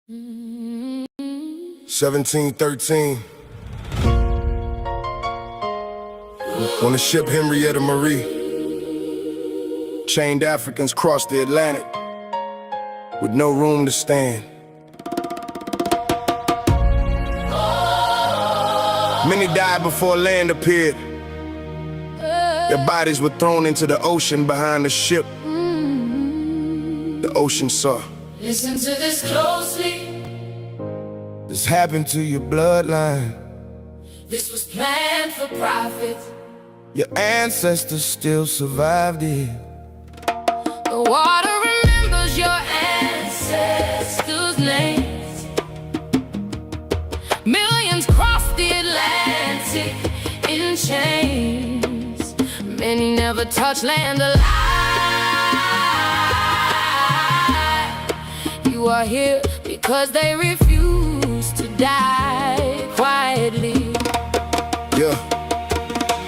1713. On the ship Henrietta Marie, chained Africans crossed the Atlantic with no room to stand. Many died before land appeared. Their bodies were thrown into the ocean behind the ship. The ocean saw. Listen to this closely. This happened to your bloodline. This was planned for profit. Your ancestors still survived it. The water remembers your ancestors' names. Millions crossed the Atlantic in chains. Many never touched land alive. You are here because they refuse to die quietly. Yeah.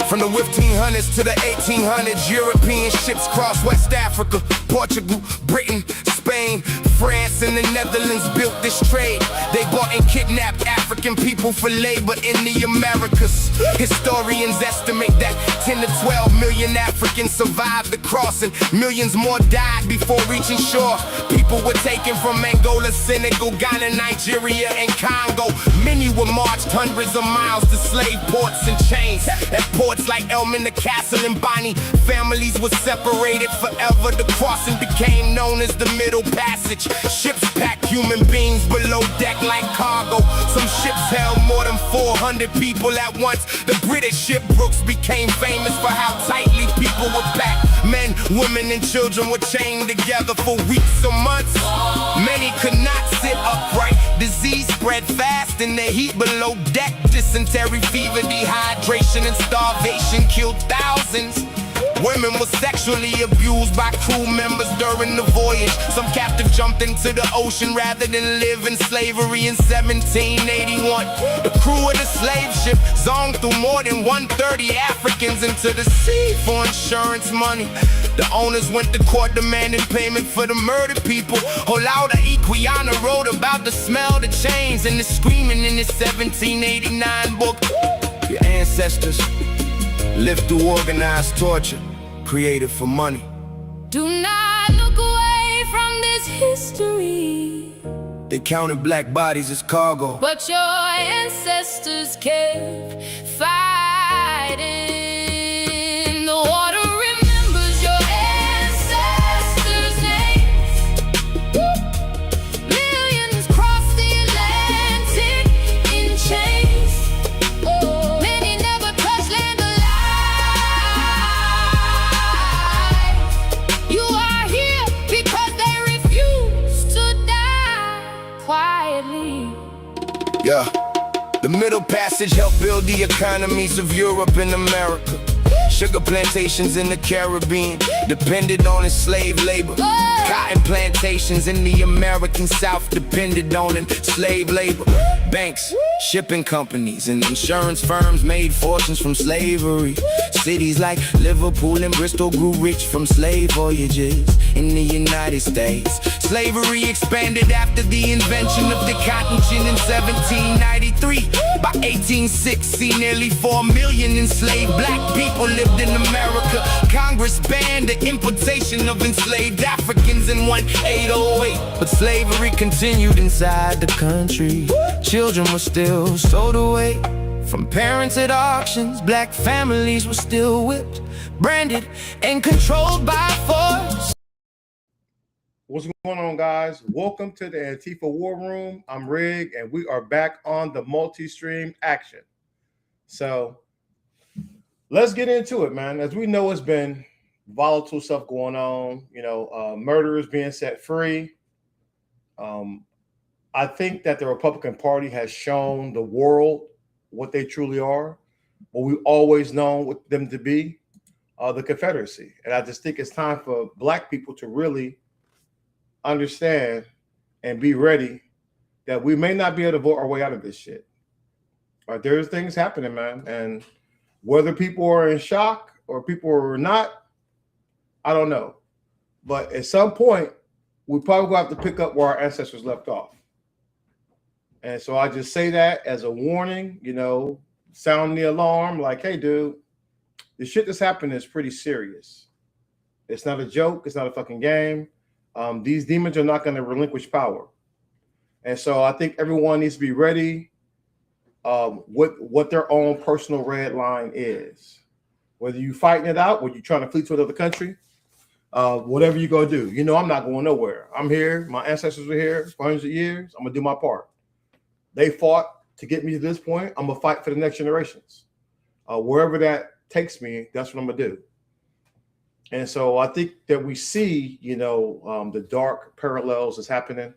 From the 1500s to the 1800s, European ships crossed West Africa, Portugal, Britain, Spain, France, and the Netherlands built this trade. They bought and kidnapped African people for labor in the Americas. Historians estimate that 10 to 12 million Africans survived the crossing. Millions more died before reaching shore. People were taken from Angola, Senegal, Ghana, Nigeria, and Congo. Many were marched hundreds of miles to slave ports and chains. At ports like Elmina, Castle, and Bonny, families were separated forever. The crossing became known as the Middle Passage. Ships packed human beings below deck like cargo. Some ships held more than 400 people at once. The British ship Brooks became famous for how tightly people were packed. Men, women, and children were chained together for weeks or months. Many could not sit upright. Disease spread fast in the heat below deck. Dysentery, fever, dehydration, and starvation killed thousands. Women were sexually abused by crew members during the voyage. Some captive jumped into the ocean rather than live in slavery in 1781. The crew of the slave ship zoned through more than 130 Africans into the sea for insurance money. The owners went to court demanding payment for the murdered people. Olaudah Equiana wrote about the smell, the chains, and the screaming in his 1789 book. Your ancestors lived through organized torture, created for money. Do not look away from this history. They counted black bodies as cargo. But your ancestors kept fighting. The water remembers your ancestors' names. Millions crossed the Atlantic in chains. Many never touched land alive. You are here because they refuse to die quietly. Yeah. The Middle Passage helped build the economies of Europe and America. Sugar plantations in the Caribbean depended on enslaved labor. Cotton plantations in the American South depended on enslaved labor. Banks, shipping companies, and insurance firms made fortunes from slavery. Cities like Liverpool and Bristol grew rich from slave voyages in the United States. Slavery expanded after the invention of the cotton gin in 1793. By 1860, nearly 4 million enslaved black people lived in America. Congress banned the importation of enslaved Africans in 1808. But slavery continued inside the country. Children were still sold away from parents at auctions. Black families were still whipped, branded, and controlled by force. What's going on, guys? Welcome to the Antifa War Room. I'm Rig, and we are back on the multi-stream action. So let's get into it, man. As we know, it's been volatile stuff going on. Murderers being set free. I think that the Republican Party has shown the world what they truly are, what we've always known them to be, the Confederacy. And I just think it's time for black people to really understand and be ready that we may not be able to vote our way out of this shit. There's things happening, man. And whether people are in shock or people are not, I don't know. But at some point, we probably going to have to pick up where our ancestors left off. And so I just say that as a warning, you know, sound the alarm like, hey, dude, the shit that's happening is pretty serious. It's not a joke. It's not a fucking game. These demons are not going to relinquish power. And so I think everyone needs to be ready with what their own personal red line is. Whether you fighting it out, whether you're trying to flee to another country, whatever you go do. You know, I'm not going nowhere. I'm here. My ancestors were here for hundreds of years. I'm going to do my part. They fought to get me to this point. I'm going to fight for the next generations. Wherever that takes me, that's what I'm going to do. And so I think that we see, you know, the dark parallels that's happening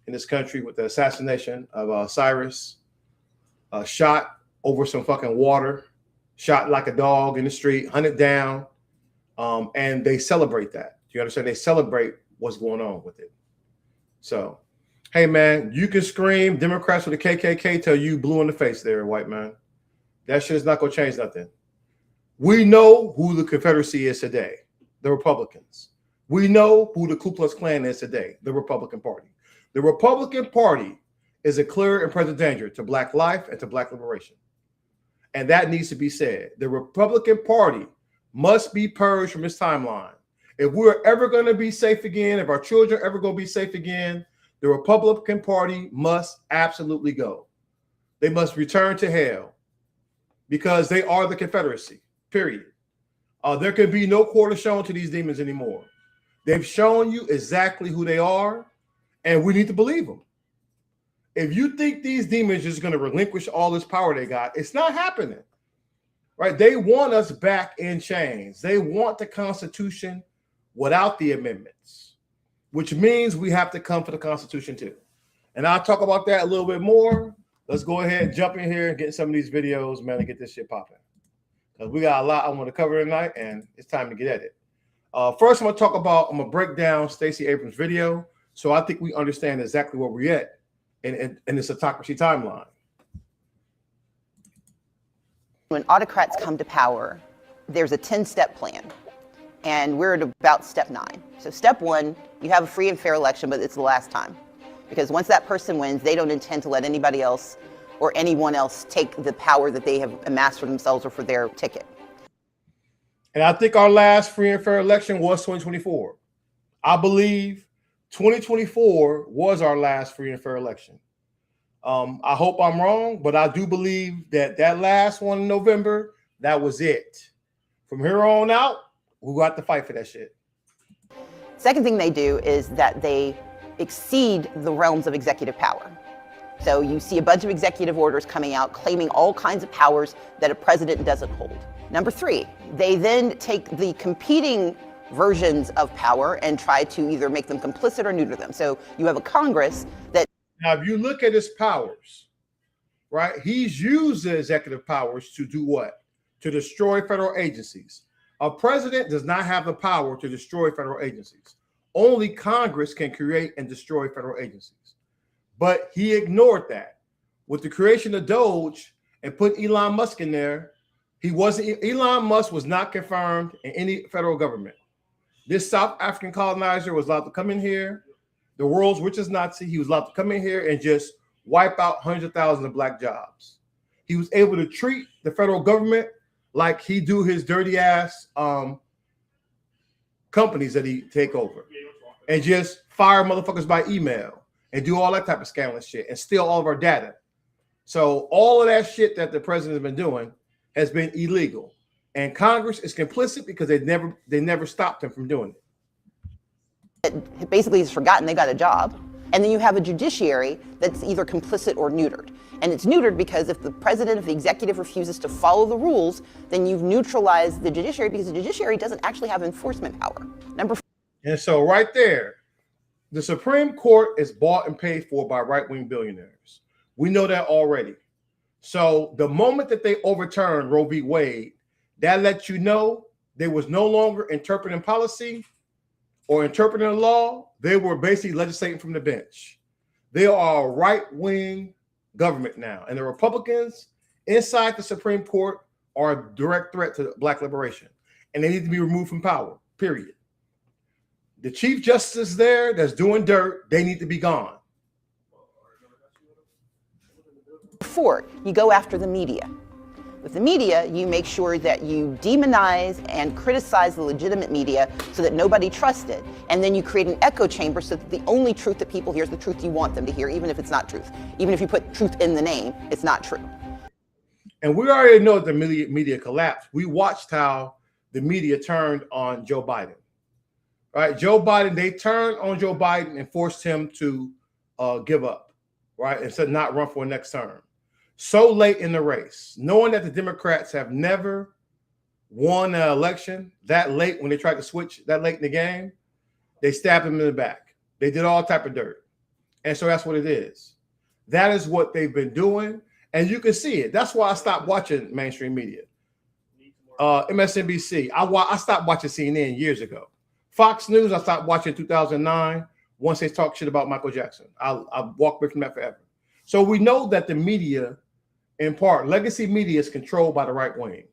in this country with the assassination of Cyrus, shot over some fucking water, shot like a dog in the street, hunted down, and they celebrate that. You understand? They celebrate what's going on with it. So, hey, man, you can scream Democrats with the KKK till you blue in the face there, white man. That shit is not going to change nothing. We know who the Confederacy is today, the Republicans. We know who the Ku Klux Klan is today, the Republican Party. The Republican Party is a clear and present danger to Black life and to Black liberation. And that needs to be said. The Republican Party must be purged from its timeline. If we're ever going to be safe again, if our children are ever going to be safe again, the Republican Party must absolutely go. They must return to hell because they are the Confederacy, period. There can be no quarter shown to these demons anymore. They've shown you exactly who they are, and we need to believe them. If you think these demons are just going to relinquish all this power they got, it's not happening, right? They want us back in chains. They want the Constitution without the amendments, which means we have to come for the Constitution too. And I'll talk about that a little bit more. Let's go ahead and jump in here and get some of these videos, man, and get this shit popping. Because we got a lot I want to cover tonight, and it's time to get at it. First, I'm going to break down Stacey Abrams' video, so I think we understand exactly where we're at in this autocracy timeline. When autocrats come to power, there's a 10-step plan, and we're at about step 9. So step 1, you have a free and fair election, but it's the last time. Because once that person wins, they don't intend to let anybody else or anyone else take the power that they have amassed for themselves or for their ticket. And I think our last free and fair election was 2024. I believe 2024 was our last free and fair election. I hope I'm wrong, but I do believe that last one in November, that was it. From here on out, we got to fight for that shit. Second thing they do is that they exceed the realms of executive power. So you see a bunch of executive orders coming out claiming all kinds of powers that a president doesn't hold. Number 3, they then take the competing versions of power and try to either make them complicit or neuter them. So you have a Congress that... Now, if you look at his powers, right, he's used the executive powers to do what? To destroy federal agencies. A president does not have the power to destroy federal agencies. Only Congress can create and destroy federal agencies. But he ignored that. With the creation of Doge and put Elon Musk in there, Elon Musk was not confirmed in any federal government. This South African colonizer was allowed to come in here, the world's richest Nazi. He was allowed to come in here and just wipe out hundreds of thousands of Black jobs. He was able to treat the federal government like he do his dirty ass companies that he take over and just fire motherfuckers by email and do all that type of scandalous shit and steal all of our data. So all of that shit that the president has been doing has been illegal. And Congress is complicit because they never stopped him from doing it. It basically has forgotten they got a job. And then you have a judiciary that's either complicit or neutered. And it's neutered because if the president, if the executive refuses to follow the rules, then you've neutralized the judiciary because the judiciary doesn't actually have enforcement power. Number 4. And so right there, the Supreme Court is bought and paid for by right-wing billionaires. We know that already. So the moment that they overturned Roe v. Wade, that lets you know they was no longer interpreting policy or interpreting the law. They were basically legislating from the bench. They are a right-wing government now. And the Republicans inside the Supreme Court are a direct threat to Black liberation. And they need to be removed from power, period. The Chief Justice there that's doing dirt, they need to be gone. Fourth, you go after the media. With the media, you make sure that you demonize and criticize the legitimate media so that nobody trusts it. And then you create an echo chamber so that the only truth that people hear is the truth you want them to hear, even if it's not truth. Even if you put truth in the name, it's not true. And we already know the media collapsed. We watched how the media turned on Joe Biden. Right? Joe Biden, they turned on Joe Biden and forced him to give up, right? And said not run for a next term. So late in the race, knowing that the Democrats have never won an election that late when they tried to switch that late in the game, they stabbed him in the back. They did all type of dirt. And so that's what it is. That is what they've been doing. And you can see it. That's why I stopped watching mainstream media. MSNBC. I stopped watching CNN years ago. Fox News, I stopped watching in 2009 once they talked shit about Michael Jackson. I walked away from that forever. So we know that the media, in part, legacy media is controlled by the right wing,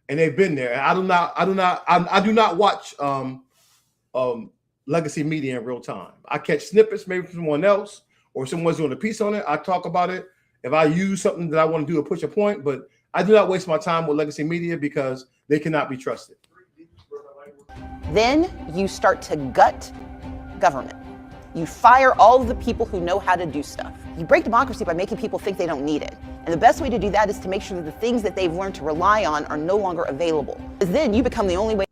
and they've been there. I do not watch legacy media in real time. I catch snippets maybe from someone else or someone's doing a piece on it. I talk about it if I use something that I want to do to push a point, but I do not waste my time with legacy media because they cannot be trusted. Then you start to gut government. You fire all of the people who know how to do stuff. You break democracy by making people think they don't need it. And the best way to do that is to make sure that the things that they've learned to rely on are no longer available. Because then you become the only way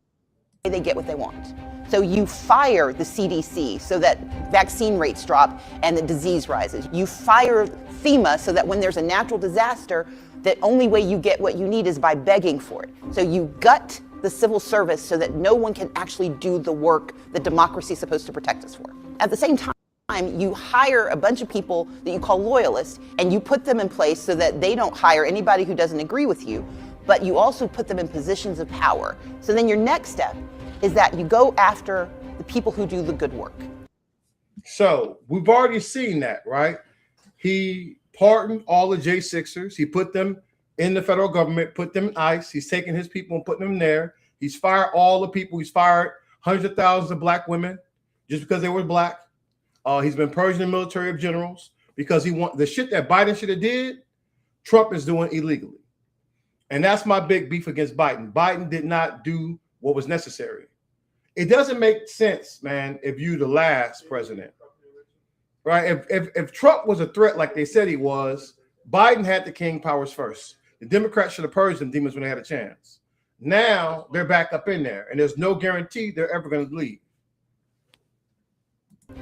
they get what they want. So you fire the CDC so that vaccine rates drop and the disease rises. You fire FEMA so that when there's a natural disaster, the only way you get what you need is by begging for it. So you gut the civil service so that no one can actually do the work that democracy is supposed to protect us for. At the same time, you hire a bunch of people that you call loyalists and you put them in place so that they don't hire anybody who doesn't agree with you, but you also put them in positions of power. So then your next step is that you go after the people who do the good work. So we've already seen that, right? He pardoned all the J6ers. He put them in the federal government, put them in ICE. He's taking his people and putting them there. He's fired all the people. He's fired hundreds of thousands of black women just because they were black. He's been purging the military of generals because he want the shit that Biden should have did. Trump is doing illegally. And that's my big beef against Biden. Biden did not do what was necessary. It doesn't make sense, man, if you're the last president, right? If Trump was a threat like they said he was, Biden had the king powers first. The Democrats should have purged them demons when they had a chance. Now they're back up in there, and there's no guarantee they're ever going to leave.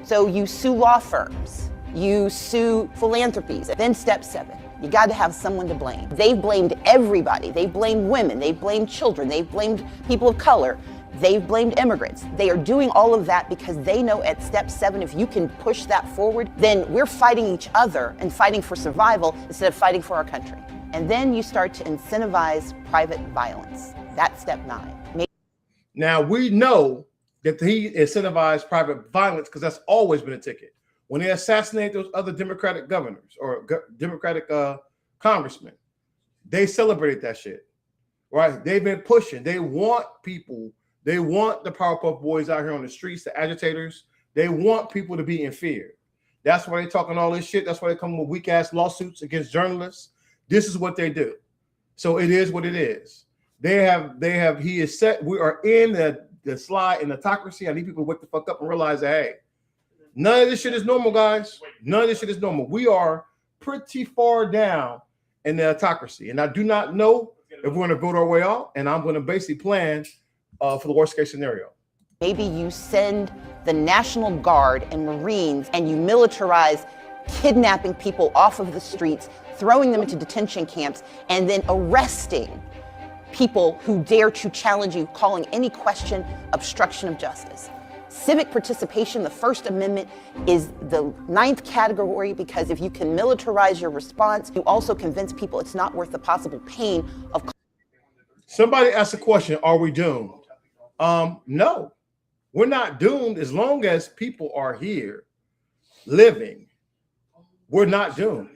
So you sue law firms, you sue philanthropies. Then step 7, you got to have someone to blame. They've blamed everybody. They've blamed women, they've blamed children, they've blamed people of color, they've blamed immigrants. They are doing all of that because they know at step 7, if you can push that forward, then we're fighting each other and fighting for survival instead of fighting for our country. And then you start to incentivize private violence. That's step 9. Now we know that he incentivized private violence because that's always been a ticket. When they assassinated those other Democratic governors or Democratic congressmen, they celebrated that shit, right? They've been pushing. They want people. They want the Powerpuff Boys out here on the streets, the agitators. They want people to be in fear. That's why they're talking all this shit. That's why they come with weak-ass lawsuits against journalists. This is what they do. So it is what it is. He is set. We are in the slide in autocracy. I need people to wake the fuck up and realize that, hey, none of this shit is normal, guys. None of this shit is normal. We are pretty far down in the autocracy. And I do not know if we're going to vote our way out. And I'm going to basically plan for the worst case scenario. Maybe you send the National Guard and Marines and you militarize kidnapping people off of the streets, throwing them into detention camps, and then arresting people who dare to challenge you, calling any question obstruction of justice. Civic participation, the First Amendment, is the 9th category because if you can militarize your response, you also convince people it's not worth the possible pain of. Somebody asked a question, are we doomed? No, we're not doomed as long as people are here living. We're not doomed.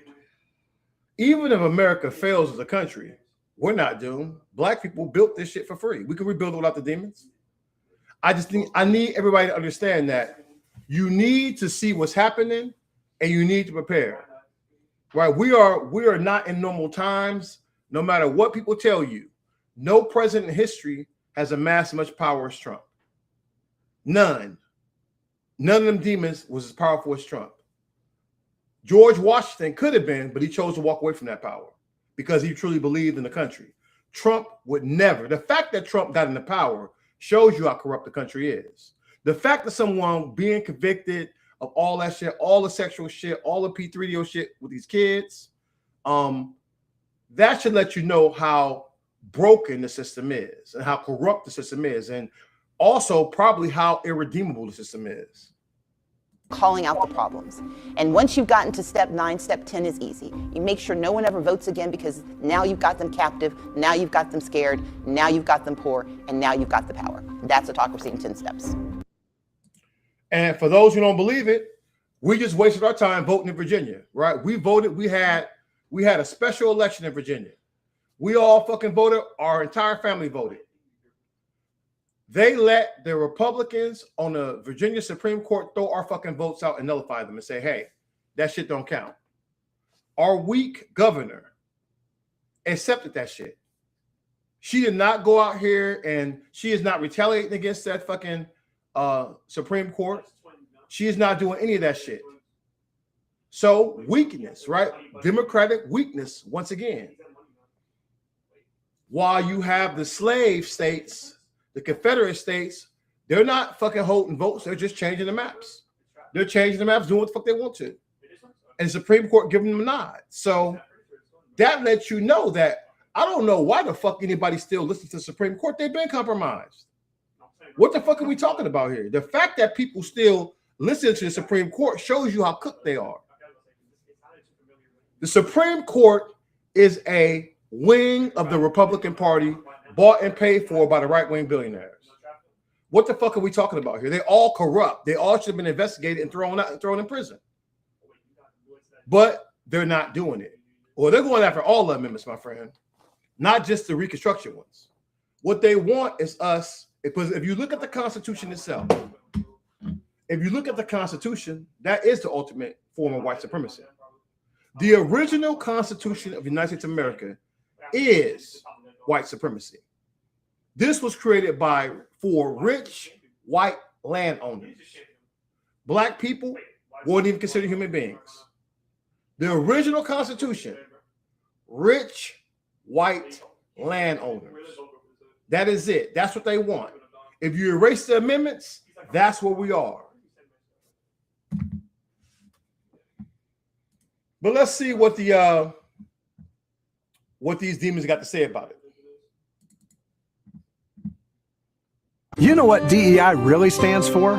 Even if America fails as a country, we're not doomed. Black people built this shit for free. We can rebuild it without the demons. I just think I need everybody to understand that you need to see what's happening and you need to prepare. right? We are not in normal times. No matter what people tell you, no president in history has amassed as much power as Trump. None of them demons was as powerful as Trump. George Washington could have been, but he chose to walk away from that power because he truly believed in the country. Trump would never. The fact that Trump got into power shows you how corrupt the country is. The fact that someone being convicted of all that shit, all the sexual shit, all the P3DO shit with these kids, that should let you know how broken the system is and how corrupt the system is, and also probably how irredeemable the system is. Calling out the problems. And once you've gotten to step 9, step 10 is easy. You make sure no one ever votes again, because now you've got them captive, now you've got them scared, now you've got them poor, and now you've got the power. That's autocracy in 10 steps. And for those who don't believe it, we just wasted our time voting in Virginia, right? We voted, we had a special election in Virginia. We all fucking voted, our entire family voted. They let the Republicans on the Virginia Supreme Court throw our fucking votes out and nullify them and say, hey, that shit don't count. Our weak governor accepted that shit. She did not go out here and she is not retaliating against that fucking Supreme Court. She is not doing any of that shit. So weakness, right? Democratic weakness once again. While you have the slave states, the Confederate states, they're not fucking holding votes. They're just changing the maps. They're changing the maps, doing what the fuck they want to. And the Supreme Court giving them a nod. So that lets you know that I don't know why the fuck anybody still listens to the Supreme Court. They've been compromised. What the fuck are we talking about here? The fact that people still listen to the Supreme Court shows you how cooked they are. The Supreme Court is a wing of the Republican Party, bought and paid for by the right-wing billionaires. What the fuck are we talking about here? They all corrupt. They all should have been investigated and thrown out and thrown in prison. But they're not doing it. Or they're going after all the amendments, my friend, not just the Reconstruction ones. What they want is us, because if you look at the Constitution itself, if you look at the Constitution, that is the ultimate form of white supremacy. The original Constitution of the United States of America is white supremacy. This was created for rich white landowners. Black people weren't even considered human beings. The original Constitution, rich white landowners. That is it. That's what they want. If you erase the amendments, that's where we are. But let's see what these demons got to say about it. You know what DEI really stands for?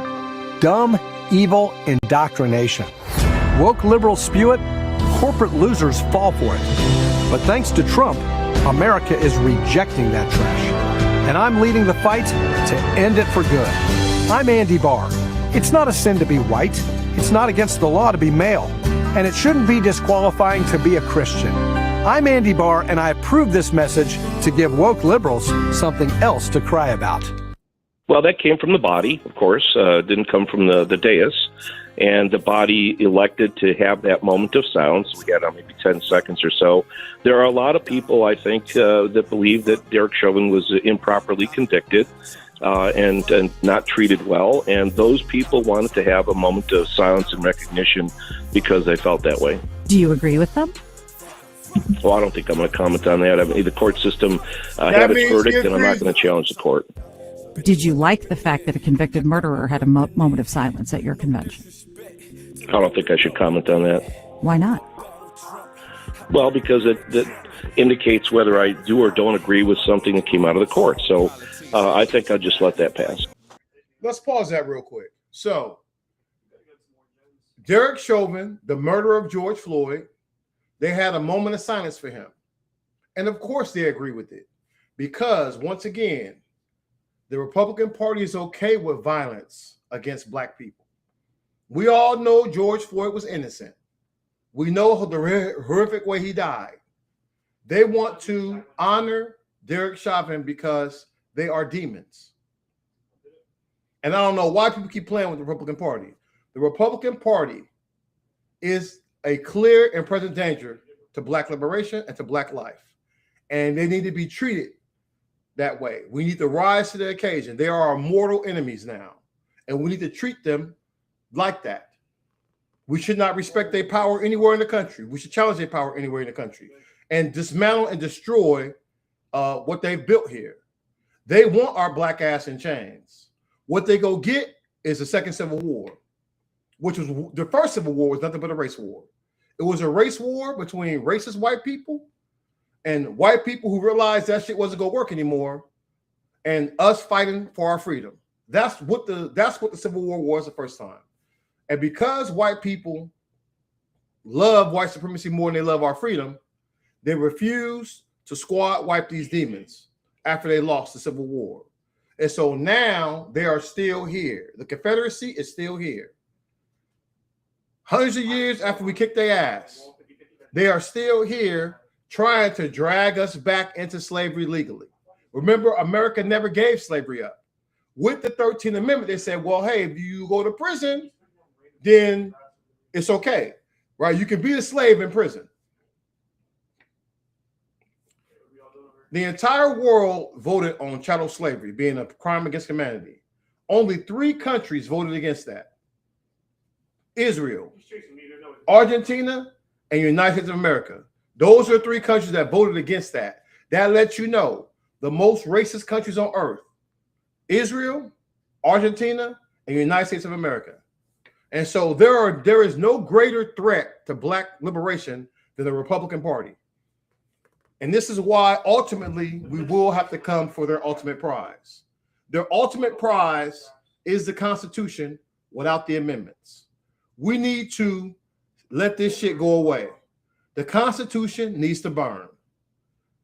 Dumb, evil indoctrination. Woke liberals spew it, corporate losers fall for it. But thanks to Trump, America is rejecting that trash. And I'm leading the fight to end it for good. I'm Andy Barr. It's not a sin to be white. It's not against the law to be male. And it shouldn't be disqualifying to be a Christian. I'm Andy Barr, and I approve this message to give woke liberals something else to cry about. Well, that came from the body, of course. Didn't come from the dais. And the body elected to have that moment of silence. We had maybe 10 seconds or so. There are a lot of people, I think, that believe that Derek Chauvin was improperly convicted and not treated well. And those people wanted to have a moment of silence and recognition because they felt that way. Do you agree with them? Well, I don't think I'm going to comment on that. I mean, the court system had its verdict, and I'm not going to challenge the court. Did you like the fact that a convicted murderer had a moment of silence at your convention? I don't think I should comment on that. Why not? Well, because it indicates whether I do or don't agree with something that came out of the court. So I think I'll just let that pass. Let's pause that real quick. So, Derek Chauvin, the murderer of George Floyd, they had a moment of silence for him. And of course they agree with it. Because, once again, the Republican Party is okay with violence against Black people. We all know George Floyd was innocent. We know the horrific way he died. They want to honor Derek Chauvin because they are demons. And I don't know why people keep playing with the Republican Party. The Republican Party is a clear and present danger to Black liberation and to Black life. And they need to be treated that way. We need to rise to the occasion. They are our mortal enemies now, and we need to treat them like that. We should not respect their power anywhere in the country. We should challenge their power anywhere in the country and dismantle and destroy what they've built here. They want our Black ass in chains. What they go get is the second Civil War, which was the first Civil War was nothing but a race war. It was a race war between racist white people and white people who realized that shit wasn't gonna work anymore, and us fighting for our freedom. That's what the Civil War was the first time. And because white people love white supremacy more than they love our freedom, they refuse to squad wipe these demons after they lost the Civil War. And so now they are still here. The Confederacy is still here. Hundreds of years after we kicked their ass, they are still here trying to drag us back into slavery legally. Remember, America never gave slavery up. With the 13th Amendment, they said, well, hey, if you go to prison, then it's okay, right? You can be a slave in prison. The entire world voted on chattel slavery being a crime against humanity. Only 3 countries voted against that: Israel, Argentina, and United States of America. Those are 3 countries that voted against that. That lets you know the most racist countries on earth: Israel, Argentina, and United States of America. And so there is no greater threat to Black liberation than the Republican Party. And this is why ultimately we will have to come for their ultimate prize. Their ultimate prize is the Constitution without the amendments. We need to let this shit go away. The Constitution needs to burn.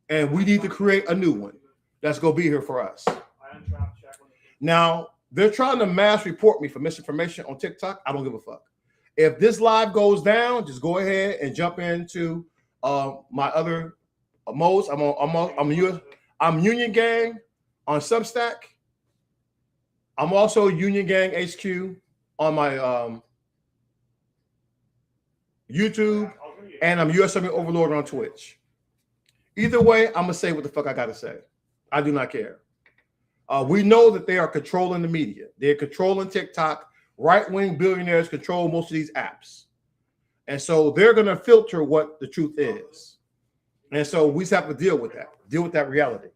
And we need to create a new one that's going to be here for us. Now, they're trying to mass report me for misinformation on TikTok. I don't give a fuck. If this live goes down, just go ahead and jump into my other modes. I'm Union Gang on Substack. I'm also Union Gang HQ on my YouTube, and I'm US Army Overlord on Twitch. Either way, I'm gonna say what the fuck I gotta say. I do not care. We know that they are controlling the media. They're controlling TikTok. Right-wing billionaires control most of these apps. And so they're going to filter what the truth is. And so we just have to deal with that reality.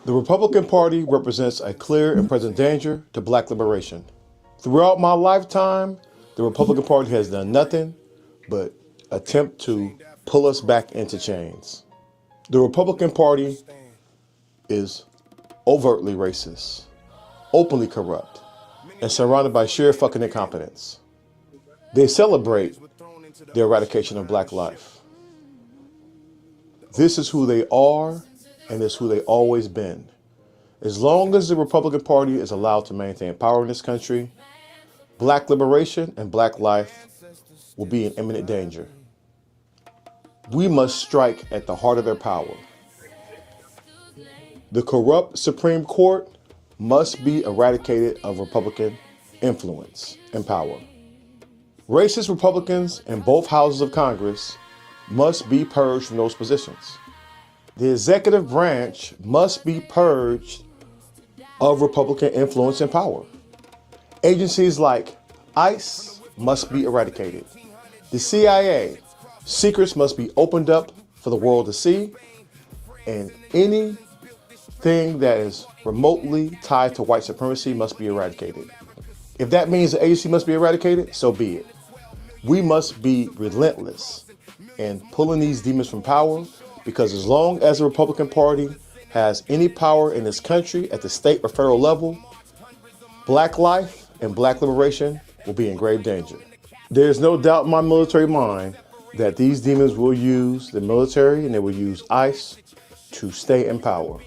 The Republican Party represents a clear and present danger to Black liberation. Throughout my lifetime, the Republican Party has done nothing but attempt to pull us back into chains. The Republican Party is overtly racist, openly corrupt, and surrounded by sheer fucking incompetence. They celebrate the eradication of Black life. This is who they are, and it's who they always been. As long as the Republican Party is allowed to maintain power in this country, Black liberation and Black life will be in imminent danger. We must strike at the heart of their power. The corrupt Supreme Court must be eradicated of Republican influence and power. Racist Republicans in both houses of Congress must be purged from those positions. The executive branch must be purged of Republican influence and power. Agencies like ICE must be eradicated. The CIA, secrets must be opened up for the world to see, and anything that is remotely tied to white supremacy must be eradicated. If that means the agency must be eradicated, so be it. We must be relentless in pulling these demons from power, because as long as the Republican Party has any power in this country at the state or federal level, Black life and Black liberation will be in grave danger. There's no doubt in my military mind that these demons will use the military and they will use ICE to stay in power.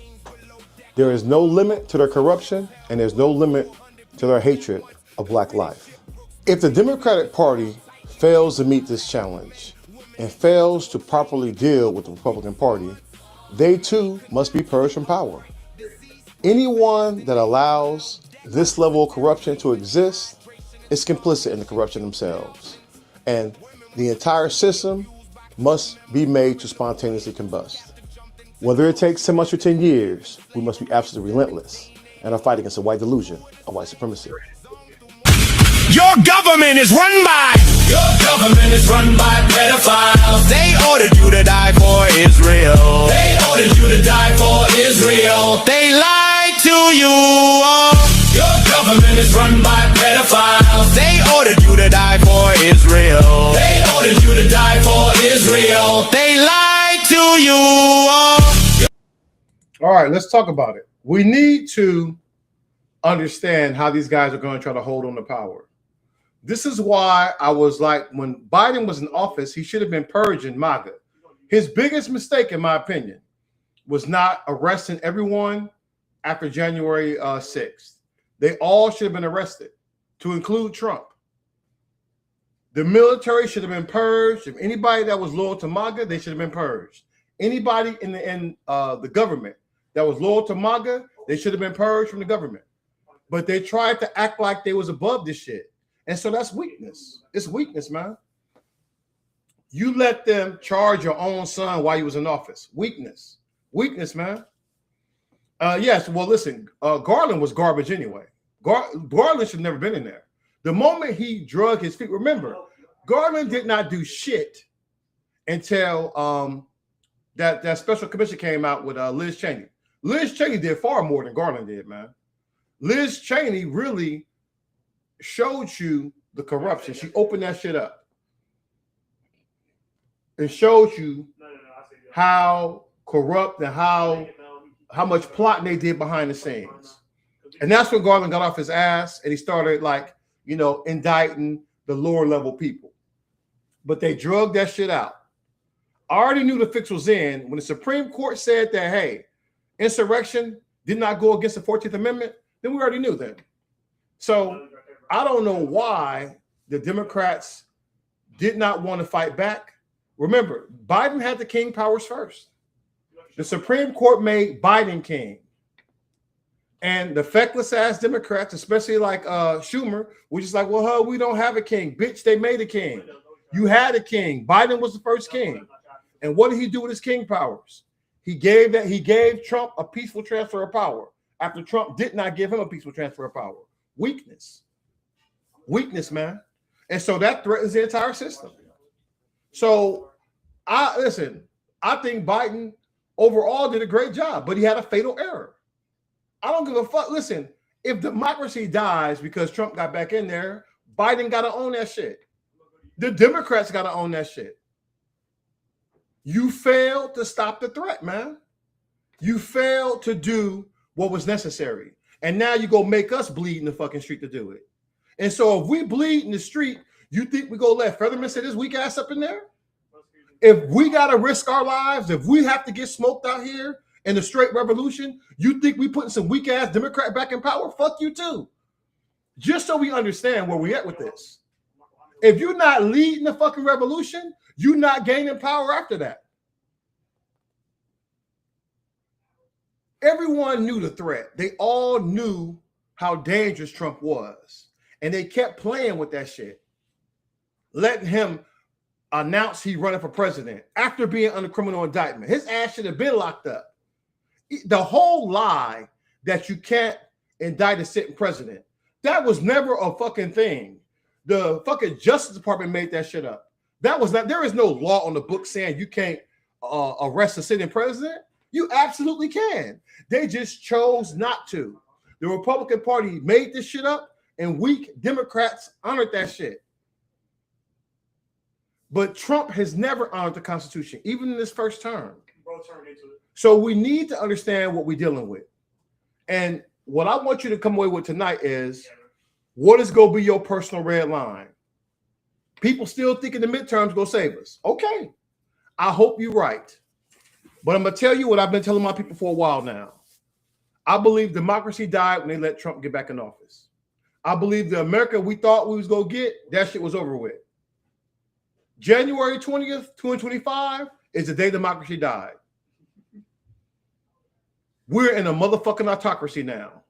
There is no limit to their corruption, and there's no limit to their hatred of Black life. If the Democratic Party fails to meet this challenge and fails to properly deal with the Republican Party, they too must be purged from power. Anyone that allows this level of corruption to exist is complicit in the corruption themselves. And the entire system must be made to spontaneously combust. Whether it takes 10 months or 10 years, we must be absolutely relentless in our fight against the white delusion of white supremacy. Your government is run by pedophiles. They ordered you to die for Israel. They ordered you to die for Israel. They lied to you. Your government is run by pedophiles. They ordered you to die for Israel. They ordered you to die for Israel. They lied to you. All right, let's talk about it. We need to understand how these guys are going to try to hold on to power. This is why I was like, when Biden was in office, he should have been purging MAGA. His biggest mistake, in my opinion, was not arresting everyone after January 6th. They all should have been arrested, to include Trump. The military should have been purged. If anybody that was loyal to MAGA, they should have been purged. Anybody in the government that was loyal to MAGA, they should have been purged from the government. But they tried to act like they was above this shit. And so that's weakness. It's weakness, man. You let them charge your own son while he was in office. Weakness. Weakness, man. Yes, well, listen, Garland was garbage anyway. Garland should have never been in there. The moment he drug his feet, remember, Garland did not do shit until that special commission came out with Liz Cheney. Liz Cheney did far more than Garland did, man. Liz Cheney really showed you the corruption. She opened that shit up. It showed you how corrupt and how much plotting they did behind the scenes. And that's when Garland got off his ass and he started, like, you know, indicting the lower level people. But they drugged that shit out. I already knew the fix was in when the Supreme Court said that, hey, insurrection did not go against the 14th Amendment. Then we already knew that. So I don't know why the Democrats did not want to fight back. Remember, Biden had the king powers first. The Supreme Court made Biden king. And the feckless ass Democrats, especially like Schumer, were just like, well, we don't have a king. Bitch, they made a king. You had a king. Biden was the first king. And what did he do with his king powers? He gave Trump a peaceful transfer of power after Trump did not give him a peaceful transfer of power. Weakness. Weakness, man. And so that threatens the entire system. So I think Biden overall did a great job, but he had a fatal error. I don't give a fuck. Listen, if democracy dies because Trump got back in there, Biden got to own that shit. The Democrats got to own that shit. You failed to stop the threat, man. You failed to do what was necessary. And now you go make us bleed in the fucking street to do it. And so if we bleed in the street, you think we go let Featherman sit his weak ass up in there? If we got to risk our lives, if we have to get smoked out here in the straight revolution, you think we putting some weak ass Democrat back in power? Fuck you too. Just so we understand where we at with this. If you're not leading the fucking revolution, you're not gaining power after that. Everyone knew the threat. They all knew how dangerous Trump was. And they kept playing with that shit. Letting him announce he running for president after being under criminal indictment. His ass should have been locked up. The whole lie that you can't indict a sitting president, that was never a fucking thing. The fucking Justice Department made that shit up. That was not, there is no law on the book saying you can't arrest a sitting president. You absolutely can. They just chose not to. The Republican Party made this shit up, and weak Democrats honored that shit. But Trump has never honored the Constitution, even in his first term. So we need to understand what we're dealing with. And what I want you to come away with tonight is, what is going to be your personal red line? People still thinking the midterms going to save us. Okay. I hope you're right. But I'm going to tell you what I've been telling my people for a while now. I believe democracy died when they let Trump get back in office. I believe the America we thought we was going to get, that shit was over with. January 20th, 2025 is the day democracy died. We're in a motherfucking autocracy now.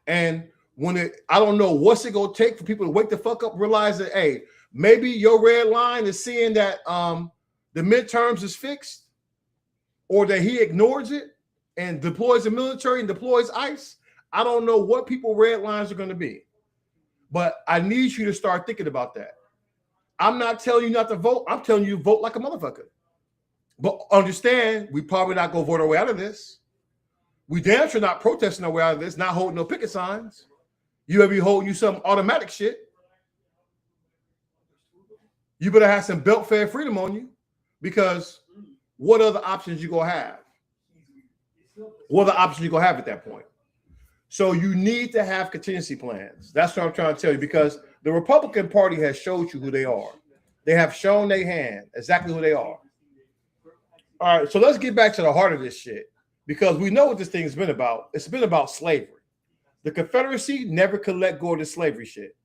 And I don't know what's it going to take for people to wake the fuck up, realize that, hey, Maybe your red line is seeing that the midterms is fixed, or that he ignores it and deploys the military and deploys ICE. I don't know what people's red lines are going to be, but I need you to start thinking about that. I'm not telling you not to vote. I'm telling you vote like a motherfucker. But understand, we probably not going to vote our way out of this. We damn sure not protesting our way out of this, not holding no picket signs. You better be holding you some automatic shit. You better have some belt fed freedom on you, because what other options you gonna have? What other options you gonna have at that point? So you need to have contingency plans. That's what I'm trying to tell you, because the Republican Party has showed you who they are. They have shown their hand exactly who they are. All right, so let's get back to the heart of this shit, because we know what this thing's been about. It's been about slavery. The Confederacy never could let go of the slavery shit.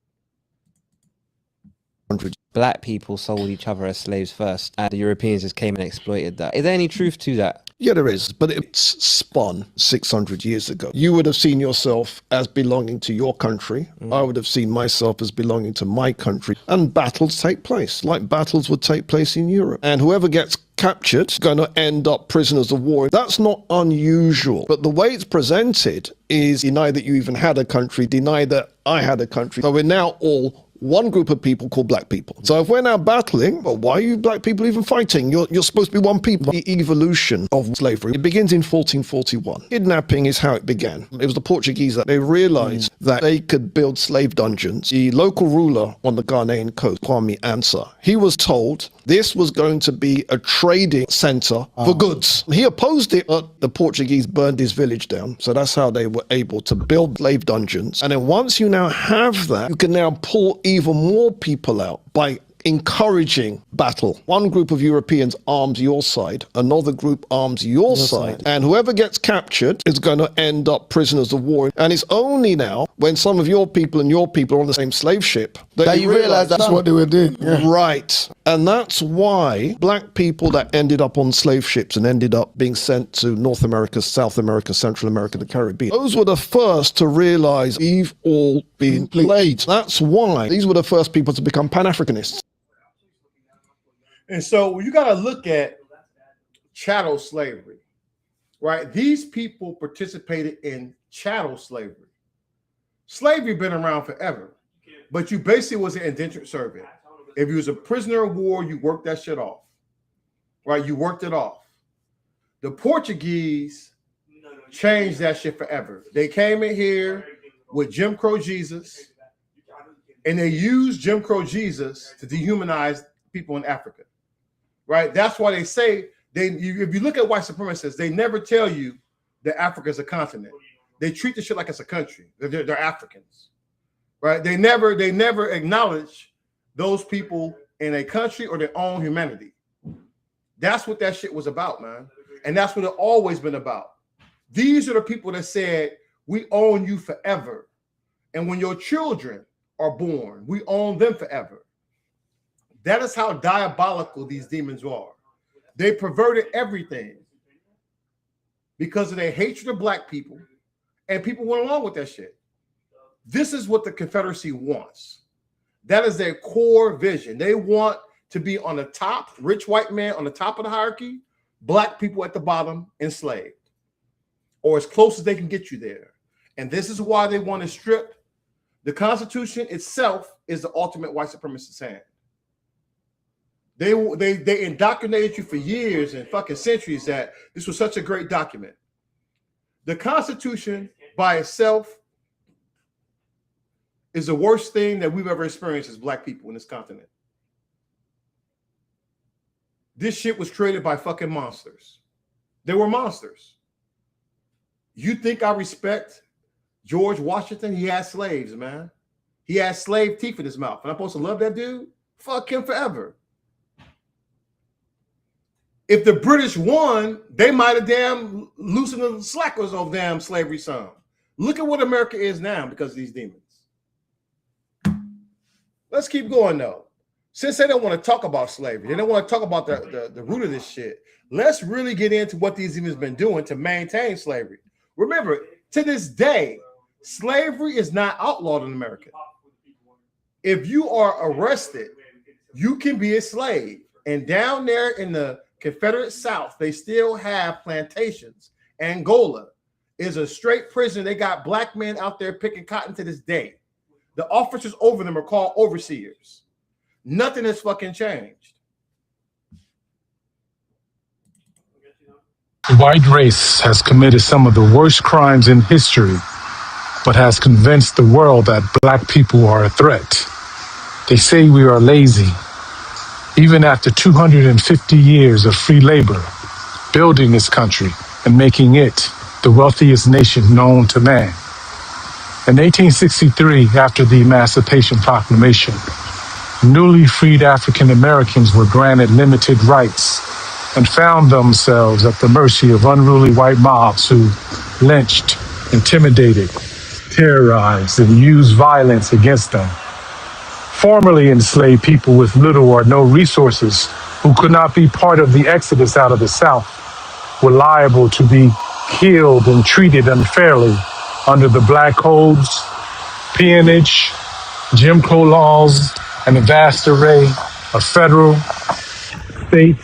Black people sold each other as slaves first, and the Europeans just came and exploited that. Is there any truth to that? Yeah, there is, but it's spun 600 years ago. You would have seen yourself as belonging to your country. I would have seen myself as belonging to my country. And battles take place, like battles would take place in Europe. And whoever gets captured is going to end up prisoners of war. That's not unusual. But the way it's presented is deny that you even had a country, deny that I had a country. So we're now all one group of people called black people. So if we're now battling, well, why are you black people even fighting? You're supposed to be one people. The evolution of slavery, it begins in 1441. Kidnapping is how it began. It was the Portuguese that they realized that they could build slave dungeons. The local ruler on the Ghanaian coast, Kwame Ansah, he was told this was going to be a trading center for goods. He opposed it, but the Portuguese burned his village down. So that's how they were able to build slave dungeons. And then once you now have that, you can now pull even more people out by encouraging battle. One group of Europeans arms your side, another group arms your side, and whoever gets captured is going to end up prisoners of war. And it's only now, when some of your people and your people are on the same slave ship, that you realize that's what they were doing. Yeah. Right. And that's why black people that ended up on slave ships and ended up being sent to North America, South America, Central America, the Caribbean, those were the first to realize we've all been played. That's why these were the first people to become Pan-Africanists. And so you got to look at chattel slavery, right? These people participated in chattel slavery. Slavery been around forever, but you basically was an indentured servant. If you was a prisoner of war, you worked that shit off, right? You worked it off. The Portuguese changed that shit forever. They came in here with Jim Crow Jesus, and they used Jim Crow Jesus to dehumanize people in Africa. Right, that's why they say if you look at white supremacists, they never tell you that Africa is a continent. They treat the shit like it's a country. They're Africans, right? They never acknowledge those people in a country or their own humanity. That's what that shit was about, man, and that's what it always been about. These are the people that said we own you forever, and when your children are born, we own them forever. That is how diabolical these demons are. They perverted everything because of their hatred of black people, and people went along with that shit. This is what the Confederacy wants. That is their core vision. They want to be on the top, rich white man on the top of the hierarchy, black people at the bottom, enslaved, or as close as they can get you there. And this is why they want to strip. The Constitution itself is the ultimate white supremacist hand. They indoctrinated you for years and fucking centuries that this was such a great document. The Constitution by itself is the worst thing that we've ever experienced as black people in this continent. This shit was created by fucking monsters. They were monsters. You think I respect George Washington? He had slaves, man. He had slave teeth in his mouth. And I'm supposed to love that dude? Fuck him forever. If the British won, they might have damn loosened the slackers of damn slavery some. Look at what America is now because of these demons. Let's keep going though. Since they don't want to talk about slavery, they don't want to talk about the root of this shit. Let's really get into what these demons been doing to maintain slavery. Remember, to this day, slavery is not outlawed in America. If you are arrested You can be a slave. And down there in the Confederate South, they still have plantations. Angola is a straight prison. They got black men out there picking cotton to this day. The officers over them are called overseers. Nothing has fucking changed. The white race has committed some of the worst crimes in history, but has convinced the world that black people are a threat. They say we are lazy. Even after 250 years of free labor, building this country and making it the wealthiest nation known to man. In 1863, after the Emancipation Proclamation, newly freed African Americans were granted limited rights and found themselves at the mercy of unruly white mobs who lynched, intimidated, terrorized, and used violence against them. Formerly enslaved people with little or no resources who could not be part of the exodus out of the South were liable to be killed and treated unfairly under the black codes, peonage, Jim Crow laws, and a vast array of federal, state,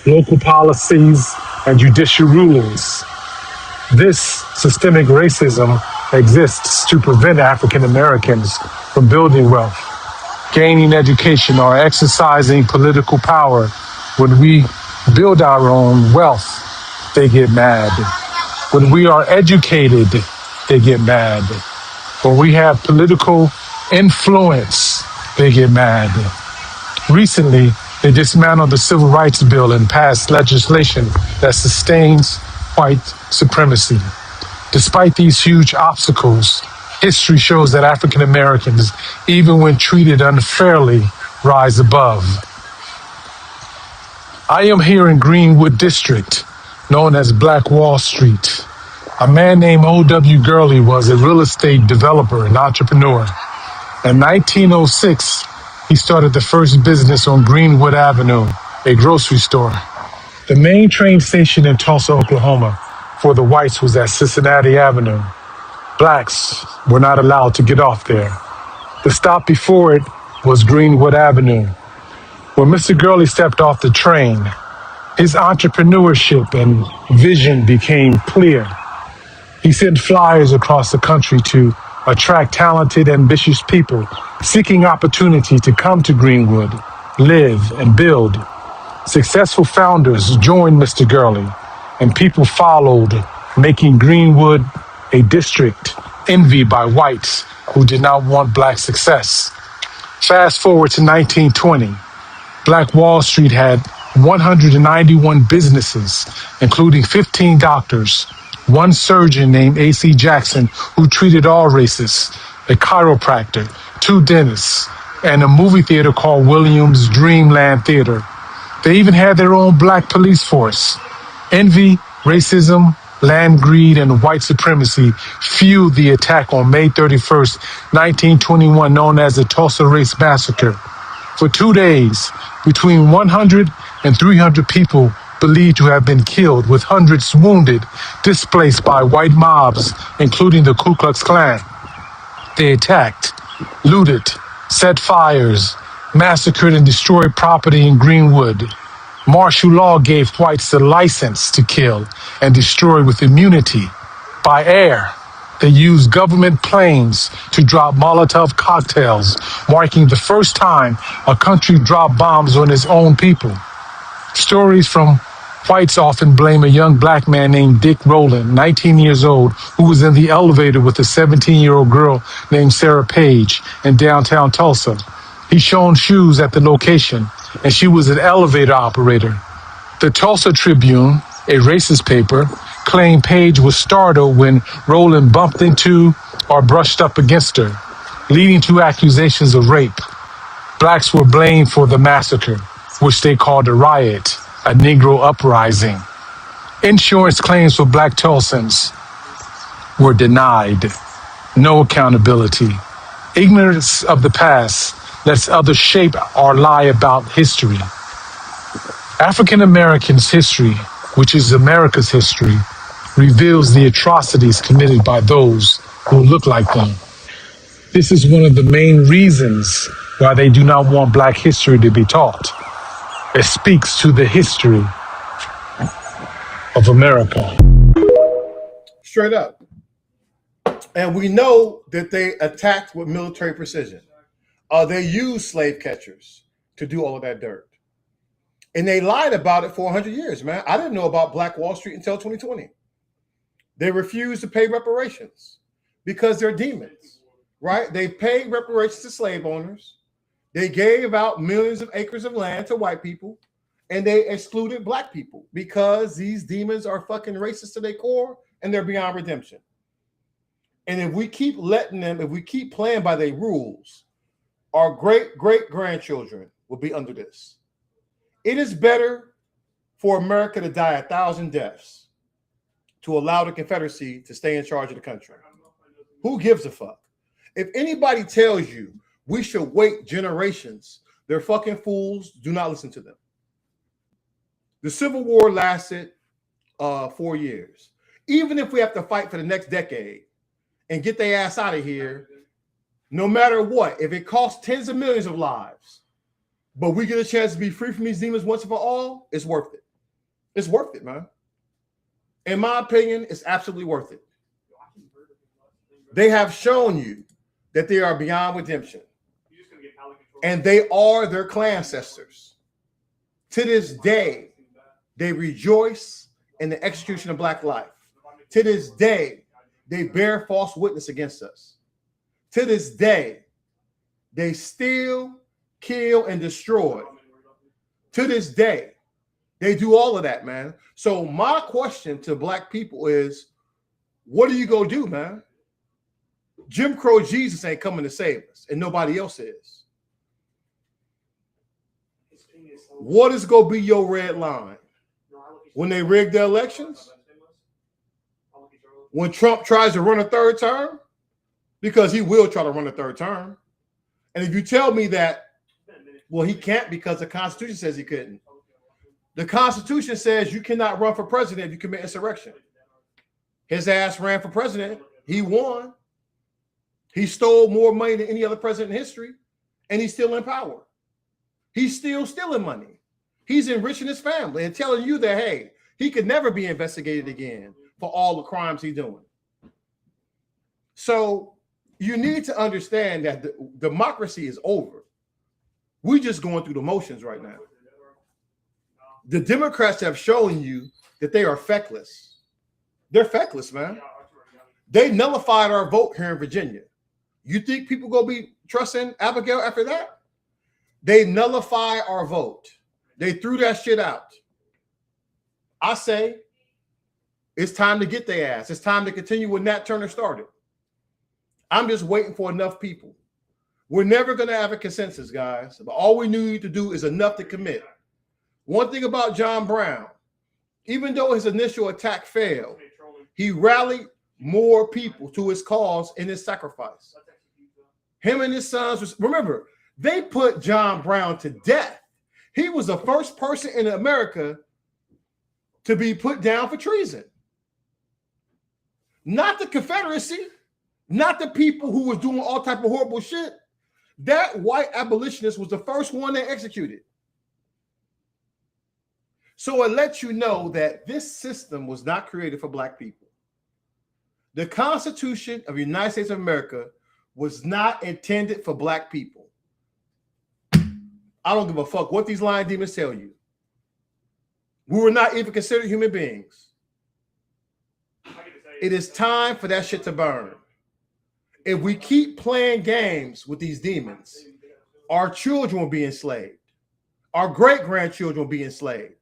local policies, and judicial rulings. This systemic racism exists to prevent African Americans from building wealth, gaining education, or exercising political power. When we build our own wealth, they get mad. When we are educated, they get mad. When we have political influence, they get mad. Recently, they dismantled the Civil Rights Bill and passed legislation that sustains white supremacy. Despite these huge obstacles, history shows that African Americans, even when treated unfairly, rise above. I am here in Greenwood District, known as Black Wall Street. A man named O.W. Gurley was a real estate developer and entrepreneur. In 1906, he started the first business on Greenwood Avenue, a grocery store. The main train station in Tulsa, Oklahoma, for the whites was at Cincinnati Avenue. Blacks were not allowed to get off there. The stop before it was Greenwood Avenue. When Mr. Gurley stepped off the train, his entrepreneurship and vision became clear. He sent flyers across the country to attract talented, ambitious people seeking opportunity to come to Greenwood, live, and build. Successful founders joined Mr. Gurley, and people followed, making Greenwood a district envied by whites who did not want black success. Fast forward to 1920, Black Wall Street had 191 businesses, including 15 doctors, one surgeon named A.C. Jackson, who treated all races, a chiropractor, 2 dentists, and a movie theater called Williams Dreamland Theater. They even had their own black police force. Envy, racism, land greed, and white supremacy fueled the attack on May 31st, 1921, known as the Tulsa Race Massacre. For 2 days, between 100 and 300 people believed to have been killed, with hundreds wounded, displaced by white mobs, including the Ku Klux Klan. They attacked, looted, set fires, massacred and destroyed property in Greenwood. Martial law gave whites the license to kill and destroy with immunity. By air, they used government planes to drop Molotov cocktails, marking the first time a country dropped bombs on its own people. Stories from whites often blame a young black man named Dick Rowland, 19 years old, who was in the elevator with a 17-year-old girl named Sarah Page in downtown Tulsa. He shone shoes at the location, and she was an elevator operator. The Tulsa Tribune, a racist paper, claimed Page was startled when Rowland bumped into or brushed up against her, leading to accusations of rape. Blacks were blamed for the massacre, which they called a riot, a Negro uprising. Insurance claims for black Tulsans were denied. No accountability. Ignorance of the past lets others shape or lie about history. African Americans' history, which is America's history, reveals the atrocities committed by those who look like them. This is one of the main reasons why they do not want Black history to be taught. It speaks to the history of America. Straight up. And we know that they attacked with military precision. They used slave catchers to do all of that dirt. And they lied about it for 100 years, man. I didn't know about Black Wall Street until 2020. They refused to pay reparations because they're demons, right? They paid reparations to slave owners. They gave out millions of acres of land to white people, and they excluded Black people because these demons are fucking racist to their core and they're beyond redemption. And if we keep letting them, if we keep playing by their rules, our great-great-grandchildren will be under this. It is better for America to die 1,000 deaths to allow the Confederacy to stay in charge of the country. Who gives a fuck? If anybody tells you we should wait generations, they're fucking fools. Do not listen to them. The Civil War lasted 4 years. Even if we have to fight for the next decade and get their ass out of here, no matter what, if it costs tens of millions of lives, but we get a chance to be free from these demons once and for all, it's worth it. It's worth it, man. In my opinion, it's absolutely worth it. They have shown you that they are beyond redemption. And they are their clan ancestors. To this day, they rejoice in the execution of Black life. To this day, they bear false witness against us. To this day, they steal, kill, and destroy. To this day, they do all of that, man. So my question to Black people is, what are you going to do, man? Jim Crow Jesus ain't coming to save us, and nobody else is. What is going to be your red line? When they rig the elections? When Trump tries to run a third term? Because he will try to run a third term. And if you tell me that, well, he can't because the Constitution says he couldn't. The Constitution says you cannot run for president if you commit insurrection. His ass ran for president. He won. He stole more money than any other president in history, and he's still in power. He's still stealing money. He's enriching his family and telling you that, hey, he could never be investigated again for all the crimes he's doing. So you need to understand that democracy is over. We're just going through the motions right now. The Democrats have shown you that they are feckless. They're feckless, man. They nullified our vote here in Virginia. You think people gonna be trusting Abigail after that? They nullify our vote. They threw that shit out. I say it's time to get their ass. It's time to continue what Nat Turner started. I'm just waiting for enough people. We're never going to have a consensus, guys. But all we need to do is enough to commit. One thing about John Brown, even though his initial attack failed, he rallied more people to his cause in his sacrifice. Him and his sons, remember, they put John Brown to death. He was the first person in America to be put down for treason. Not the Confederacy, not the people who was doing all type of horrible shit. That white abolitionist was the first one they executed. So it lets you know that this system was not created for Black people. The Constitution of the United States of America was not intended for Black people. I don't give a fuck what these lying demons tell you. We were not even considered human beings. It is time for that shit to burn. If we keep playing games with these demons, our children will be enslaved. Our great-grandchildren will be enslaved.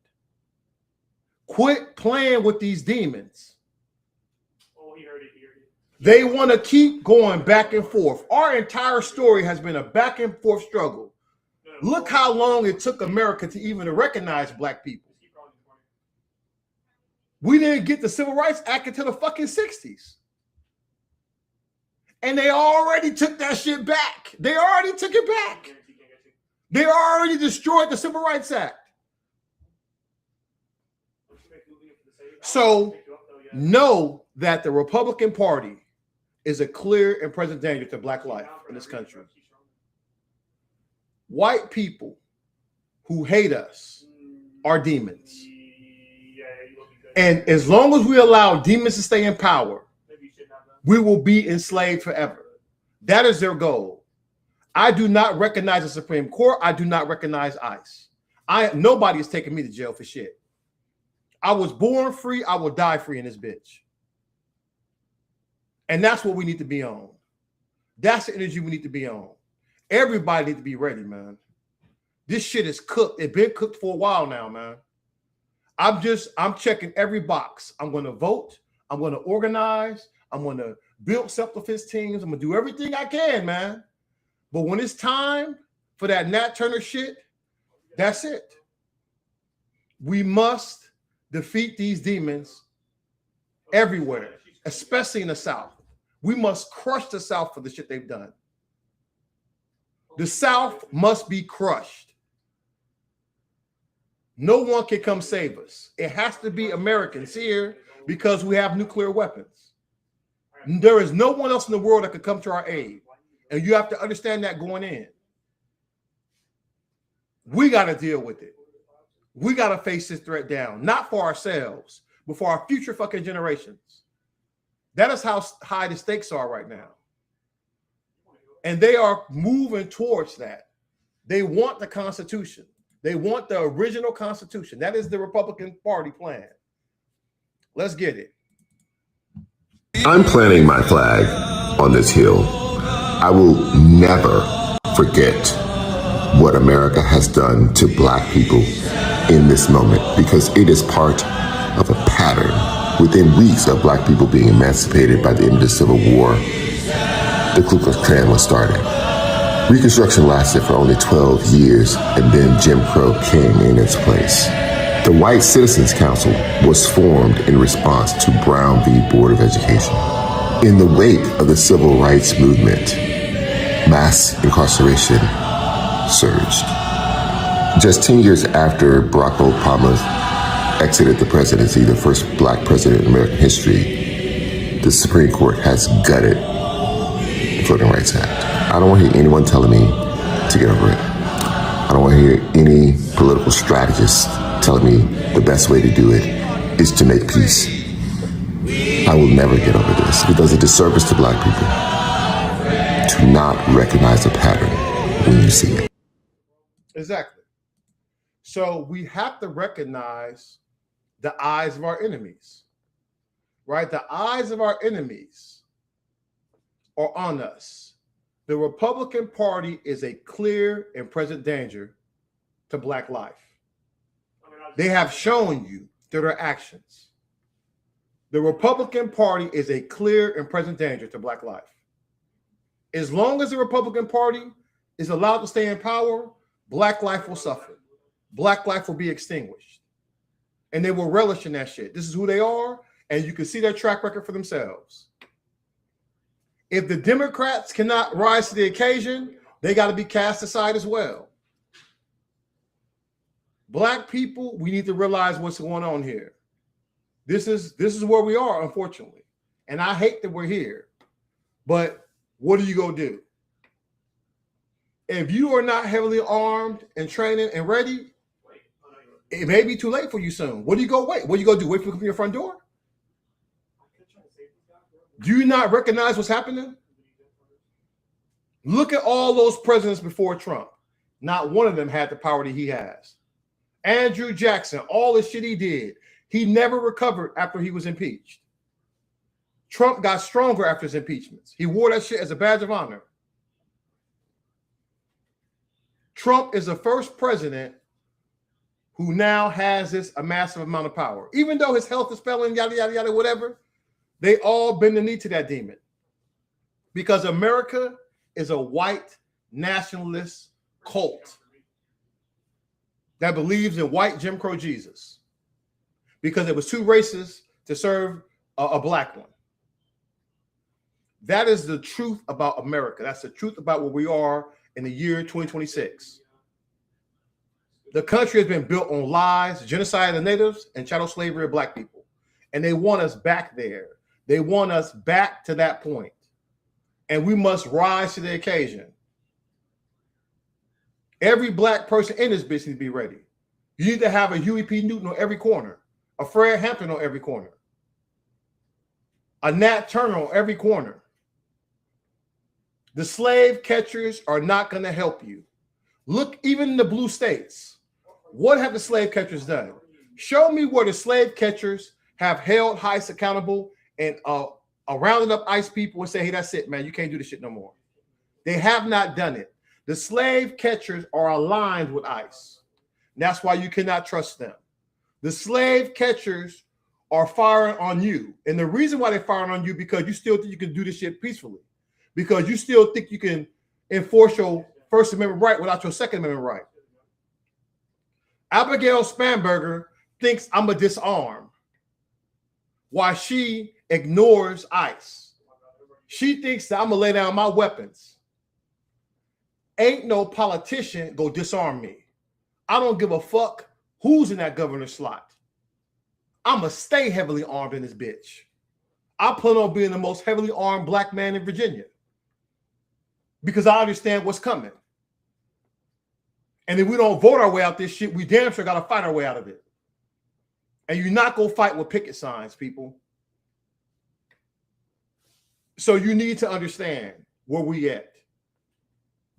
Quit playing with these demons. They want to keep going back and forth. Our entire story has been a back and forth struggle. Look how long it took America to even recognize Black people. We didn't get the Civil Rights Act until the fucking 60s. And they already took that shit back. They already took it back. They already destroyed the Civil Rights Act. So know that the Republican Party is a clear and present danger to black life in this country. White people who hate us are demons. And as long as we allow demons to stay in power, we will be enslaved forever. That is their goal. I do not recognize the Supreme Court. I do not recognize ICE. Nobody is taking me to jail for shit. I was born free. I will die free in this bitch. And that's what we need to be on. That's the energy we need to be on. Everybody needs to be ready, man. This shit is cooked. It's been cooked for a while now, man. I'm checking every box. I'm going to vote. I'm going to organize. I'm going to build self-defense teams. I'm going to do everything I can, man. But when it's time for that Nat Turner shit, that's it. We must defeat these demons everywhere, especially in the South. We must crush the South for the shit they've done. The South must be crushed. No one can come save us. It has to be Americans here because we have nuclear weapons. There is no one else in the world that could come to our aid. And you have to understand that going in. We got to deal with it. We got to face this threat down, not for ourselves, but for our future fucking generations. That is how high the stakes are right now. And they are moving towards that. They want the Constitution. They want the original Constitution. That is the Republican Party plan. Let's get it. I'm planting my flag on this hill. I will never forget what America has done to black people in this moment, because it is part of a pattern. Within weeks of black people being emancipated by the end of the Civil War, the Ku Klux Klan was started. Reconstruction lasted for only 12 years, and then Jim Crow came in its place. The White Citizens Council was formed in response to Brown v. Board of Education. In the wake of the Civil Rights Movement, mass incarceration surged. Just 10 years after Barack Obama exited the presidency, the first black president in American history, the Supreme Court has gutted the Voting Rights Act. I don't want to hear anyone telling me to get over it. I don't want to hear any political strategist telling me the best way to do it is to make peace. I will never get over this. It does a disservice to black people to not recognize a pattern when you see it. Exactly. So we have to recognize the eyes of our enemies, right? The eyes of our enemies are on us. The Republican Party is a clear and present danger to black life. They have shown you through their actions. The Republican Party is a clear and present danger to black life. As long as the Republican Party is allowed to stay in power, black life will suffer. Black life will be extinguished. And they will relish in that shit. This is who they are, and you can see their track record for themselves. If the Democrats cannot rise to the occasion, they got to be cast aside as well. Black people, we need to realize what's going on here. This is where we are, unfortunately. And I hate that we're here. But what are you going to do? If you are not heavily armed and training and ready, it may be too late for you soon. What do you go wait? What are you going to do? Wait for them to come to your front door? Do you not recognize what's happening? Look at all those presidents before Trump. Not one of them had the power that he has. Andrew Jackson, all the shit he did, he never recovered after he was impeached. Trump got stronger after his impeachments. He wore that shit as a badge of honor. Trump is the first president who now has a massive amount of power. Even though his health is failing, yada, yada, yada, whatever, they all bend the knee to that demon. Because America is a white nationalist cult that believes in white Jim Crow Jesus. Because it was too racist to serve a black one. That is the truth about America. That's the truth about where we are in the year 2026. The country has been built on lies, genocide of the natives, and chattel slavery of black people. And they want us back there. They want us back to that point. and we must rise to the occasion. Every black person in this business needs to be ready. You need to have a Huey P. Newton on every corner, a Fred Hampton on every corner, a Nat Turner on every corner. The slave catchers are not going to help you. Look, even in the blue states, what have the slave catchers done? Show me where the slave catchers have held ICE accountable and rounded up ICE people and say, hey, that's it, man. You can't do this shit no more. They have not done it. The slave catchers are aligned with ICE. And that's why you cannot trust them. The slave catchers are firing on you. And the reason why they're firing on you because you still think you can do this shit peacefully. Because you still think you can enforce your First Amendment right without your Second Amendment right. Abigail Spanberger thinks I'm a disarm while she ignores ICE. She thinks that I'm going to lay down my weapons. Ain't no politician go disarm me. I don't give a fuck who's in that governor's slot. I'm going to stay heavily armed in this bitch. I plan on being the most heavily armed black man in Virginia because I understand what's coming. And if we don't vote our way out this shit, we damn sure got to fight our way out of it. And you're not going to fight with picket signs, people. So you need to understand where we at.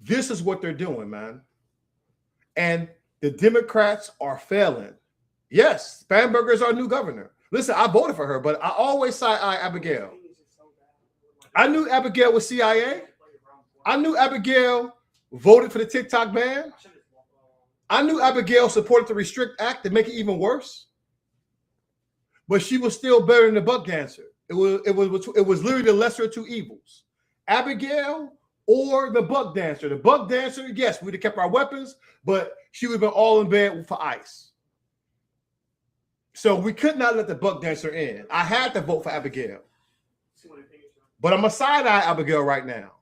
This is what they're doing, man. And the Democrats are failing. Yes, Spanberger is our new governor. Listen, I voted for her, but I always side eye Abigail. I knew Abigail was CIA. I knew Abigail voted for the TikTok ban. I knew Abigail supported the Restrict Act to make it even worse. But she was still better than the buck dancer. It was literally the lesser of two evils. Abigail or the buck dancer. The buck dancer, yes, we'd have kept our weapons, but she would have been all in bed for ICE. So we could not let the buck dancer in. I had to vote for Abigail. But I'm a side-eye Abigail right now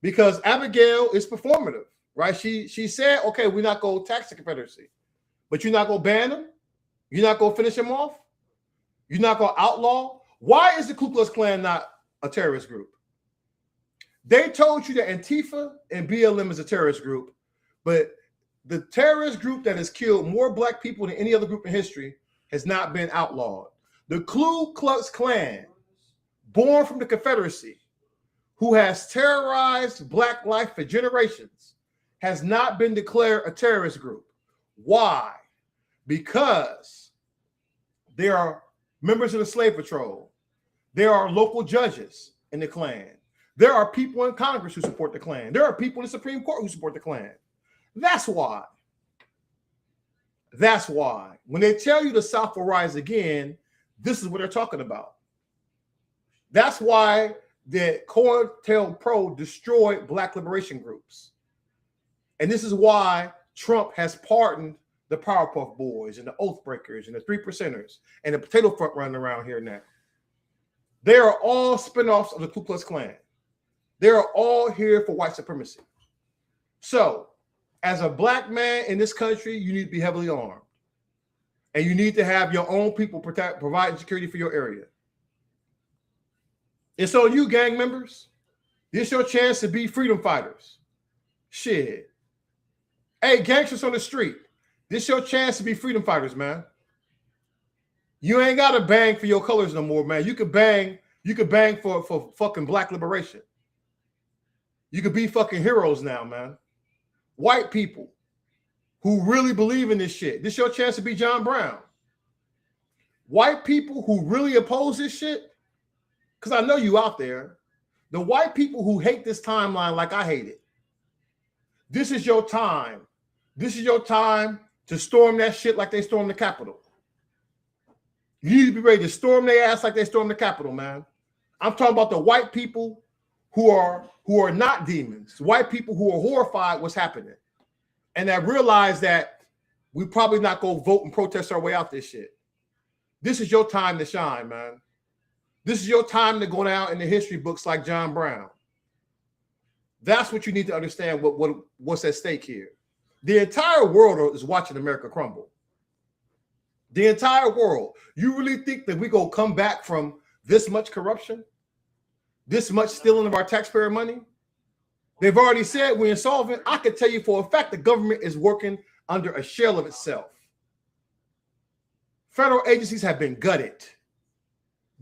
because Abigail is performative, right? She said, okay, we're not going to tax the Confederacy, but you're not going to ban them? You're not going to finish them off? You're not going to outlaw? Why is the Ku Klux Klan not a terrorist group? They told you that Antifa and BLM is a terrorist group, but the terrorist group that has killed more black people than any other group in history has not been outlawed. The Ku Klux Klan, born from the Confederacy, who has terrorized black life for generations, has not been declared a terrorist group. Why? Because there are members of the Slave Patrol. There are local judges in the Klan. There are people in Congress who support the Klan. There are people in the Supreme Court who support the Klan. That's why. That's why. When they tell you the South will rise again, this is what they're talking about. That's why the COINTELPRO destroyed black liberation groups. And this is why Trump has pardoned the Powerpuff Boys and the Oath Breakers and the Three Percenters and the Potato Front running around here now. They are all spinoffs of the Ku Klux Klan. They are all here for white supremacy. So, as a black man in this country, you need to be heavily armed. And you need to have your own people providing security for your area. It's on you, gang members. This is your chance to be freedom fighters. Shit. Hey, gangsters on the street. This is your chance to be freedom fighters, man. You ain't got to bang for your colors no more, man. You could bang for fucking black liberation. You could be fucking heroes now, man. White people who really believe in this shit. This is your chance to be John Brown. White people who really oppose this shit, because I know you out there. The white people who hate this timeline like I hate it. This is your time. This is your time to storm that shit like they stormed the Capitol. You need to be ready to storm their ass like they stormed the Capitol, man. I'm talking about the white people who are not demons, white people who are horrified what's happening, and that realize that we probably not go vote and protest our way out this shit. This is your time to shine, man. This is your time to go down in the history books like John Brown. That's what you need to understand. What's at stake here? The entire world is watching America crumble. The entire world. You really think that we gonna come back from this much corruption? this much stealing of our taxpayer money? They've already said we're insolvent. I can tell you for a fact the government is working under a shell of itself. Federal agencies have been gutted,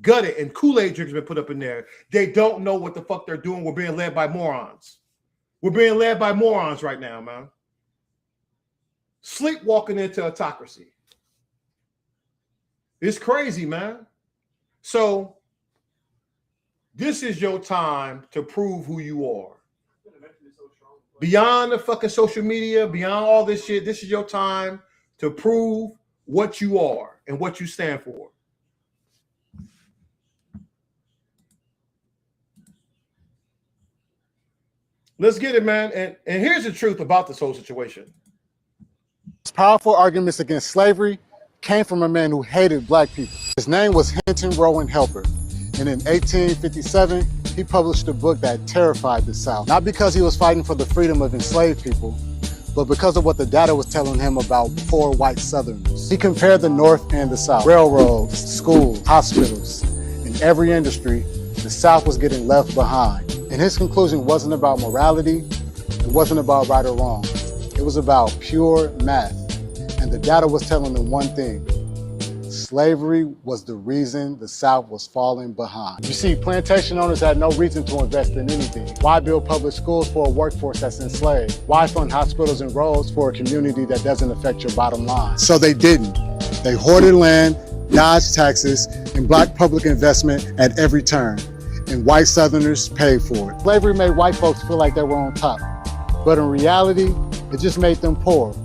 and Kool-Aid drinkers have been put up in there. They don't know what the fuck they're doing. We're being led by morons. We're being led by morons right now, man. Sleepwalking into autocracy. It's crazy, man. So this is your time to prove who you are. Beyond the fucking social media, beyond all this shit, this is your time to prove what you are and what you stand for. Let's get it, man. And here's the truth about this whole situation. His powerful arguments against slavery came from a man who hated black people. His name was Hinton Rowan Helper. And in 1857, he published a book that terrified the South. Not because he was fighting for the freedom of enslaved people, but because of what the data was telling him about poor white Southerners. He compared the North and the South. Railroads, schools, hospitals. In every industry, the South was getting left behind. And his conclusion wasn't about morality, it wasn't about right or wrong. It was about pure math. And the data was telling them one thing: slavery was the reason the South was falling behind. You see, plantation owners had no reason to invest in anything. Why build public schools for a workforce that's enslaved? Why fund hospitals and roads for a community that doesn't affect your bottom line? So they didn't. They hoarded land, dodged taxes, and blocked public investment at every turn. And white Southerners paid for it. Slavery made white folks feel like they were on top. But in reality, it just made them poor.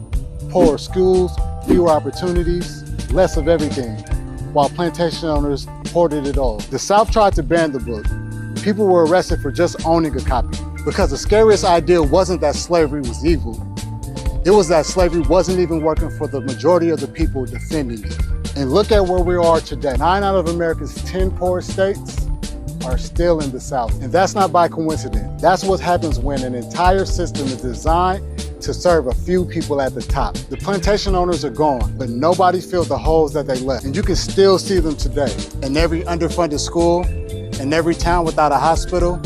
Poorer schools, fewer opportunities, less of everything, while plantation owners hoarded it all. The South tried to ban the book. People were arrested for just owning a copy, because the scariest idea wasn't that slavery was evil. It was that slavery wasn't even working for the majority of the people defending it. And look at where we are today. 9 out of America's 10 poorest states are still in the South. And that's not by coincidence. That's what happens when an entire system is designed to serve a few people at the top. The plantation owners are gone, but nobody filled the holes that they left. And you can still see them today. In every underfunded school, in every town without a hospital,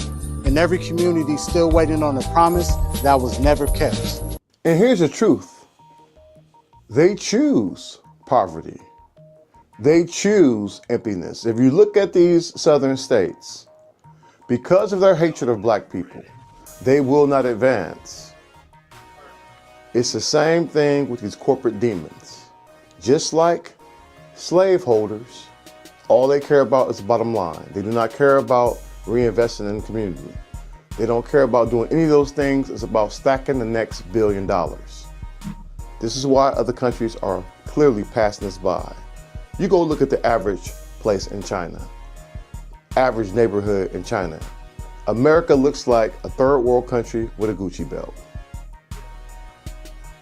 in every community still waiting on a promise that was never kept. And here's the truth. They choose poverty. They choose emptiness. If you look at these southern states, because of their hatred of black people, they will not advance. It's the same thing with these corporate demons. Just like slaveholders, all they care about is the bottom line. They do not care about reinvesting in the community. They don't care about doing any of those things. It's about stacking the next $1 billion. This is why other countries are clearly passing us by. You go look at the average place in China, average neighborhood in China. America looks like a third world country with a Gucci belt.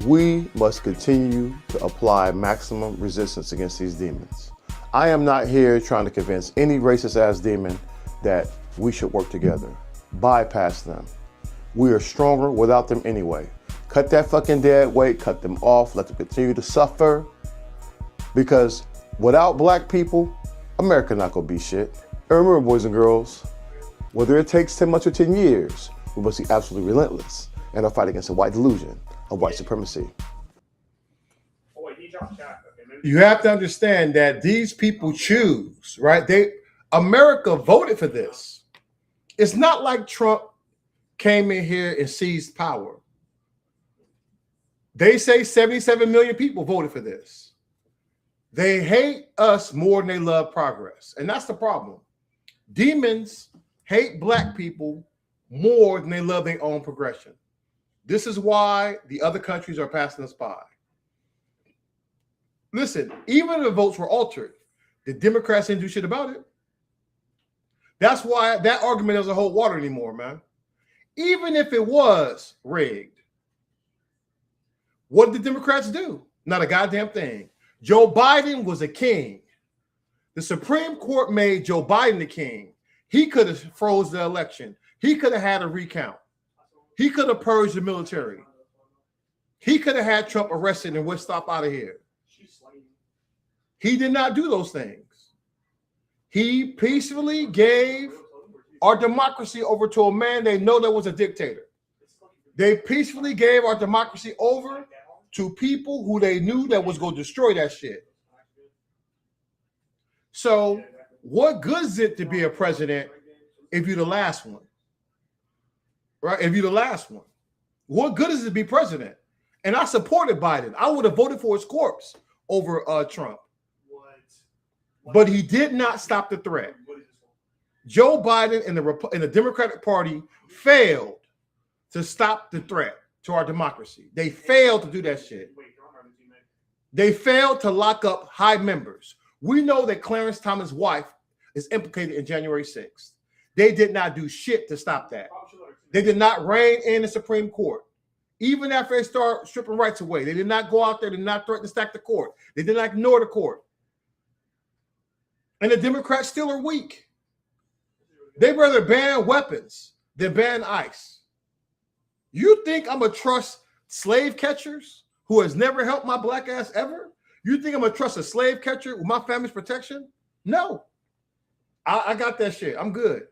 We must continue to apply maximum resistance against these demons. I am not here trying to convince any racist ass demon that we should work together. Bypass them. We are stronger without them anyway. Cut that fucking dead weight, cut them off, let them continue to suffer. Because without black people, America not gonna be shit. And remember, boys and girls, whether it takes 10 months or 10 years, we must be absolutely relentless in our fight against the white delusion of white supremacy. You have to understand that these people choose, right? America voted for this. It's not like Trump came in here and seized power. They say 77 million people voted for this. They hate us more than they love progress. And that's the problem. Demons hate black people more than they love their own progression. This is why the other countries are passing us by. Listen, even if the votes were altered, the Democrats didn't do shit about it. That's why that argument doesn't hold water anymore, man. Even if it was rigged, what did the Democrats do? Not a goddamn thing. Joe Biden was a king. The Supreme Court made Joe Biden the king. He could have froze the election. He could have had a recount. He could have purged the military. He could have had Trump arrested and whisked off out of here. He did not do those things. He peacefully gave our democracy over to a man they know that was a dictator. They peacefully gave our democracy over to people who they knew that was going to destroy that shit. So what good is it to be a president if you're the last one? Right? If you're the last one. What good is it to be president? And I supported Biden. I would have voted for his corpse over Trump. But he did not stop the threat. Joe Biden and the Democratic Party failed to stop the threat to our democracy. They failed to do that shit. They failed to lock up high members. We know that Clarence Thomas' wife is implicated in January 6th. They did not do shit to stop that. They did not rein in the Supreme Court. Even after they start stripping rights away, they did not go out there, did not threaten to stack the court. They did not ignore the court. And the Democrats still are weak. They'd rather ban weapons than ban ICE. You think I'm going to trust slave catchers who has never helped my black ass ever? You think I'm going to trust a slave catcher with my family's protection? No. I got that shit. I'm good.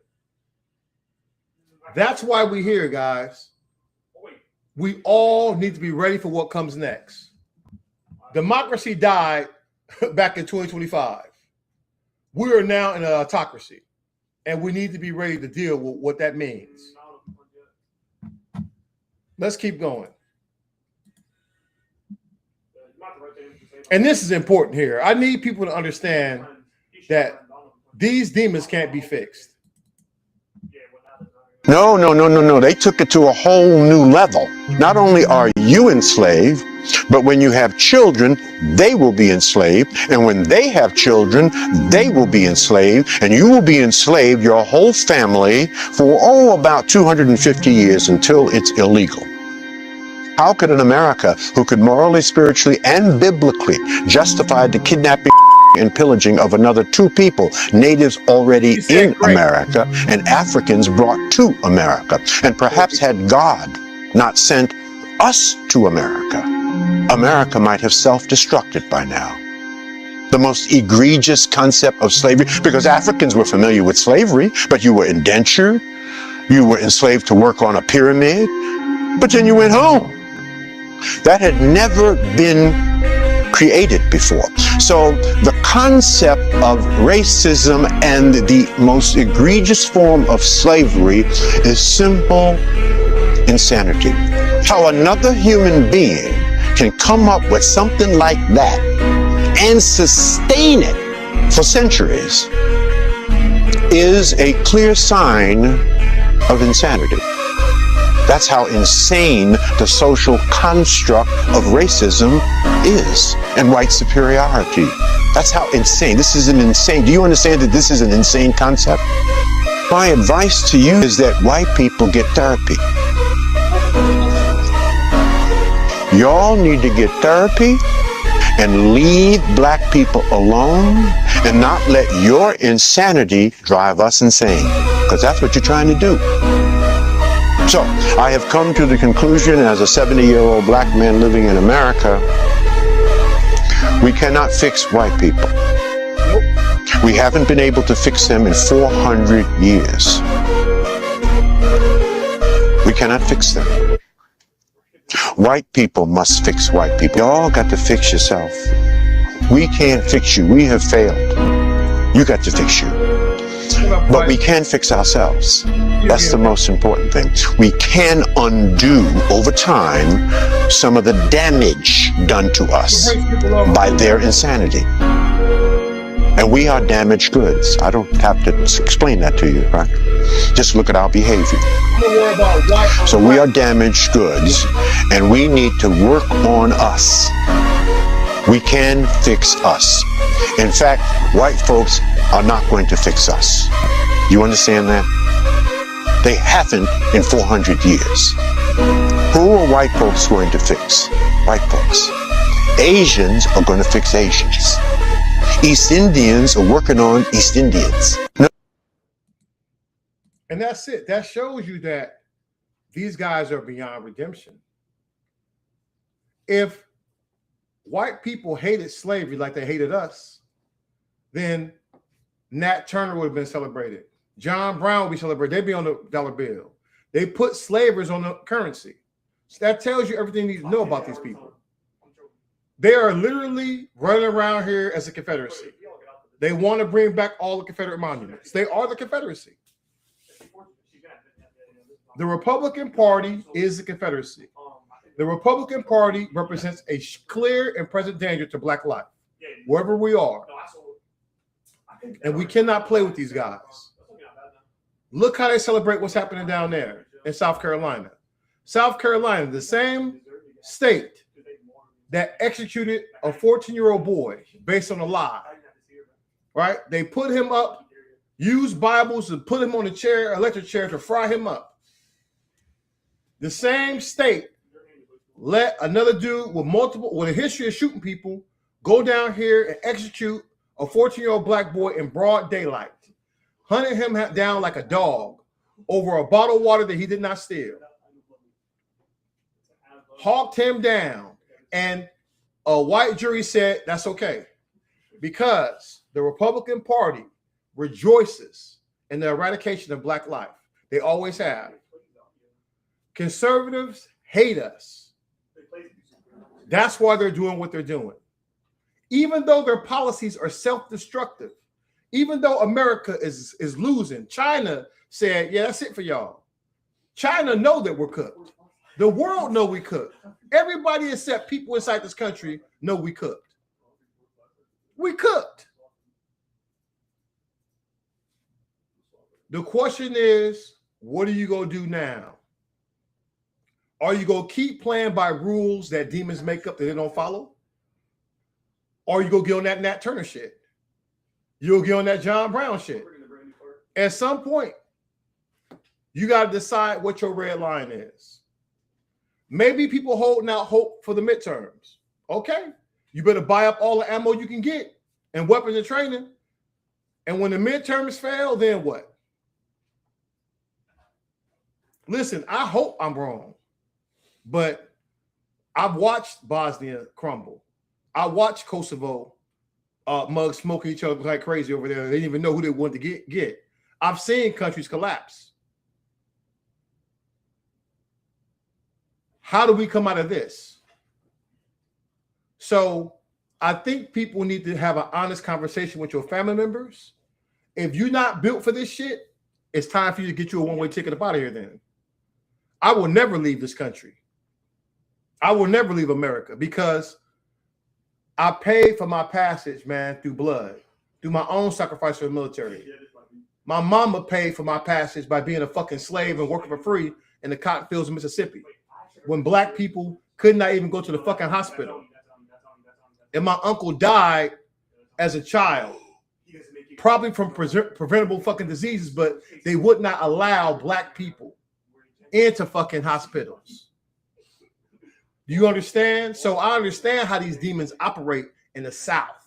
That's why we're here, guys. We all need to be ready for what comes next. Democracy died back in 2025. We are now in an autocracy, and we need to be ready to deal with what that means. Let's keep going. And this is important here. I need people to understand that these demons can't be fixed. No. They took it to a whole new level. Not only are you enslaved, but when you have children, they will be enslaved. And when they have children, they will be enslaved. And you will be enslaved, your whole family, for, about 250 years until it's illegal. How could an America who could morally, spiritually, and biblically justify the kidnapping and pillaging of another two people, natives already in America and Africans brought to America, and perhaps had God not sent us to America, America might have self-destructed by now. The most egregious concept of slavery, because Africans were familiar with slavery, but you were indentured, you were enslaved to work on a pyramid, but then you went home. That had never been created before. So the concept of racism and the most egregious form of slavery is simple insanity. How another human being can come up with something like that and sustain it for centuries is a clear sign of insanity. That's how insane the social construct of racism is, and white superiority. That's how insane. This is an insane. Do you understand that this is an insane concept? My advice to you is that white people get therapy. Y'all need to get therapy and leave black people alone and not let your insanity drive us insane, because that's what you're trying to do. So, I have come to the conclusion as a 70-year-old black man living in America, we cannot fix white people. We haven't been able to fix them in 400 years. We cannot fix them. White people must fix white people. Y'all got to fix yourself. We can't fix you. We have failed. You got to fix you. But we can fix ourselves. That's the most important thing. We can undo over time some of the damage done to us by their insanity. And we are damaged goods. I don't have to explain that to you, right? Just look at our behavior. So we are damaged goods, and we need to work on us. We can fix us. In fact, white folks are not going to fix us. You understand that? They haven't in 400 years. Who are white folks going to fix? White folks. Asians are going to fix Asians. East Indians are working on East Indians. No. And that's it. That shows you that these guys are beyond redemption. If white people hated slavery like they hated us, then Nat Turner would have been celebrated. John Brown will be celebrated. They'd be on the dollar bill. They put slavers on the currency. So that tells you everything you need to know about these people. They are literally running around here as a Confederacy. They want to bring back all the Confederate monuments. They are the Confederacy. The Republican Party is the Confederacy. The Republican Party represents a clear and present danger to Black life, wherever we are. And we cannot play with these guys. Look how they celebrate what's happening down there in South Carolina. South Carolina, the same state that executed a 14-year-old boy based on a lie, right? They put him up, used Bibles and put him on a chair, electric chair, to fry him up. The same state let another dude with a history of shooting people go down here and execute a 14-year-old black boy in broad daylight, hunted him down like a dog over a bottle of water that he did not steal. Hawked him down, and a white jury said that's okay because the Republican Party rejoices in the eradication of Black life. They always have. Conservatives hate us. That's why they're doing what they're doing. Even though their policies are self-destructive, even though America is losing, China said, yeah, that's it for y'all. China know that we're cooked. The world know we cooked. Everybody except people inside this country know we cooked. We cooked. The question is, what are you going to do now? Are you going to keep playing by rules that demons make up that they don't follow? Or are you going to get on that Nat Turner shit? You'll get on that John Brown shit. At some point, you got to decide what your red line is. Maybe people holding out hope for the midterms. Okay, you better buy up all the ammo you can get and weapons and training. And when the midterms fail, then what? Listen, I hope I'm wrong, but I've watched Bosnia crumble. I watched Kosovo mugs smoking each other like crazy over there. They didn't even know who they wanted to get. I've seen countries collapse. How do we come out of this? So I think people need to have an honest conversation with your family members. If you're not built for this shit, it's time for you to get you a one-way ticket up out of here then. I will never leave this country. I will never leave America because I paid for my passage, man, through blood, through my own sacrifice for the military. My mama paid for my passage by being a fucking slave and working for free in the cotton fields of Mississippi when black people could not even go to the fucking hospital. And my uncle died as a child, probably from preventable fucking diseases, but they would not allow black people into fucking hospitals. Do you understand? So I understand how these demons operate in the South.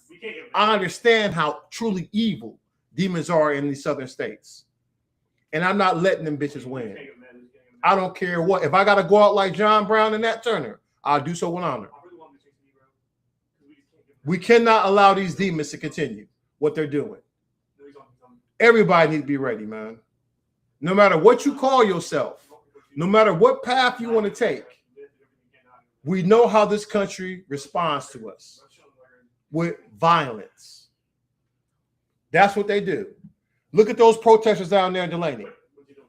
I understand how truly evil demons are in these southern states. And I'm not letting them bitches win. I don't care what. If I got to go out like John Brown and Nat Turner, I'll do so with honor. We cannot allow these demons to continue what they're doing. Everybody needs to be ready, man. No matter what you call yourself, no matter what path you want to take, we know how this country responds to us with violence. That's what they do. Look at those protesters down there in Delaney,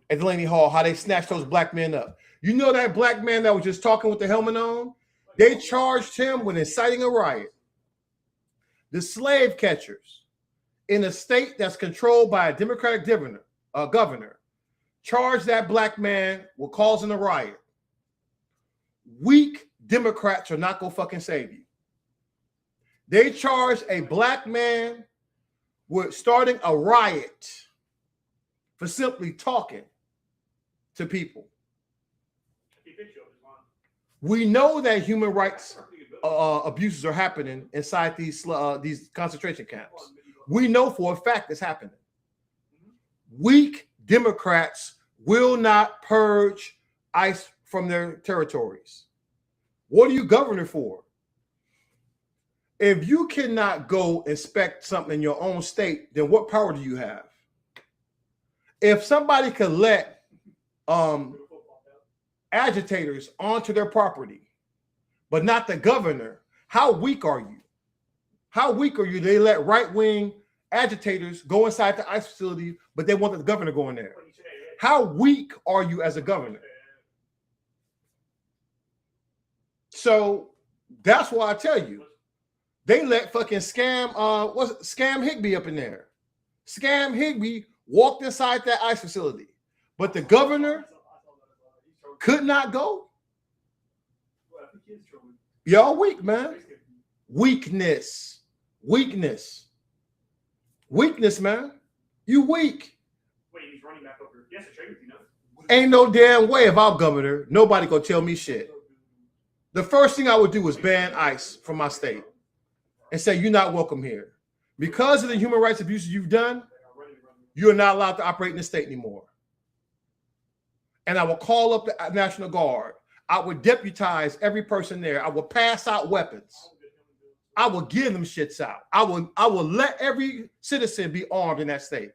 at Delaney Hall, how they snatched those black men up. You know that black man that was just talking with the helmet on? They charged him with inciting a riot. The slave catchers in a state that's controlled by a Democratic governor charged that black man with causing a riot. Weak Democrats are not going to fucking save you. They charged a black man with starting a riot for simply talking to people. We know that human rights abuses are happening inside these concentration camps. We know for a fact it's happening. Weak Democrats will not purge ICE from their territories. What are you governor for? If you cannot go inspect something in your own state, then what power do you have? If somebody could let agitators onto their property, but not the governor, how weak are you? How weak are you? They let right-wing agitators go inside the ICE facility, but they want the governor going there. How weak are you as a governor? So that's why I tell you, they let fucking Scam Higby up in there. Scam Higby walked inside that ICE facility, but the governor could not go. Y'all weak, man. Weakness, man. You weak. Wait, he's running back over. Yes, I trade with you now. Ain't no damn way if I'm governor, nobody gonna tell me shit. The first thing I would do is ban ICE from my state and say you're not welcome here. Because of the human rights abuses you've done, you're not allowed to operate in the state anymore. And I will call up the National Guard. I would deputize every person there. I will pass out weapons. I will give them shits out. I will let every citizen be armed in that state.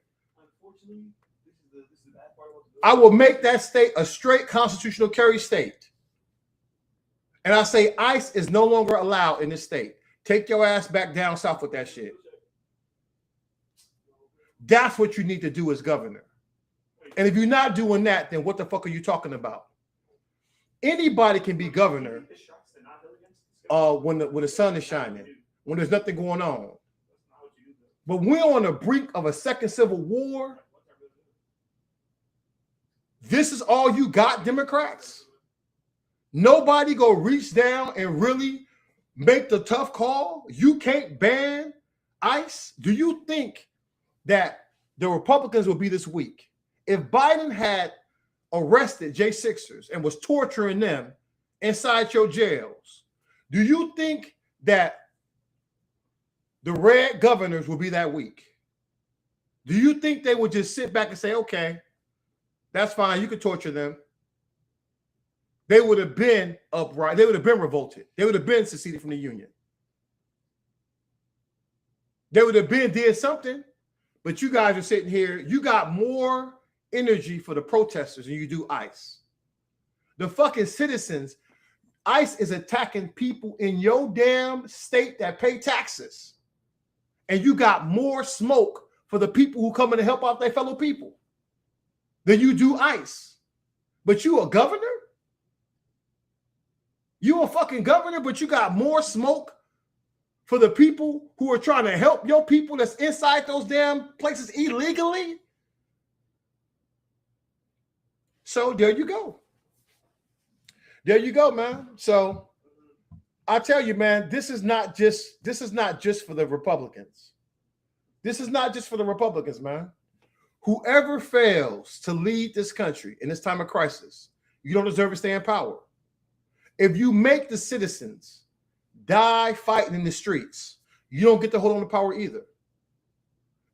I will make that state a straight constitutional carry state. And I say ICE is no longer allowed in this state. Take your ass back down south with that shit. That's what you need to do as governor. And if you're not doing that, then what the fuck are you talking about? Anybody can be governor when the sun is shining, when there's nothing going on. But we're on the brink of a second civil war. This is all you got, Democrats? Nobody go reach down and really make the tough call? You can't ban ICE? Do you think that the Republicans will be this weak? If Biden had arrested J6ers and was torturing them inside your jails, do you think that the red governors will be that weak? Do you think they would just sit back and say, okay, that's fine, you can torture them? They would have been upright. They would have been revolted. They would have been seceded from the Union. They would have been did something, but you guys are sitting here. You got more energy for the protesters than you do ICE. The fucking citizens, ICE is attacking people in your damn state that pay taxes. And you got more smoke for the people who come in to help out their fellow people than you do ICE. But you a governor? You a fucking governor, but you got more smoke for the people who are trying to help your people that's inside those damn places illegally? So there you go. There you go, man. So I tell you, man, this is not just for the Republicans. This is not just for the Republicans, man. Whoever fails to lead this country in this time of crisis, you don't deserve to stay in power. If you make the citizens die fighting in the streets, you don't get to hold on to power either.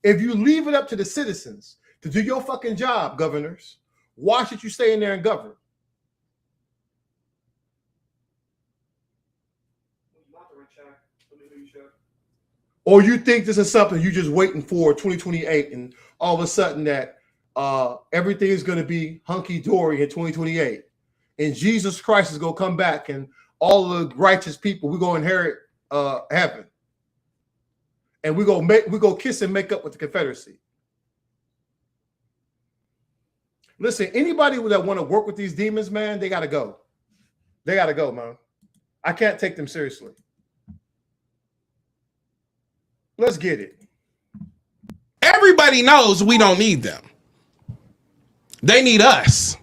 If you leave it up to the citizens to do your fucking job, governors, why should you stay in there and govern? Or you think this is something you're just waiting for 2028 and all of a sudden that everything is going to be hunky-dory in 2028 and Jesus Christ is going to come back and all the righteous people, we're going to inherit heaven. And we're going to kiss and make up with the Confederacy. Listen, anybody that want to work with these demons, man, they got to go. They got to go, man. I can't take them seriously. Let's get it. Everybody knows we don't need them. They need us.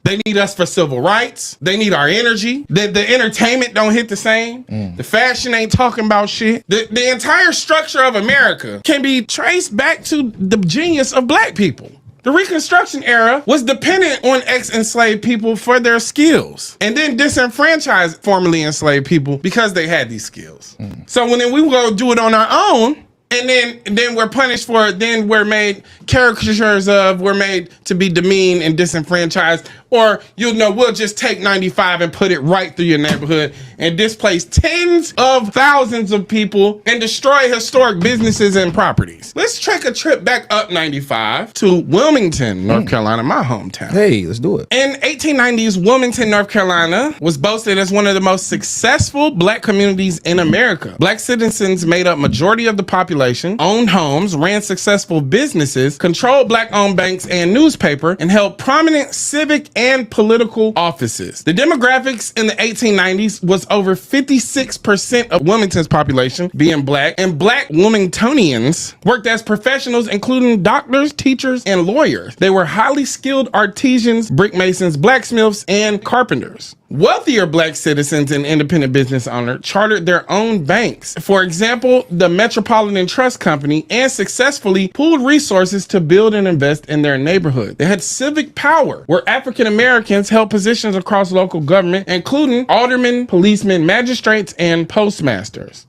They need us for civil rights. They need our energy. The entertainment don't hit the same. The fashion ain't talking about shit. The entire structure of America can be traced back to the genius of black people. The Reconstruction era was dependent on ex-enslaved people for their skills and then disenfranchised formerly enslaved people because they had these skills. So when we go do it on our own, And then we're punished for it. Then we're made caricatures of, we're made to be demeaned and disenfranchised. Or, we'll just take 95 and put it right through your neighborhood and displace tens of thousands of people and destroy historic businesses and properties. Let's take a trip back up 95 to Wilmington, North Carolina, my hometown. Hey, let's do it. In 1890s, Wilmington, North Carolina was boasted as one of the most successful black communities in America. Black citizens made up majority of the population, owned homes, ran successful businesses, controlled black-owned banks and newspaper, and held prominent civic and political offices. The demographics in the 1890s was over 56% of Wilmington's population being black, and black Wilmingtonians worked as professionals, including doctors, teachers, and lawyers. They were highly skilled artisans, brick masons, blacksmiths, and carpenters. Wealthier black citizens and independent business owners chartered their own banks. For example, the Metropolitan Trust Company, and successfully pooled resources to build and invest in their neighborhood. They had civic power, where African Americans held positions across local government, including aldermen, policemen, magistrates, and postmasters.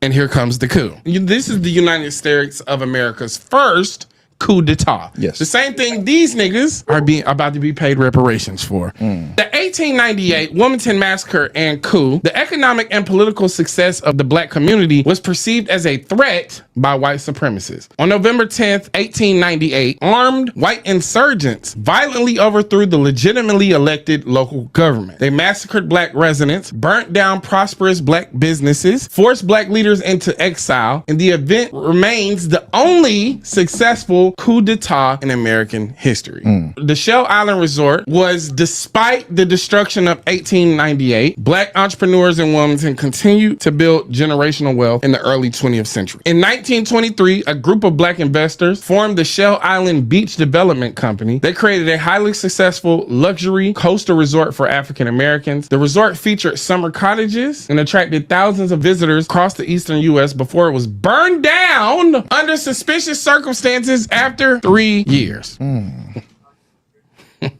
And here comes the coup. This is the United States of America's first coup d'etat. Yes. The same thing these niggas are about to be paid reparations for. The 1898 Wilmington Massacre and coup, the economic and political success of the black community was perceived as a threat by white supremacists. On November 10th, 1898, armed white insurgents violently overthrew the legitimately elected local government. They massacred black residents, burnt down prosperous black businesses, forced black leaders into exile, and the event remains the only successful coup d'etat in American history. The Shell Island Resort was, despite the destruction of 1898, black entrepreneurs in Wilmington continued to build generational wealth in the early 20th century. In 1923, a group of black investors formed the Shell Island Beach Development Company. They created a highly successful luxury coastal resort for African Americans. The resort featured summer cottages and attracted thousands of visitors across the eastern U.S. before it was burned down under suspicious circumstances after 3 years. I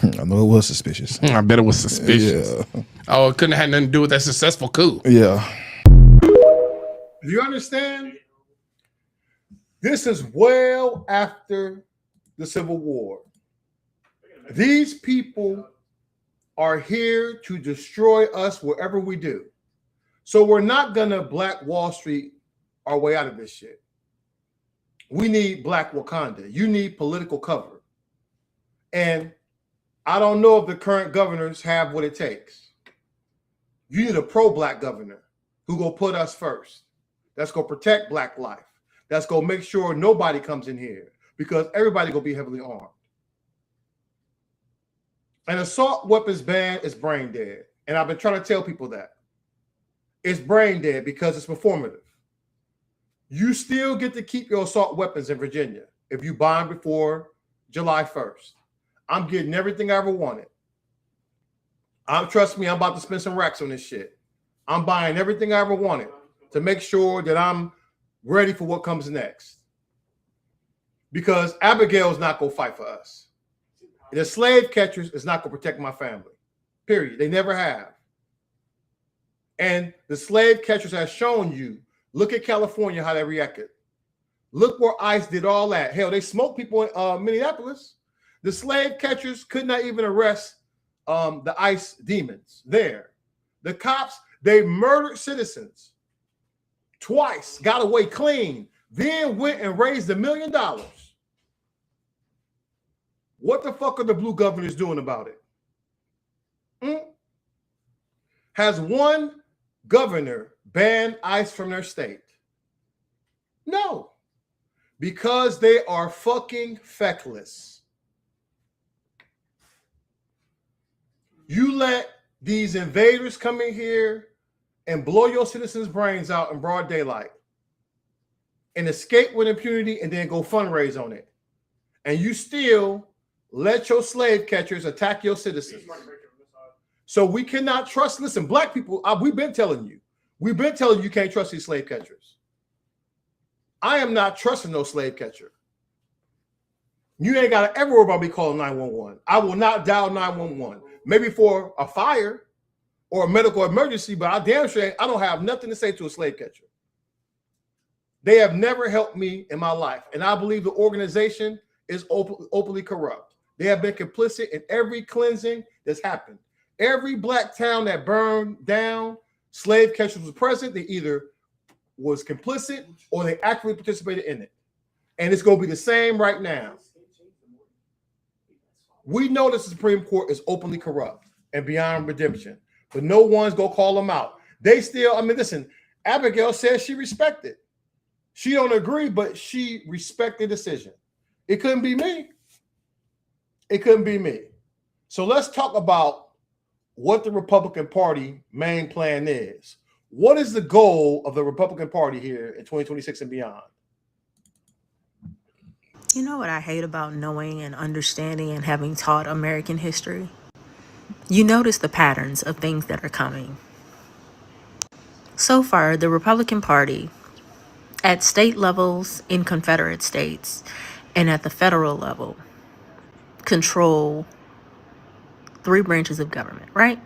know it was suspicious. I bet it was suspicious. Yeah. Oh, it couldn't have had nothing to do with that successful coup. Yeah. Do you understand? This is well after the Civil War. These people are here to destroy us wherever we do. So we're not gonna Black Wall Street our way out of this shit. We need Black Wakanda. You need political cover. And I don't know if the current governors have what it takes. You need a pro-Black governor who gonna put us first. That's gonna protect Black life. That's gonna make sure nobody comes in here, because everybody gonna be heavily armed. An assault weapons ban is brain dead. And I've been trying to tell people that. It's brain dead because it's performative. You still get to keep your assault weapons in Virginia if you buy them before July 1st. I'm getting everything I ever wanted. Trust me, I'm about to spend some racks on this shit. I'm buying everything I ever wanted to make sure that I'm ready for what comes next. Because Abigail's not going to fight for us. The slave catchers is not going to protect my family. Period. They never have. And the slave catchers have shown you. Look at California, how they reacted. Look where ICE did all that. Hell, they smoked people in Minneapolis. The slave catchers could not even arrest the ICE demons there. The cops, they murdered citizens twice, got away clean, then went and raised $1 million. What the fuck are the blue governors doing about it? Has one governor banned ICE from their state? No, because they are fucking feckless. You let these invaders come in here and blow your citizens' brains out in broad daylight and escape with impunity and then go fundraise on it. And you still let your slave catchers attack your citizens. So we cannot trust, listen, Black people, we've been telling you. We've been telling you can't trust these slave catchers. I am not trusting no slave catcher. You ain't got to ever worry about me calling 911. I will not dial 911. Maybe for a fire or a medical emergency, but I damn sure I don't have nothing to say to a slave catcher. They have never helped me in my life. And I believe the organization is openly corrupt. They have been complicit in every cleansing that's happened. Every black town that burned down, slave catchers was present. They either was complicit or they actively participated in it. And it's going to be the same right now. We know the Supreme Court is openly corrupt and beyond redemption, but no one's going to call them out. They still, I mean, listen, Abigail says she respected. She don't agree, but she respected the decision. It couldn't be me. It couldn't be me. So let's talk about what the Republican Party main plan is. What is the goal of the Republican Party here in 2026 and beyond? You know what I hate about knowing and understanding and having taught American history? You notice the patterns of things that are coming. So far, the Republican Party, at state levels in Confederate states and at the federal level, control 3 branches of government, right?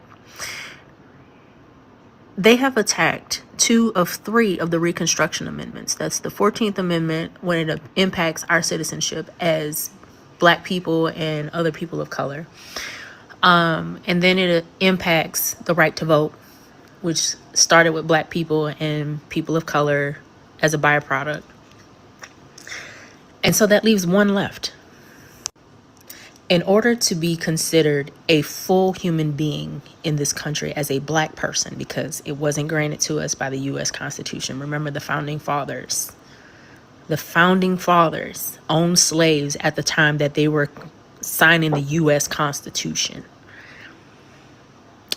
They have attacked 2 of 3 of the Reconstruction Amendments. That's the 14th Amendment when it impacts our citizenship as Black people and other people of color. And then it impacts the right to vote, which started with Black people and people of color as a byproduct. And so that leaves 1 left. In order to be considered a full human being in this country as a Black person, because it wasn't granted to us by the U.S. Constitution. Remember, the founding fathers owned slaves at the time that they were signing the U.S. Constitution.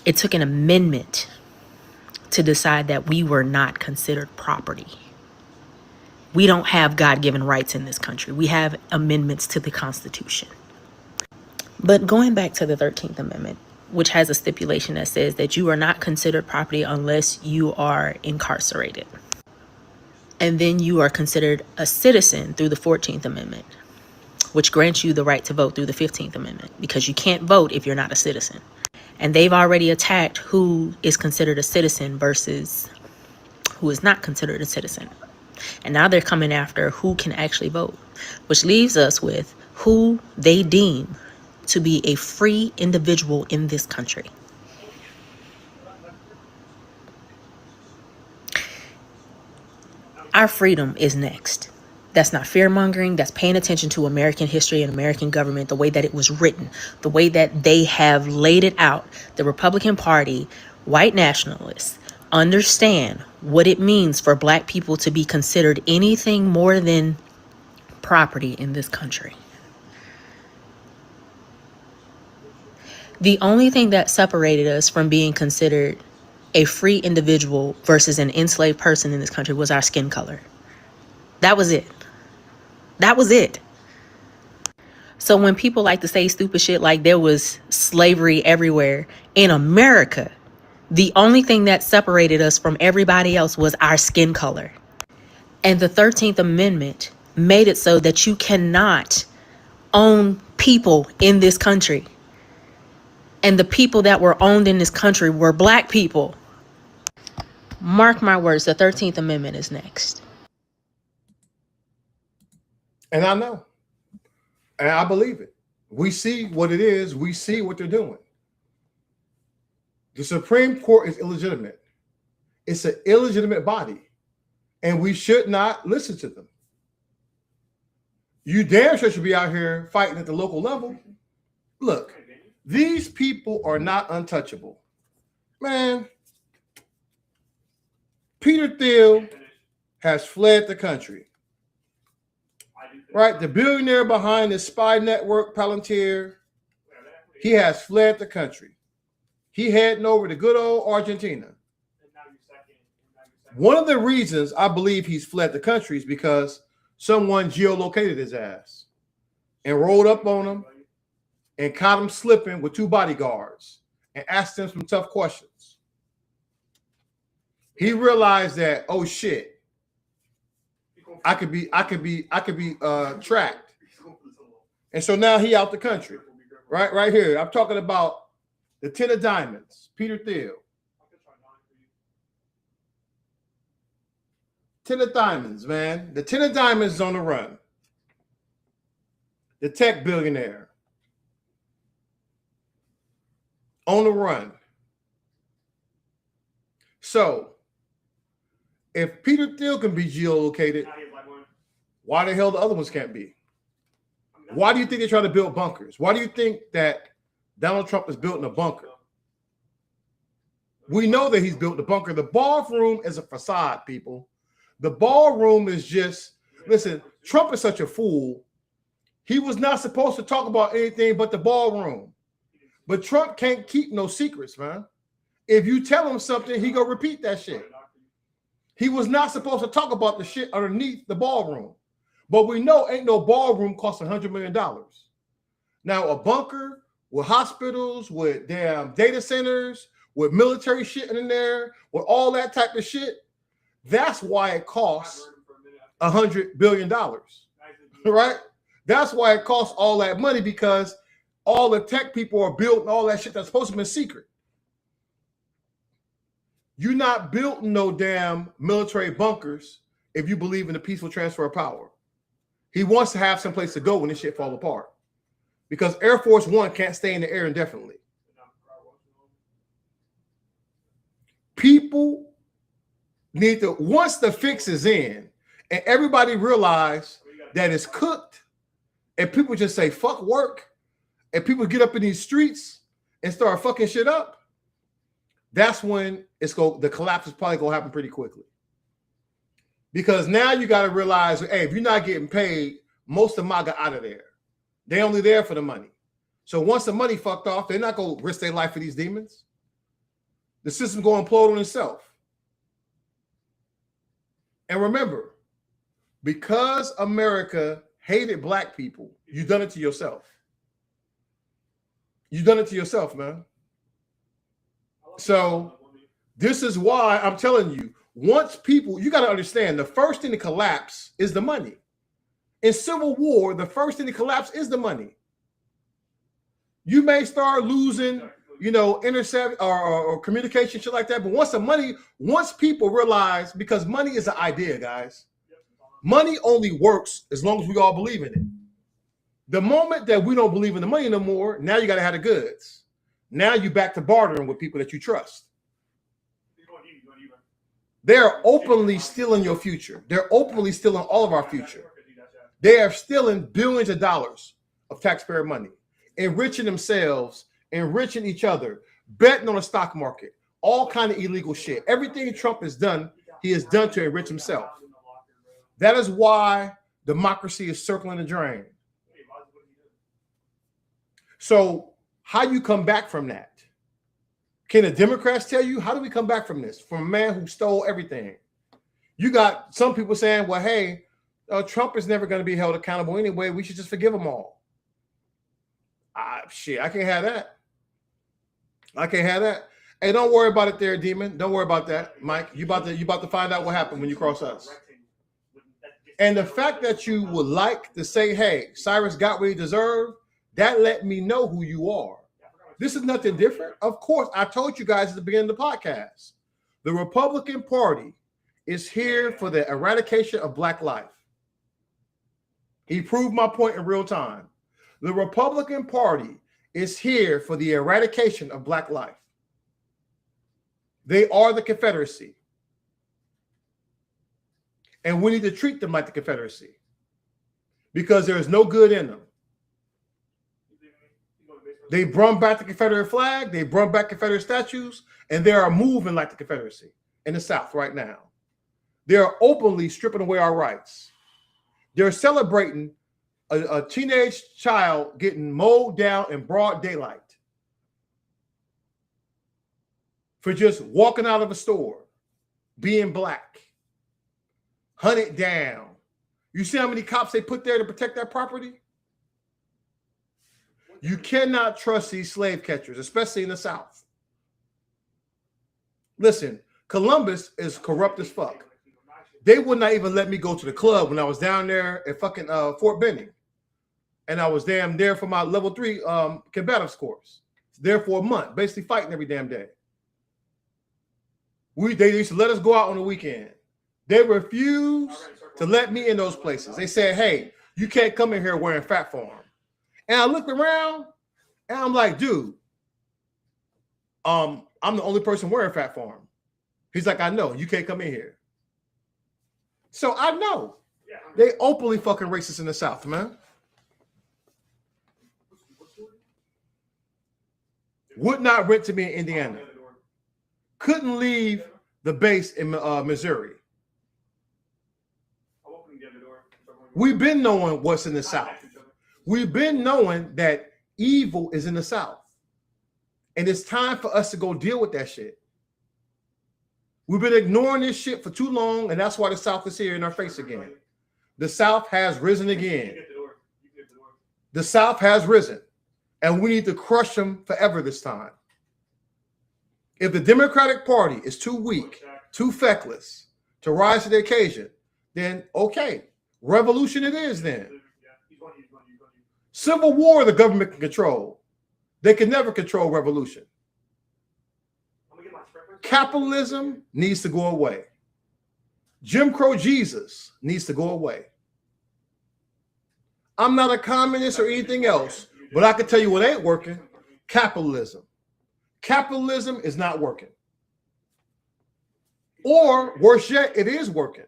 It took an amendment to decide that we were not considered property. We don't have God-given rights in this country. We have amendments to the Constitution. But going back to the 13th Amendment, which has a stipulation that says that you are not considered property unless you are incarcerated. And then you are considered a citizen through the 14th Amendment, which grants you the right to vote through the 15th Amendment, because you can't vote if you're not a citizen. And they've already attacked who is considered a citizen versus who is not considered a citizen. And now they're coming after who can actually vote, which leaves us with who they deem to be a free individual in this country. Our freedom is next. That's not fear-mongering. That's paying attention to American history and American government, the way that it was written, the way that they have laid it out. The Republican Party, white nationalists, understand what it means for Black people to be considered anything more than property in this country. The only thing that separated us from being considered a free individual versus an enslaved person in this country was our skin color. That was it. That was it. So when people like to say stupid shit like there was slavery everywhere in America, the only thing that separated us from everybody else was our skin color. And the 13th Amendment made it so that you cannot own people in this country. And the people that were owned in this country were Black people. Mark my words, the 13th Amendment is next. And I know. And I believe it. We see what it is. We see what they're doing. The Supreme Court is illegitimate. It's an illegitimate body. And we should not listen to them. You damn sure should be out here fighting at the local level. Look, these people are not untouchable. Man, Peter Thiel has fled the country. Right? The billionaire behind the spy network, Palantir, he has fled the country. He heading over to good old Argentina. One of the reasons I believe he's fled the country is because someone geolocated his ass and rolled up on him and caught him slipping with 2 bodyguards and asked him some tough questions. He realized that, oh shit, I could be tracked. And so now he out the country. Right here. I'm talking about the 10 of diamonds, Peter Thiel. Ten of Diamonds, man. The Ten of Diamonds is on the run. The tech billionaire. On the run. So, if Peter Thiel can be geolocated, why the hell the other ones can't be? Why do you think they're trying to build bunkers? Why do you think that Donald Trump is building a bunker? We know that he's built the bunker. The ballroom is a facade, people. The ballroom is just, listen, Trump is such a fool. He was not supposed to talk about anything but the ballroom. But Trump can't keep no secrets, man. If you tell him something, he gonna repeat that shit. He was not supposed to talk about the shit underneath the ballroom. But we know ain't no ballroom cost $100 million. Now, a bunker with hospitals, with damn data centers, with military shit in there, with all that type of shit, that's why it costs $100 billion, right? That's why it costs all that money, because all the tech people are building all that shit that's supposed to be secret. You're not building no damn military bunkers if you believe in the peaceful transfer of power. He wants to have some place to go when this shit fall apart, because Air Force One can't stay in the air indefinitely. People need to, once the fix is in and everybody realize that it's cooked, and people just say fuck work, and people get up in these streets and start fucking shit up, that's when the collapse is probably gonna happen pretty quickly. Because now you got to realize, hey, if you're not getting paid, most of MAGA out of there. They only there for the money. So once the money fucked off, they're not gonna risk their life for these demons. The system's gonna implode on itself. And remember, because America hated black people, you done it to yourself. You done it to yourself, man. So this is why I'm telling you, once people, you got to understand, the first thing to collapse is the money. In civil war, the first thing to collapse is the money. You may start losing, intercept or communication, shit like that. But once people realize, because money is an idea, guys. Money only works as long as we all believe in it. The moment that we don't believe in the money no more, now you got to have the goods. Now you back to bartering with people that you trust. They're openly stealing your future. They're openly stealing all of our future. They are stealing billions of dollars of taxpayer money, enriching themselves, enriching each other, betting on the stock market, all kind of illegal shit. Everything Trump has done, he has done to enrich himself. That is why democracy is circling the drain. So how you come back from that? Can the Democrats tell you, how do we come back from this? From a man who stole everything. You got some people saying, well, hey, Trump is never going to be held accountable anyway. We should just forgive them all. Shit, I can't have that. I can't have that. Hey, don't worry about it there, Demon. Don't worry about that, Mike. You about to find out what happened when you cross us. And the fact that you would like to say, hey, Cyrus got what he deserved, that let me know who you are. This is nothing different. Of course, I told you guys at the beginning of the podcast, the Republican Party is here for the eradication of black life. He proved my point in real time. The Republican Party is here for the eradication of black life. They are the Confederacy. And we need to treat them like the Confederacy, because there is no good in them. They brought back the Confederate flag, they brought back Confederate statues, and they are moving like the Confederacy in the South right now. They are openly stripping away our rights. They're celebrating a teenage child getting mowed down in broad daylight for just walking out of a store, being black, hunted down. You see how many cops they put there to protect that property? You cannot trust these slave catchers, especially in the South. Listen, Columbus is corrupt as fuck. They would not even let me go to the club when I was down there at fucking Fort Benning. And I was there for my level 3 combatives course. There for a month, basically fighting every damn day. They used to let us go out on the weekend. They refused to let me in those places. They said, hey, you can't come in here wearing Fat Farm. And I looked around and I'm like, dude, I'm the only person wearing Fat Farm. He's like, I know, you can't come in here. So I know they openly fucking racist in the South, man. Would not rent to me in Indiana. Couldn't leave the base in Missouri. We've been knowing what's in the South. We've been knowing that evil is in the South. And it's time for us to go deal with that shit. We've been ignoring this shit for too long, and that's why the South is here in our face again. The South has risen again. The South has risen, and we need to crush them forever this time. If the Democratic Party is too weak, too feckless to rise to the occasion, then okay, revolution it is then. Civil war the government can control. They can never control revolution. Capitalism needs to go away. Jim Crow Jesus needs to go away. I'm not a communist or anything else, but I can tell you what ain't working. Capitalism. Capitalism is not working. Or worse yet, it is working.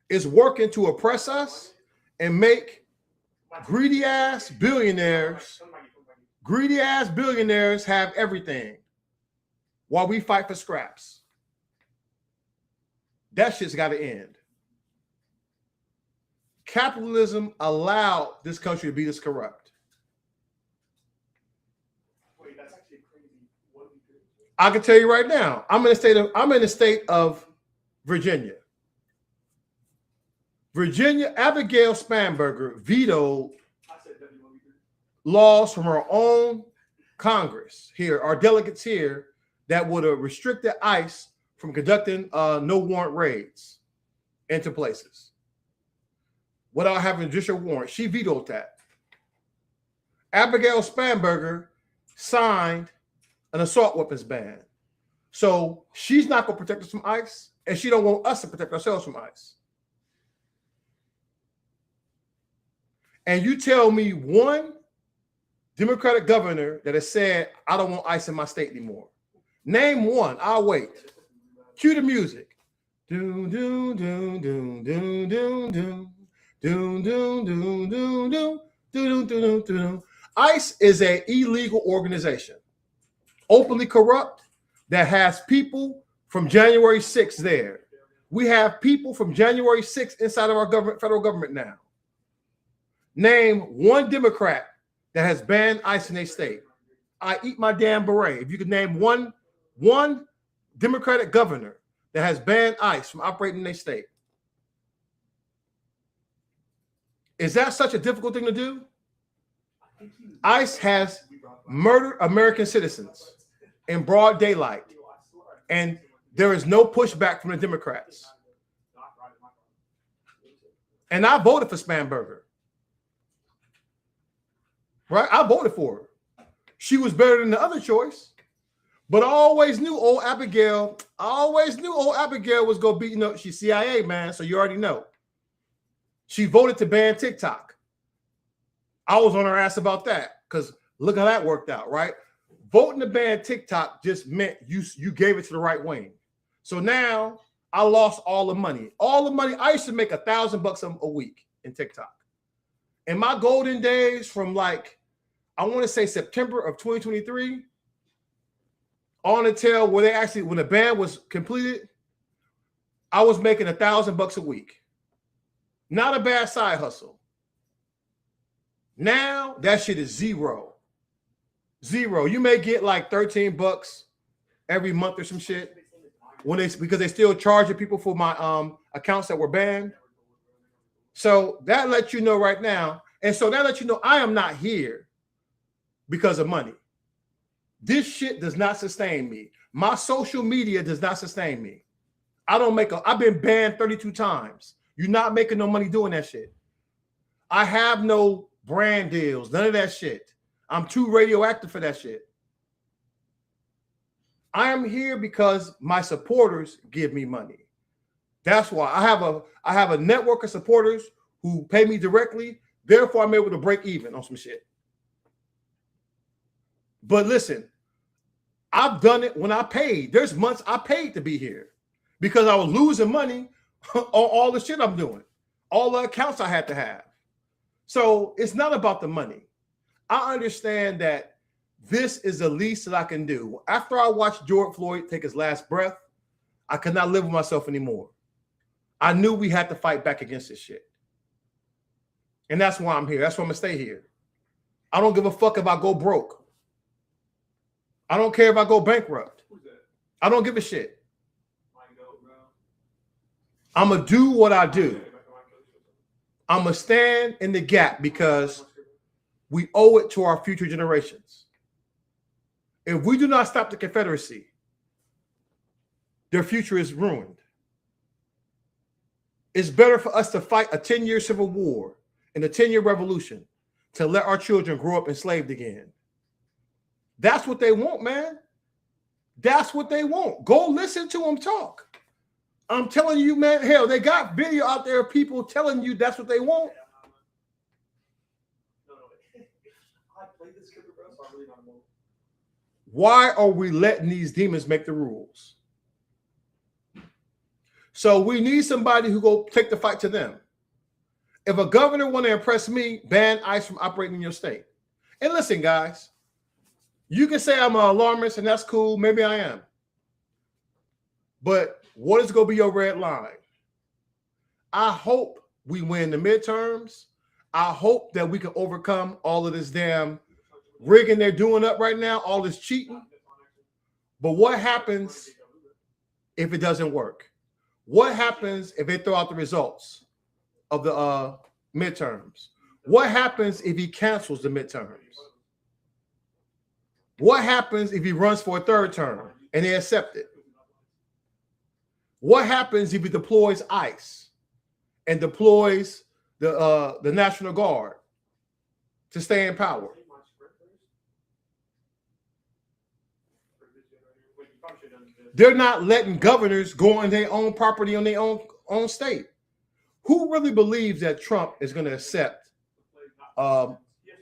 It's working to oppress us and make greedy ass billionaires have everything while we fight for scraps. That shit's got to end. Capitalism allowed this country to be this corrupt. I can tell you right now, I'm in the state of Virginia. Virginia, Abigail Spanberger vetoed laws from her own Congress here, our delegates here, that would have restricted ICE from conducting no warrant raids into places without having a judicial warrant. She vetoed that. Abigail Spanberger signed an assault weapons ban. So she's not going to protect us from ICE, and she don't want us to protect ourselves from ICE. And you tell me one Democratic governor that has said, I don't want ICE in my state anymore. Name one. I'll wait. Cue the music. Doom, doom, doom, doom, doom, doom, doom. Doom, doom, doom, doom, doom, doom, doom, doom. ICE is an illegal organization, openly corrupt, that has people from January 6th there. We have people from January 6th inside of our government, federal government now. Name one Democrat that has banned ICE in a state. I eat my damn beret. If you could name one Democratic governor that has banned ICE from operating in a state. Is that such a difficult thing to do? ICE has murdered American citizens in broad daylight, and there is no pushback from the Democrats. And I voted for Spanberger. Right? I voted for her. She was better than the other choice. But I always knew old Abigail was going to be, she's CIA, man, so you already know. She voted to ban TikTok. I was on her ass about that because look how that worked out, right? Voting to ban TikTok just meant you gave it to the right wing. So now I lost all the money. All the money. I used to make $1,000 a week in TikTok. In my golden days from I want to say September of 2023 on until when the ban was completed, I was making $1,000 a week. Not a bad side hustle. Now that shit is zero. You may get like $13 every month or some shit because they still charging people for my accounts that were banned. So that lets you know right now. And so that lets you know I am not here because of money. This shit does not sustain me. My social media does not sustain me. I've been banned 32 times. You're not making no money doing that shit. I have no brand deals, none of that shit. I'm too radioactive for that shit. I am here because my supporters give me money. That's why I have a network of supporters who pay me directly. Therefore, I'm able to break even on some shit. But listen, I've done it when I paid. There's months I paid to be here because I was losing money on all the shit I'm doing, all the accounts I had to have. So it's not about the money. I understand that this is the least that I can do. After I watched George Floyd take his last breath, I could not live with myself anymore. I knew we had to fight back against this shit. And that's why I'm here. That's why I'm going to stay here. I don't give a fuck if I go broke. I don't care if I go bankrupt. I don't give a shit. I'm going to do what I do. I'm going to stand in the gap because we owe it to our future generations. If we do not stop the Confederacy, their future is ruined. It's better for us to fight a 10-year civil war and a 10-year revolution to let our children grow up enslaved again. That's what they want, man. That's what they want. Go listen to them talk. I'm telling you, man, hell, they got video out there of people telling you that's what they want. Why are we letting these demons make the rules? So we need somebody who go take the fight to them. If a governor want to impress me, ban ICE from operating in your state. And listen, guys, you can say I'm an alarmist, and that's cool. Maybe I am. But what is going to be your red line? I hope we win the midterms. I hope that we can overcome all of this damn rigging they're doing up right now, all this cheating. But what happens if it doesn't work? What happens if they throw out the results of the midterms? What happens if he cancels the midterms? What happens if he runs for a third term and they accept it? What happens if he deploys ICE and deploys the National Guard to stay in power? They're not letting governors go on their own property on their own state. Who really believes that Trump is going to accept an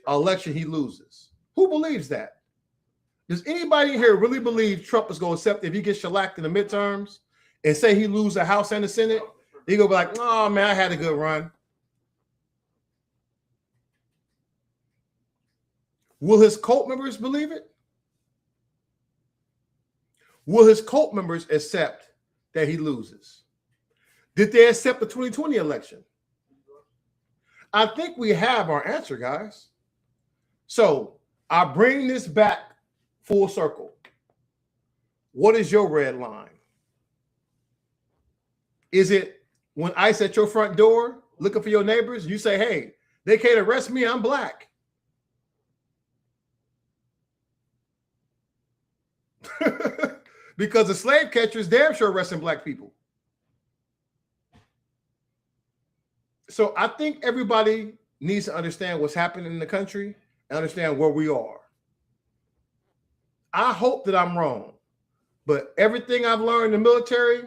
election he loses? Who believes that? Does anybody here really believe Trump is going to accept if he gets shellacked in the midterms and say he loses the House and the Senate? They're going to be like, oh, man, I had a good run. Will his cult members believe it? Will his cult members accept that he loses? Did they accept the 2020 election? I think we have our answer, guys. So I bring this back full circle. What is your red line? Is it when ICE at your front door looking for your neighbors? You say, hey, they can't arrest me. I'm black. Because the slave catchers damn sure arresting black people. So I think everybody needs to understand what's happening in the country and understand where we are. I hope that I'm wrong, but everything I've learned in the military,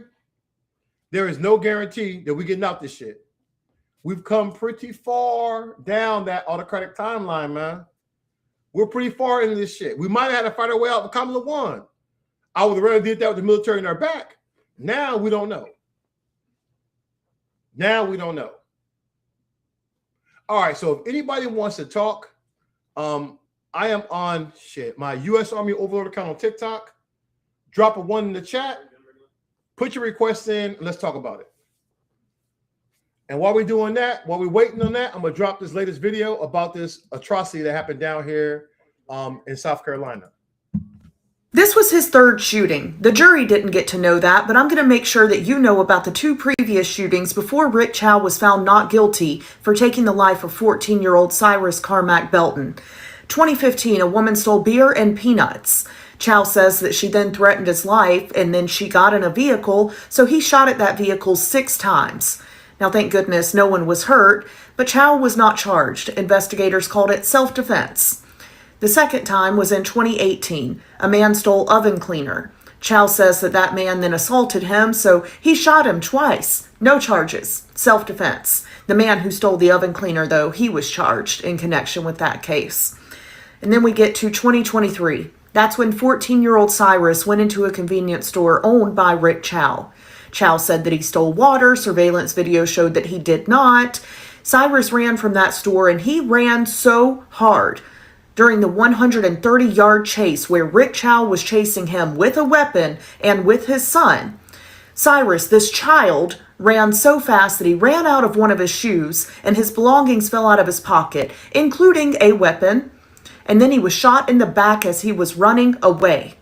there is no guarantee that we're getting out this shit. We've come pretty far down that autocratic timeline, man. We're pretty far into this shit. We might have had to fight our way out with Kamala One. I would have rather did that with the military in our back. Now we don't know. Now we don't know. All right, so if anybody wants to talk, I am on my U.S. Army Overlord account on TikTok. Drop a 1 in the chat. Put your request in, and let's talk about it. And while we're doing that, while we're waiting on that, I'm going to drop this latest video about this atrocity that happened down here in South Carolina. This was his third shooting. The jury didn't get to know that, but I'm going to make sure that you know about the 2 previous shootings before Rick Chow was found not guilty for taking the life of 14-year-old Cyrus Carmack Belton. 2015, a woman stole beer and peanuts. Chow says that she then threatened his life and then she got in a vehicle, so he shot at that vehicle 6 times. Now, thank goodness no one was hurt, but Chow was not charged. Investigators called it self-defense. The second time was in 2018. A man stole oven cleaner. Chow says that that man then assaulted him, so he shot him twice. No charges. Self-defense. The man who stole the oven cleaner, though, he was charged in connection with that case. And then we get to 2023. That's when 14-year-old Cyrus went into a convenience store owned by Rick Chow. Chow said that he stole water. Surveillance video showed that he did not. Cyrus ran from that store, and he ran so hard during the 130-yard chase where Rick Chow was chasing him with a weapon and with his son. Cyrus, this child, ran so fast that he ran out of one of his shoes and his belongings fell out of his pocket, including a weapon, and then he was shot in the back as he was running away.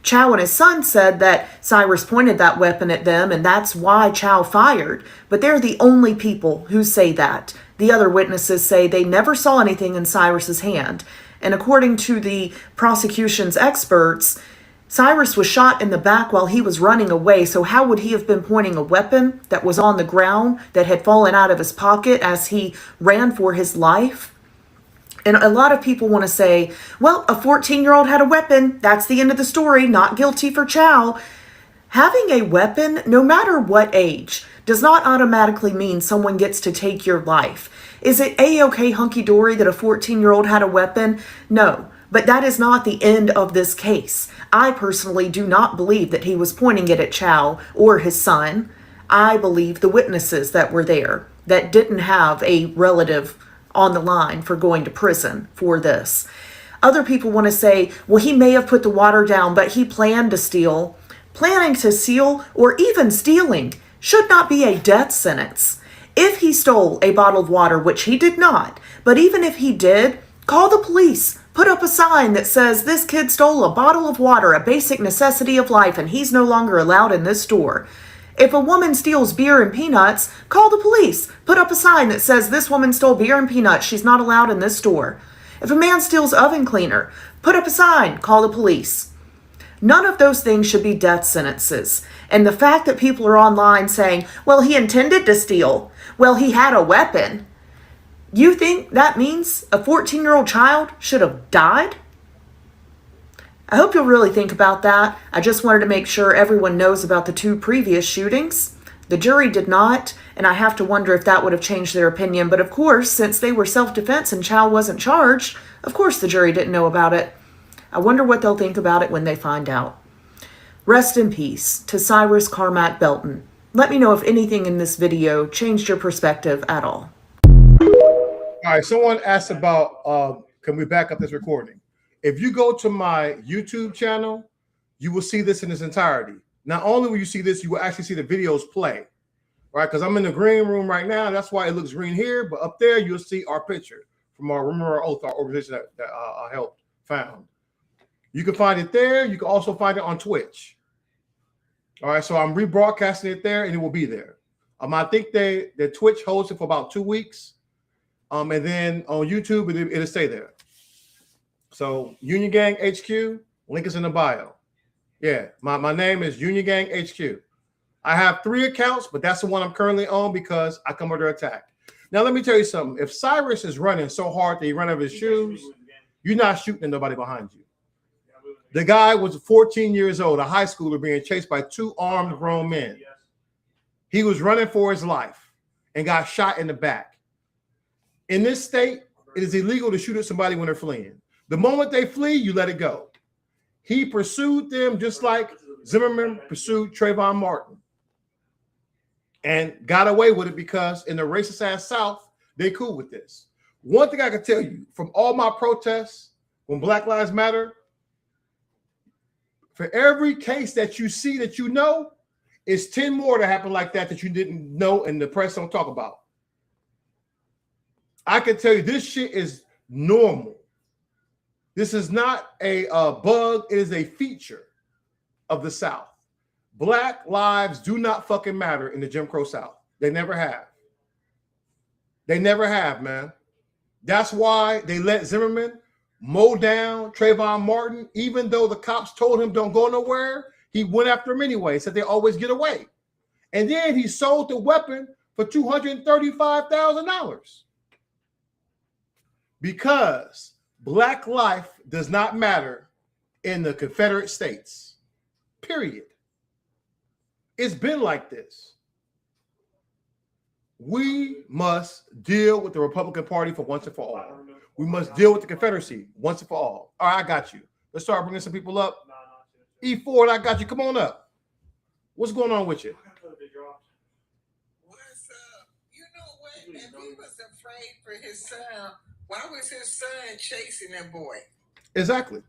Chow and his son said that Cyrus pointed that weapon at them and that's why Chow fired, but they're the only people who say that. The other witnesses say they never saw anything in Cyrus's hand. And according to the prosecution's experts, Cyrus was shot in the back while he was running away, so how would he have been pointing a weapon that was on the ground that had fallen out of his pocket as he ran for his life? And a lot of people want to say, well, a 14-year-old had a weapon. That's the end of the story. Not guilty for Chow. Having a weapon, no matter what age, does not automatically mean someone gets to take your life. Is it A-okay hunky-dory that a 14-year-old had a weapon? No, but that is not the end of this case. I personally do not believe that he was pointing it at Chow or his son. I believe the witnesses that were there that didn't have a relative on the line for going to prison for this. Other people want to say, well, he may have put the water down, but he planned to steal. Planning to steal or even stealing should not be a death sentence. If he stole a bottle of water, which he did not, but even if he did, call the police. Put up a sign that says this kid stole a bottle of water, a basic necessity of life, and he's no longer allowed in this store. If a woman steals beer and peanuts, call the police. Put up a sign that says this woman stole beer and peanuts, she's not allowed in this store. If a man steals oven cleaner, put up a sign, call the police. None of those things should be death sentences. And the fact that people are online saying, well, he intended to steal, well, he had a weapon. You think that means a 14-year-old child should have died? I hope you'll really think about that. I just wanted to make sure everyone knows about the 2 previous shootings. The jury did not, and I have to wonder if that would have changed their opinion. But of course, since they were self-defense and Chow wasn't charged, of course the jury didn't know about it. I wonder what they'll think about it when they find out. Rest in peace to Cyrus Carmack Belton. Let me know if anything in this video changed your perspective at all. All right, someone asked about, can we back up this recording? If you go to my YouTube channel, you will see this in its entirety. Not only will you see this, you will actually see the videos play, right? Because I'm in the green room right now. That's why it looks green here. But up there, you'll see our picture from our Remember Our Oath, our organization that I helped found. You can find it there. You can also find it on Twitch. All right, so I'm rebroadcasting it there, and it will be there. I think the Twitch holds it for about 2 weeks, and then on YouTube it'll stay there. So Union Gang HQ, link is in the bio. Yeah, my name is Union Gang HQ. I have 3 accounts, but that's the one I'm currently on because I come under attack. Now let me tell you something. If Cyrus is running so hard that he ran out of his shoes, you're not shooting at nobody behind you. The guy was 14 years old, a high schooler being chased by 2 armed grown men. He was running for his life and got shot in the back. In this state, it is illegal to shoot at somebody when they're fleeing. The moment they flee, you let it go. He pursued them just like Zimmerman pursued Trayvon Martin and got away with it because in the racist ass South, they cool with this. One thing I can tell you from all my protests when Black Lives Matter, for every case that you see that you know, it's 10 more that happen like that you didn't know and the press don't talk about. I can tell you this shit is normal. This is not a bug. It is a feature of the South. Black lives do not fucking matter in the Jim Crow South. They never have. They never have, man. That's why they let Zimmerman mow down Trayvon Martin, even though the cops told him don't go nowhere. He went after him anyway, said they always get away. And then he sold the weapon for $235,000 because Black life does not matter in the Confederate States, period. It's been like this. We must deal with the Republican Party for once and for all. We must deal with the Confederacy once and for all. All right, I got you. Let's start bringing some people up. E4, I got you. Come on up. What's going on with you? What's up? You know what? If he was afraid for his son, why was his son chasing that boy? Exactly.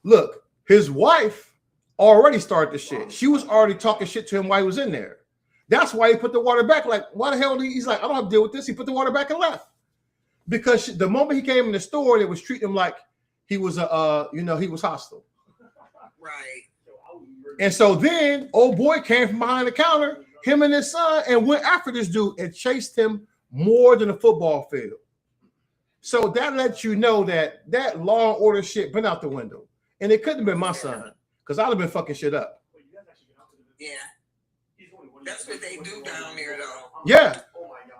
Look, his wife already started the shit. She was already talking shit to him while he was in there. That's why he put the water back. Like, why the hell? He's like, I don't have to deal with this. He put the water back and left. Because the moment he came in the store, they was treating him like he was he was hostile. Right. And so then old boy came from behind the counter, him and his son, and went after this dude and chased him more than a football field. So that lets you know that law and order shit been out the window. And it couldn't have been my son, because I'd have been fucking shit up. Yeah. That's what they do down there, though. Yeah.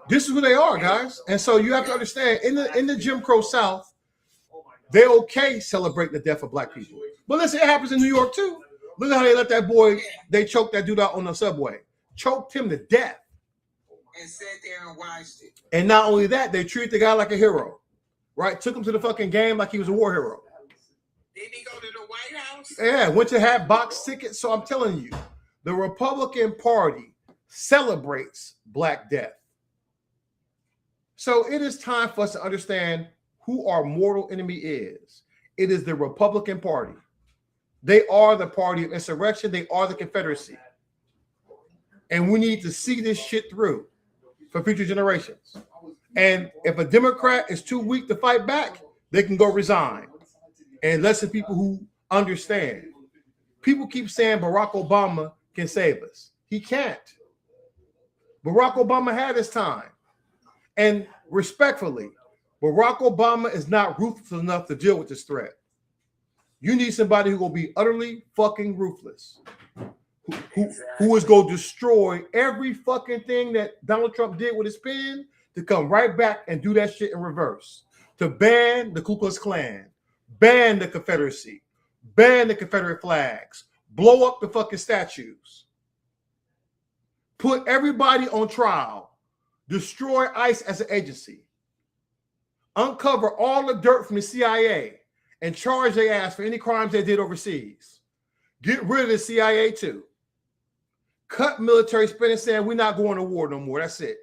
This is who they are, guys. And so you have to understand, in the Jim Crow South, they okay celebrate the death of black people. But listen, it happens in New York too. Look at how they let that boy, they choked that dude out on the subway. Choked him to death. And sat there and watched it. And not only that, they treat the guy like a hero. Right? Took him to the fucking game like he was a war hero. Didn't he go to the White House? Yeah, went to have box tickets. So I'm telling you, the Republican Party celebrates Black death. So it is time for us to understand who our mortal enemy is. It is the Republican Party. They are the party of insurrection. They are the Confederacy. And we need to see this shit through for future generations. And if a Democrat is too weak to fight back, they can go resign. And listen, people who understand. People keep saying Barack Obama can save us. He can't. Barack Obama had his time. And respectfully, Barack Obama is not ruthless enough to deal with this threat. You need somebody who will be utterly fucking ruthless, who is going to destroy every fucking thing that Donald Trump did with his pen, to come right back and do that shit in reverse, to ban the Ku Klux Klan, ban the Confederacy, ban the Confederate flags, blow up the fucking statues, put everybody on trial, destroy ICE as an agency, uncover all the dirt from the CIA, and charge their ass for any crimes they did overseas. Get rid of the CIA too. Cut military spending, saying we're not going to war no more. That's it.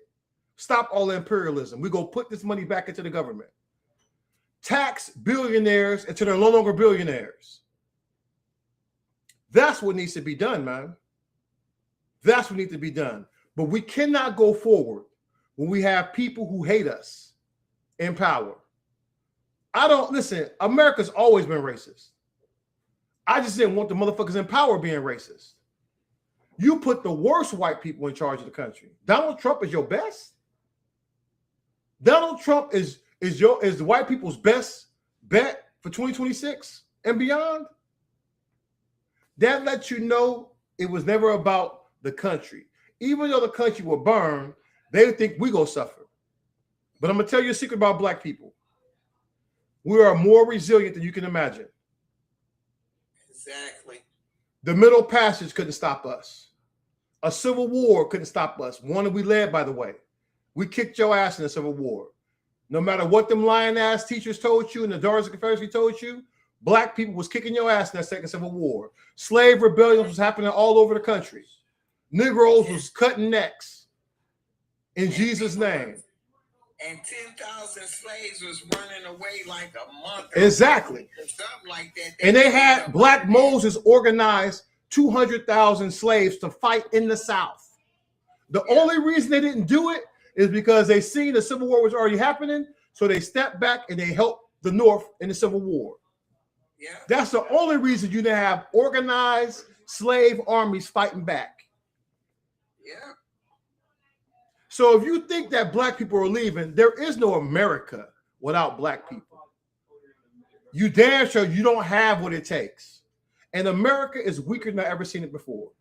Stop all the imperialism. We're going to put this money back into the government. Tax billionaires until they're no longer billionaires. That's what needs to be done, man. That's what needs to be done. But we cannot go forward when we have people who hate us in power. America's always been racist. I just didn't want the motherfuckers in power being racist. You put the worst white people in charge of the country. Donald Trump is your best? Donald Trump is the white people's best bet for 2026 and beyond? That lets you know it was never about the country. Even though the country will burn, they think we gonna suffer. But I'm gonna tell you a secret about black people. We are more resilient than you can imagine. Exactly. The Middle Passage couldn't stop us. A civil war couldn't stop us. One that we led, by the way. We kicked your ass in the Civil War. No matter what them lying ass teachers told you and the Daughters of the Confederacy told you, black people was kicking your ass in that second Civil War. Slave rebellions was happening all over the country. Negroes was cutting necks in Jesus' name. And 10,000 slaves was running away like a month. Exactly. Something like that. And they had Black Moses organize 200,000 slaves to fight in the South. The only reason they didn't do it is because they seen the Civil War was already happening, so they stepped back and they helped the North in the Civil War. Yeah. That's the only reason you didn't have organized slave armies fighting back. Yeah. So if you think that black people are leaving, there is no America without black people. You damn sure you don't have what it takes. And America is weaker than I've ever seen it before.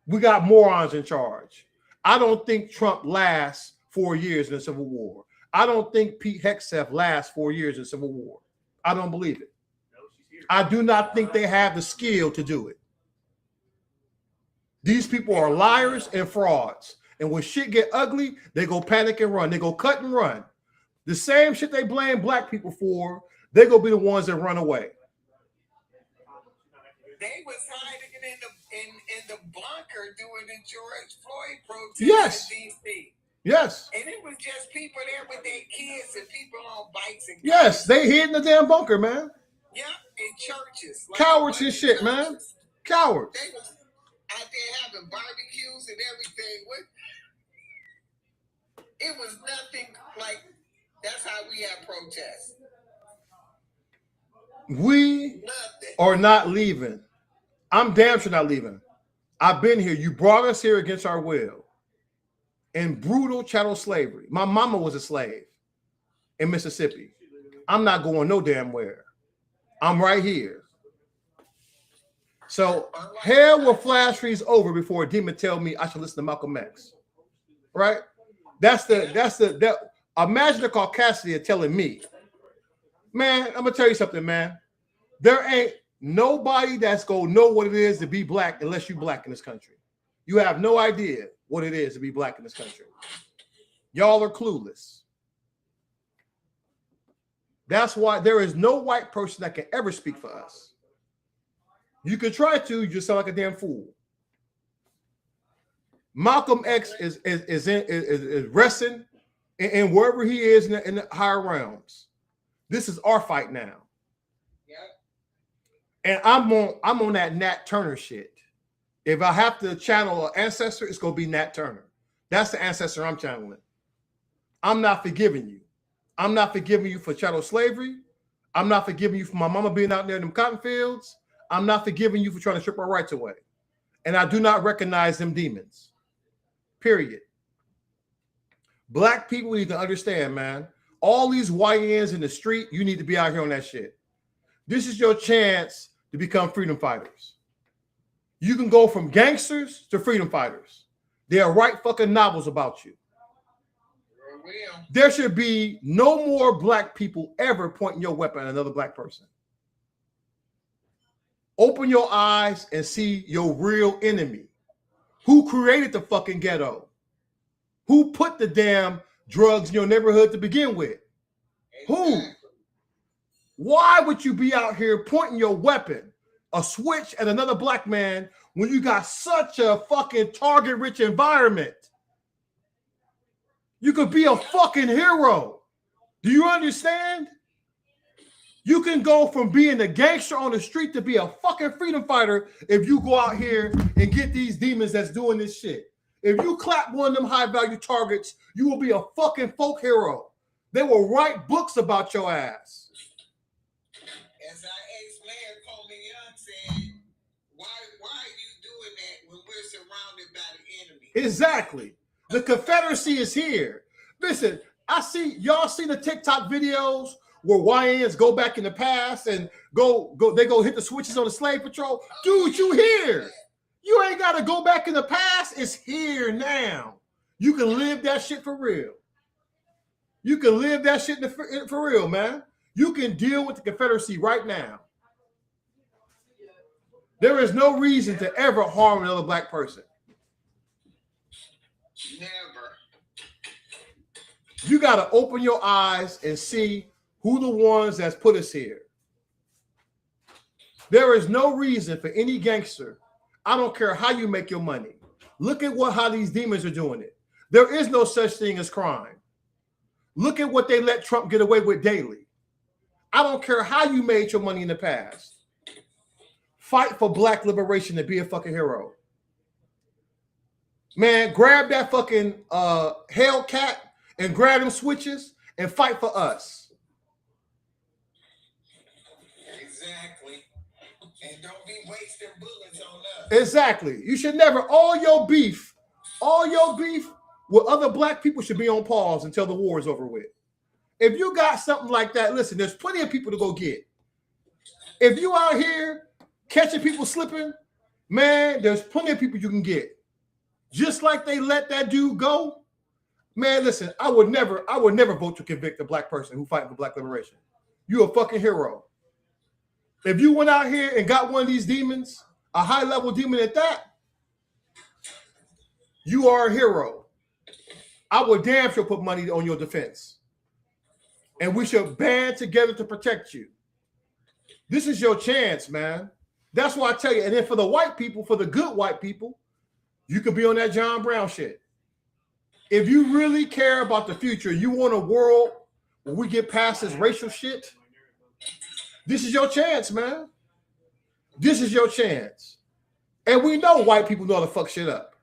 We got morons in charge. I don't think Trump lasts 4 years in a civil war. I don't think Pete Hegseth lasts 4 years in a civil war. I don't believe it. I do not think they have the skill to do it. These people are liars and frauds. And when shit get ugly, they go panic and run. They go cut and run. The same shit they blame black people for, they go be the ones that run away. They was hiding in the bunker during the George Floyd protest Yes. in D.C. Yes. And it was just people there with their kids and people on bikes and Yes, they hid in the damn bunker, man. yeah, in churches. Cowards and shit, man. Cowards. They was out there having barbecues and everything. It was nothing like that's how we have protests. We are not leaving. I'm damn sure not leaving. I've been here. You brought us here against our will in brutal chattel slavery. My mama was a slave in Mississippi. I'm not going no damn where. I'm right here. So hell will flash freeze over before a demon tell me I should listen to Malcolm X. Right? Imagine the Caucasian telling me, man, I'm gonna tell you something, man. There ain't nobody that's gonna know what it is to be black unless you black in this country. You have no idea what it is to be black in this country. Y'all are clueless. That's why there is no white person that can ever speak for us. You can try to, you just sound like a damn fool. Malcolm X is resting and wherever he is in the higher realms. This is our fight now. And I'm on that Nat Turner shit. If I have to channel an ancestor, it's gonna be Nat Turner. That's the ancestor I'm channeling. I'm not forgiving you. I'm not forgiving you for chattel slavery. I'm not forgiving you for my mama being out there in them cotton fields. I'm not forgiving you for trying to strip our rights away. And I do not recognize them demons. Period. Black people need to understand, man. All these YNs in the street, you need to be out here on that shit. This is your chance to become freedom fighters. You can go from gangsters to freedom fighters. There are right fucking novels about you. There should be no more black people ever pointing your weapon at another black person. Open your eyes and see your real enemy. Who created the fucking ghetto? Who put the damn drugs in your neighborhood to begin with? Who? Why would you be out here pointing your weapon, a switch at another black man when you got such a fucking target-rich environment? You could be a fucking hero. Do you understand? You can go from being a gangster on the street to be a fucking freedom fighter if you go out here and get these demons that's doing this shit. If you clap one of them high-value targets, you will be a fucking folk hero. They will write books about your ass. As our ex-mayor Coleman Young said, why are you doing that when we're surrounded by the enemy? Exactly. The Confederacy is here. Listen, y'all see the TikTok videos where YNs go back in the past and they go hit the switches on the slave patrol. Dude, you here. You ain't got to go back in the past. It's here now. You can live that shit for real. You can live that shit for real, man. You can deal with the Confederacy right now. There is no reason to ever harm another black person. Never. You got to open your eyes and see who the ones that's put us here. There is no reason for any gangster. I don't care how you make your money. Look at how these demons are doing it. There is no such thing as crime. Look at what they let Trump get away with daily. I don't care how you made your money in the past. Fight for black liberation and be a fucking hero. Man, grab that fucking Hellcat and grab them switches and fight for us. Exactly. And don't be wasting bullets on us. Exactly. You should never, all your beef with other black people should be on pause until the war is over with. If you got something like that, listen, there's plenty of people to go get. If you out here catching people slipping, man, there's plenty of people you can get. Just like they let that dude go, man, listen, I would never vote to convict a black person who fighting for black liberation. You're a fucking hero. If you went out here and got one of these demons, a high-level demon at that, You are a hero. I would damn sure put money on your defense. And we should band together to protect you. This is your chance, man. That's why I tell you. And then for the white people, for the good white people, you could be on that John Brown shit. If you really care about the future, you want a world where we get past this racial shit, this is your chance, man. This is your chance. And we know white people know how to fuck shit up.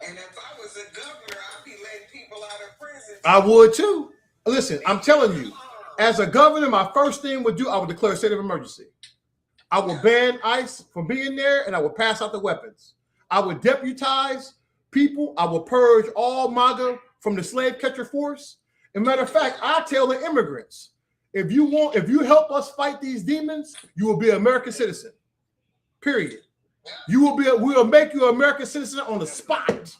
And if I was a governor, I'd be letting people out of prison. I would too. Listen, I'm telling you, as a governor, my first thing would do, I would declare a state of emergency. I would ban ICE from being there, and I would pass out the weapons. I would deputize people. I would purge all MAGA from the slave catcher force. As a matter of fact, I tell the immigrants, if you help us fight these demons, you will be an American citizen. Period. We'll make you an American citizen on the spot.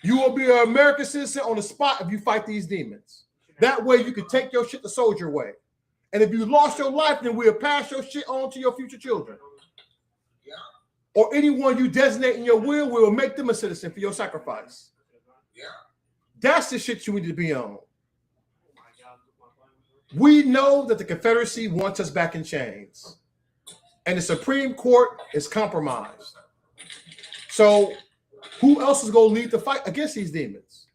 You will be an American citizen on the spot if you fight these demons. That way you can take your shit the soldier way. And if you lost your life, then we'll pass your shit on to your future children. Or anyone you designate in your will, we will make them a citizen for your sacrifice. That's the shit you need to be on. We know that the Confederacy wants us back in chains. And the Supreme Court is compromised. So who else is going to lead the fight against these demons?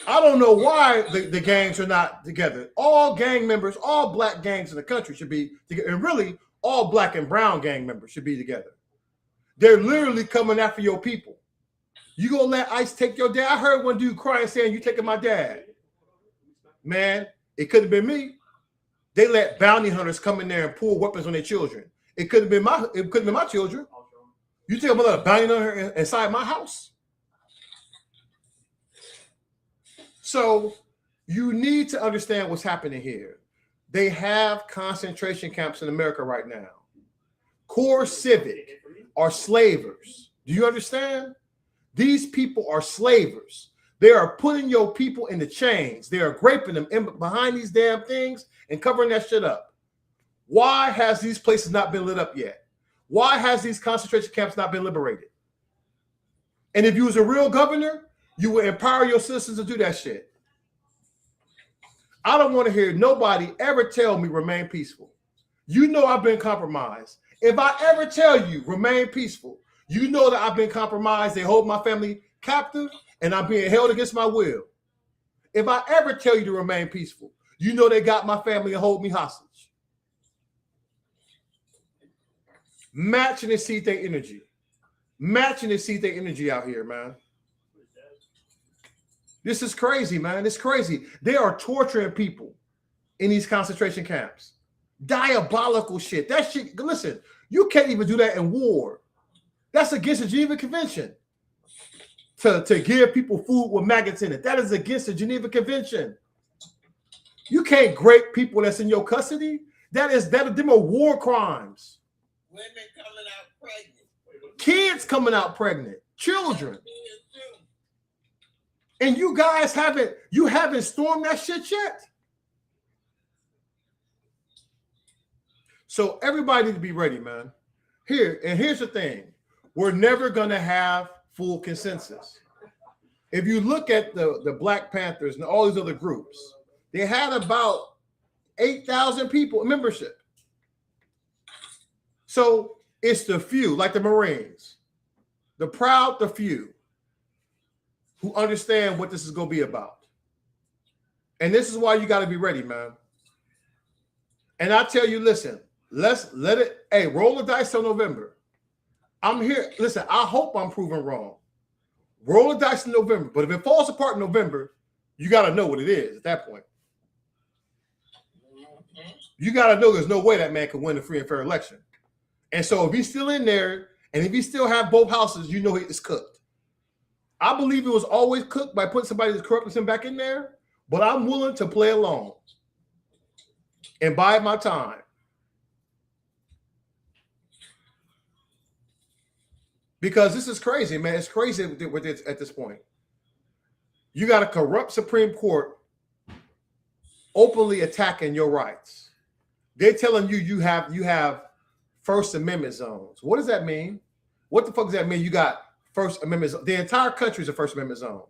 I don't know why the gangs are not together. All gang members, all black gangs in the country should be together. And really, all black and brown gang members should be together. They're literally coming after your people. You going to let ICE take your dad? I heard one dude crying saying, "You taking my dad." Man, it could have been me. They let bounty hunters come in there and pull weapons on their children. It couldn't have been my children. You think I'm gonna let a bounty hunter inside my house? So you need to understand what's happening here. They have concentration camps in America right now. Core Civic are slavers. Do you understand? These people are slavers. They are putting your people in the chains. They are graping them in behind these damn things and covering that shit up. Why has these places not been lit up yet? Why has these concentration camps not been liberated? And if you was a real governor, you would empower your citizens to do that shit. I don't want to hear nobody ever tell me remain peaceful. You know I've been compromised. If I ever tell you remain peaceful, you know that I've been compromised. They hold my family captive and I'm being held against my will. If I ever tell you to remain peaceful, you know they got my family and hold me hostage. Matching and see their energy. Matching and see their energy out here, man. This is crazy, man. It's crazy. They are torturing people in these concentration camps. Diabolical shit. That shit, listen, you can't even do that in war. That's against the Geneva Convention. To give people food with maggots in it. That is against the Geneva Convention. You can't grape people that's in your custody. Them are war crimes. Women coming out pregnant. Kids coming out pregnant. Children. And you guys haven't stormed that shit yet. So everybody needs to be ready, man. Here's the thing. We're never gonna have full consensus. If you look at the Black Panthers and all these other groups, they had about 8,000 people in membership. So it's the few, like the Marines, the proud, the few, who understand what this is going to be about. And this is why you got to be ready, man. And I tell you, listen, let's let it, roll the dice till November. I'm here. Listen, I hope I'm proven wrong. Roll the dice in November. But if it falls apart in November, you got to know what it is at that point. You got to know there's no way that man can win a free and fair election. And so if he's still in there, and if he still have both houses, you know it's cooked. I believe it was always cooked by putting somebody that's corrupt him back in there, but I'm willing to play along and bide my time. Because this is crazy, man. It's crazy with it at this point. You got a corrupt Supreme Court openly attacking your rights. They're telling you you have First Amendment zones. What does that mean? What the fuck does that mean? You got First Amendment. The entire country is a First Amendment zone.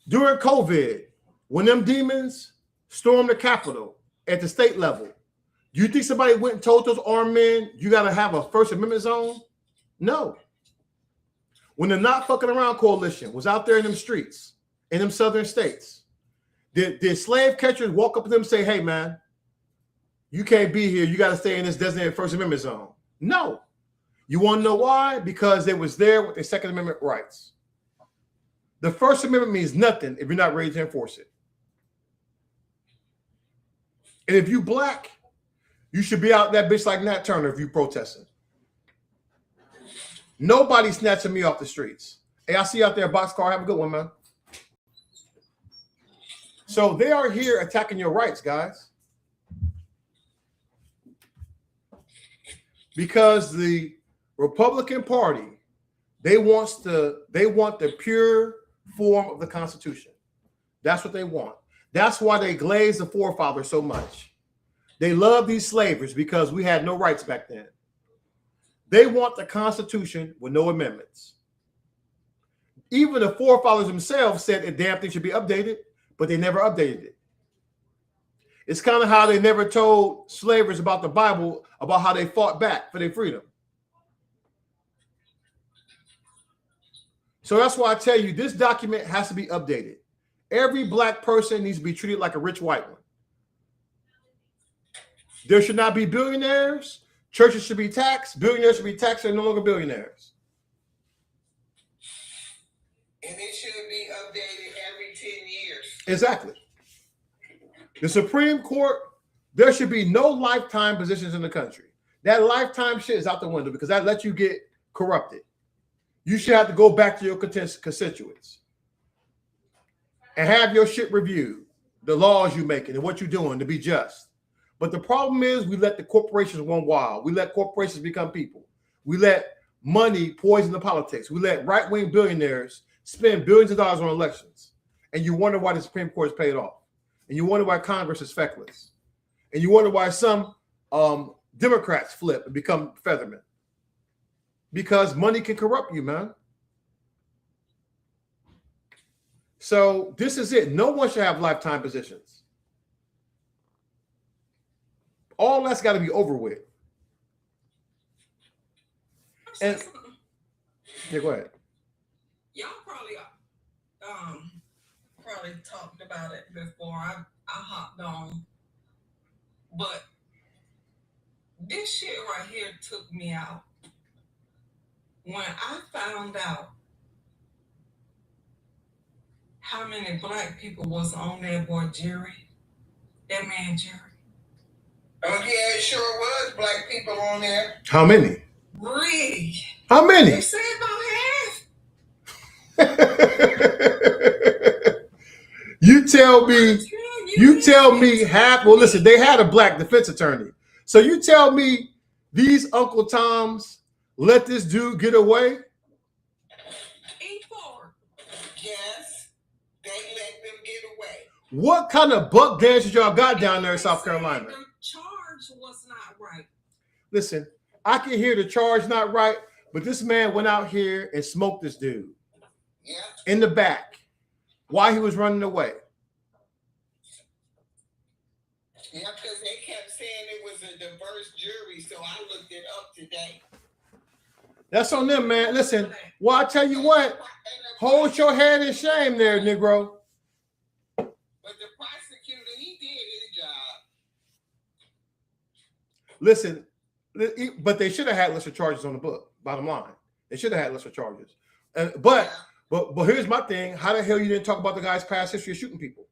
During COVID, when them demons stormed the Capitol at the state level, do you think somebody went and told those armed men you got to have a First Amendment zone? No. When the Not Fucking Around Coalition was out there in them streets, in them southern states, did slave catchers walk up to them and say, hey, man, you can't be here. You got to stay in this designated First Amendment zone? No. You want to know why? Because they was there with their Second Amendment rights. The First Amendment means nothing if you're not ready to enforce it. And if you black, you should be out that bitch like Nat Turner if you protesting. Nobody snatching me off the streets. Hey, I see you out there, Boxcar. Have a good one, man. So they are here attacking your rights, guys. Because the Republican Party, they want the pure form of the Constitution. That's what they want. That's why they glaze the forefathers so much. They love these slavers because we had no rights back then. They want the Constitution with no amendments. Even the forefathers themselves said a damn thing should be updated, but they never updated it. It's kind of how they never told slavers about the Bible, about how they fought back for their freedom. So that's why I tell you, this document has to be updated. Every black person needs to be treated like a rich white one. There should not be billionaires. Churches should be taxed. Billionaires should be taxed. They're no longer billionaires. And it should be updated every 10 years. Exactly. The Supreme Court, there should be no lifetime positions in the country. That lifetime shit is out the window because that lets you get corrupted. You should have to go back to your constituents and have your shit reviewed, the laws you're making and what you're doing to be just. But the problem is we let the corporations run wild. We let corporations become people. We let money poison the politics. We let right-wing billionaires spend billions of dollars on elections. And you wonder why the Supreme Court is paid off. And you wonder why Congress is feckless. And you wonder why some Democrats flip and become feathermen. Because money can corrupt you, man. So this is it. No one should have lifetime positions. All that's got to be over with. And yeah, go ahead. Y'all probably talked about it before. I hopped on, but this shit right here took me out. When I found out how many black people was on that boy Jerry, that man Jerry. Oh yeah, it sure was black people on there. How many? Really? How many? They said about half. You tell me half. Well, listen, they had a black defense attorney. So you tell me these Uncle Toms let this dude get away? Yes, they let them get away. What kind of buck dance y'all got down there in South Carolina? The charge was not right. Listen, I can hear the charge not right, but this man went out here and smoked this dude in the back while he was running away. Yeah, because they kept saying it was a diverse jury, so I looked it up today. That's on them, man. Listen, well, I tell you what, hold your head in shame there, Negro. But the prosecutor, he did his job. Listen, but they should have had lesser charges on the book. Bottom line, they should have had lesser charges. But here's my thing: how the hell you didn't talk about the guy's past history of shooting people?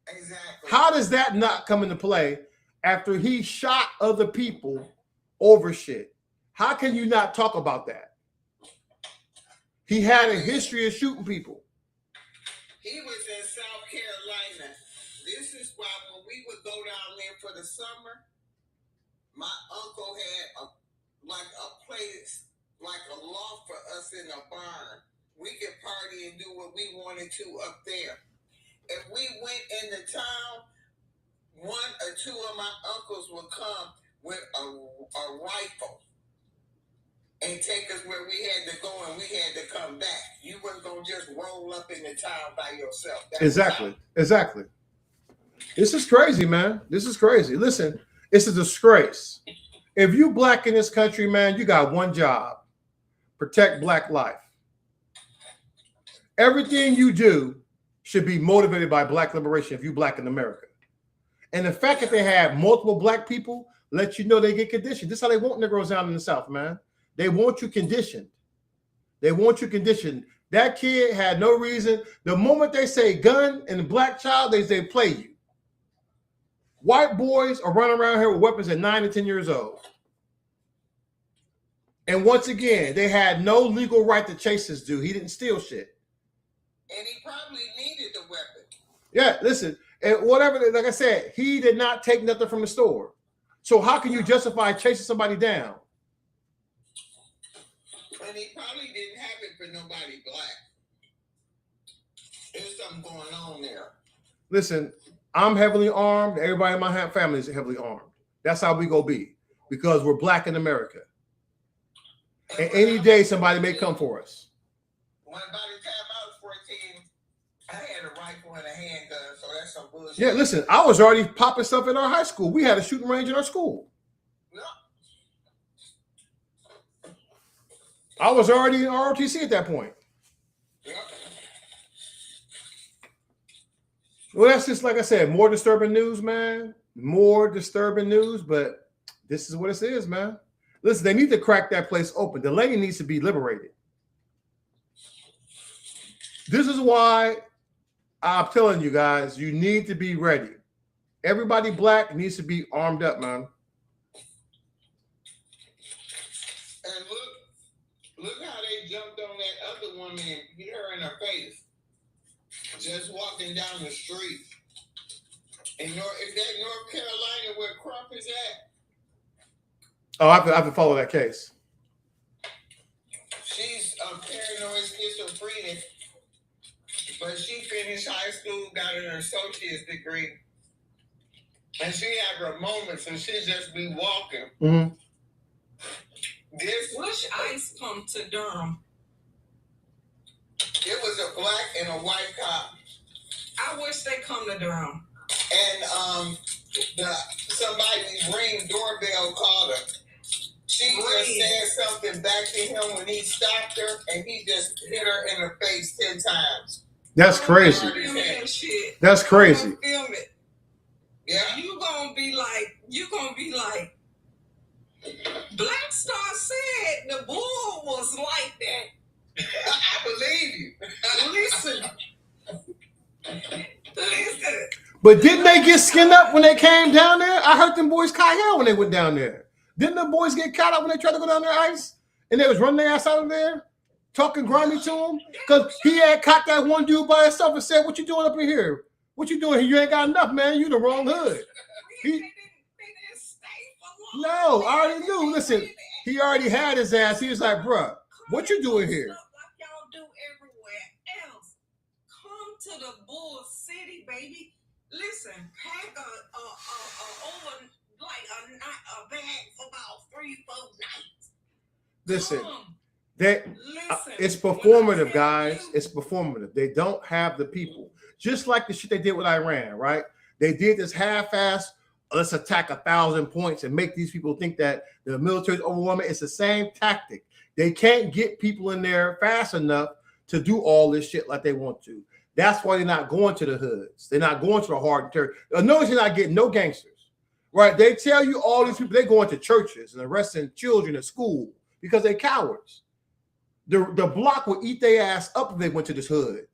Exactly. How does that not come into play after he shot other people over shit? How can you not talk about that? He had a history of shooting people. He was in South Carolina. This is why when we would go down there for the summer, my uncle had a place, like a loft for us in a barn. We could party and do what we wanted to up there. If we went into town, one or two of my uncles would come with a rifle and take us where we had to go, and we had to come back. You weren't gonna just roll up in the town by yourself. Exactly. This is crazy, man. This is crazy. Listen, it's a disgrace. If you black in this country, man, you got one job: protect black life. Everything you do should be motivated by black liberation if you black in America. And the fact that they have multiple black people lets you know they get conditioned. This is how they want Negroes down in the South, man. They want you conditioned. They want you conditioned. That kid had no reason. The moment they say gun and the black child, they say play you. White boys are running around here with weapons at 9 and 10 years old. And once again, they had no legal right to chase this dude. He didn't steal shit. And he probably needed the weapon. Yeah, listen, and whatever, like I said, he did not take nothing from the store. So how can you justify chasing somebody down? And he probably didn't have it for nobody black. There's something going on there. Listen, I'm heavily armed. Everybody in my family is heavily armed. That's how we go be, because we're black in America. And any day somebody may come for us. When by the time I was 14, I had a rifle and a handgun, so that's some bullshit. Yeah, listen, I was already popping stuff in our high school. We had a shooting range in our school. I was already in ROTC at that point. Well, that's just, like I said, more disturbing news, man. More disturbing news, but this is what it is, man. Listen, they need to crack that place open. The lady needs to be liberated. This is why I'm telling you guys, you need to be ready. Everybody black needs to be armed up, man. And look how they jumped on that other woman and hit her in her face. Just walking down the street. And is that North Carolina where Crump is at? Oh, I have to follow that case. She's paranoid schizophrenic, but she finished high school, got an associate's degree, and she had her moments, and she just be walking. Mm-hmm. Wish ICE come to Durham. It was a black and a white cop. I wish they come to Durham. And somebody's Ring doorbell called her. She just said something back to him when he stopped her, and he just hit her in the face 10 times. That's crazy. That's crazy. Film it. Yeah. You gonna be like, Black Star said the bull was like that. I believe you. Listen. But didn't they get skinned up when they came down there? I heard them boys caught hell when they went down there. Didn't the boys get caught up when they tried to go down there, ICE? And they was running their ass out of there, talking grimy to him? Because he had caught that one dude by himself and said, "What you doing up in here? What you doing here? You ain't got enough, man. You the wrong hood." No, I already knew. Listen, he already had his ass. He was like, "Bruh, what you doing here?" Like y'all do everywhere else. Come to the Bull City, baby. Listen, pack over like a bag for about 3-4 nights. Listen, it's performative, guys. It's performative. They don't have the people. Just like the shit they did with Iran, right? They did this half-ass, let's attack 1,000 points and make these people think that the military is overwhelming. It's the same tactic. They can't get people in there fast enough to do all this shit like they want to. That's why they're not going to the hoods. They're not going to the hard territory. Notice you're not getting no gangsters. Right, they tell you all these people, they're going to churches and arresting children at school because they're cowards. The block will eat their ass up if they went to this hood.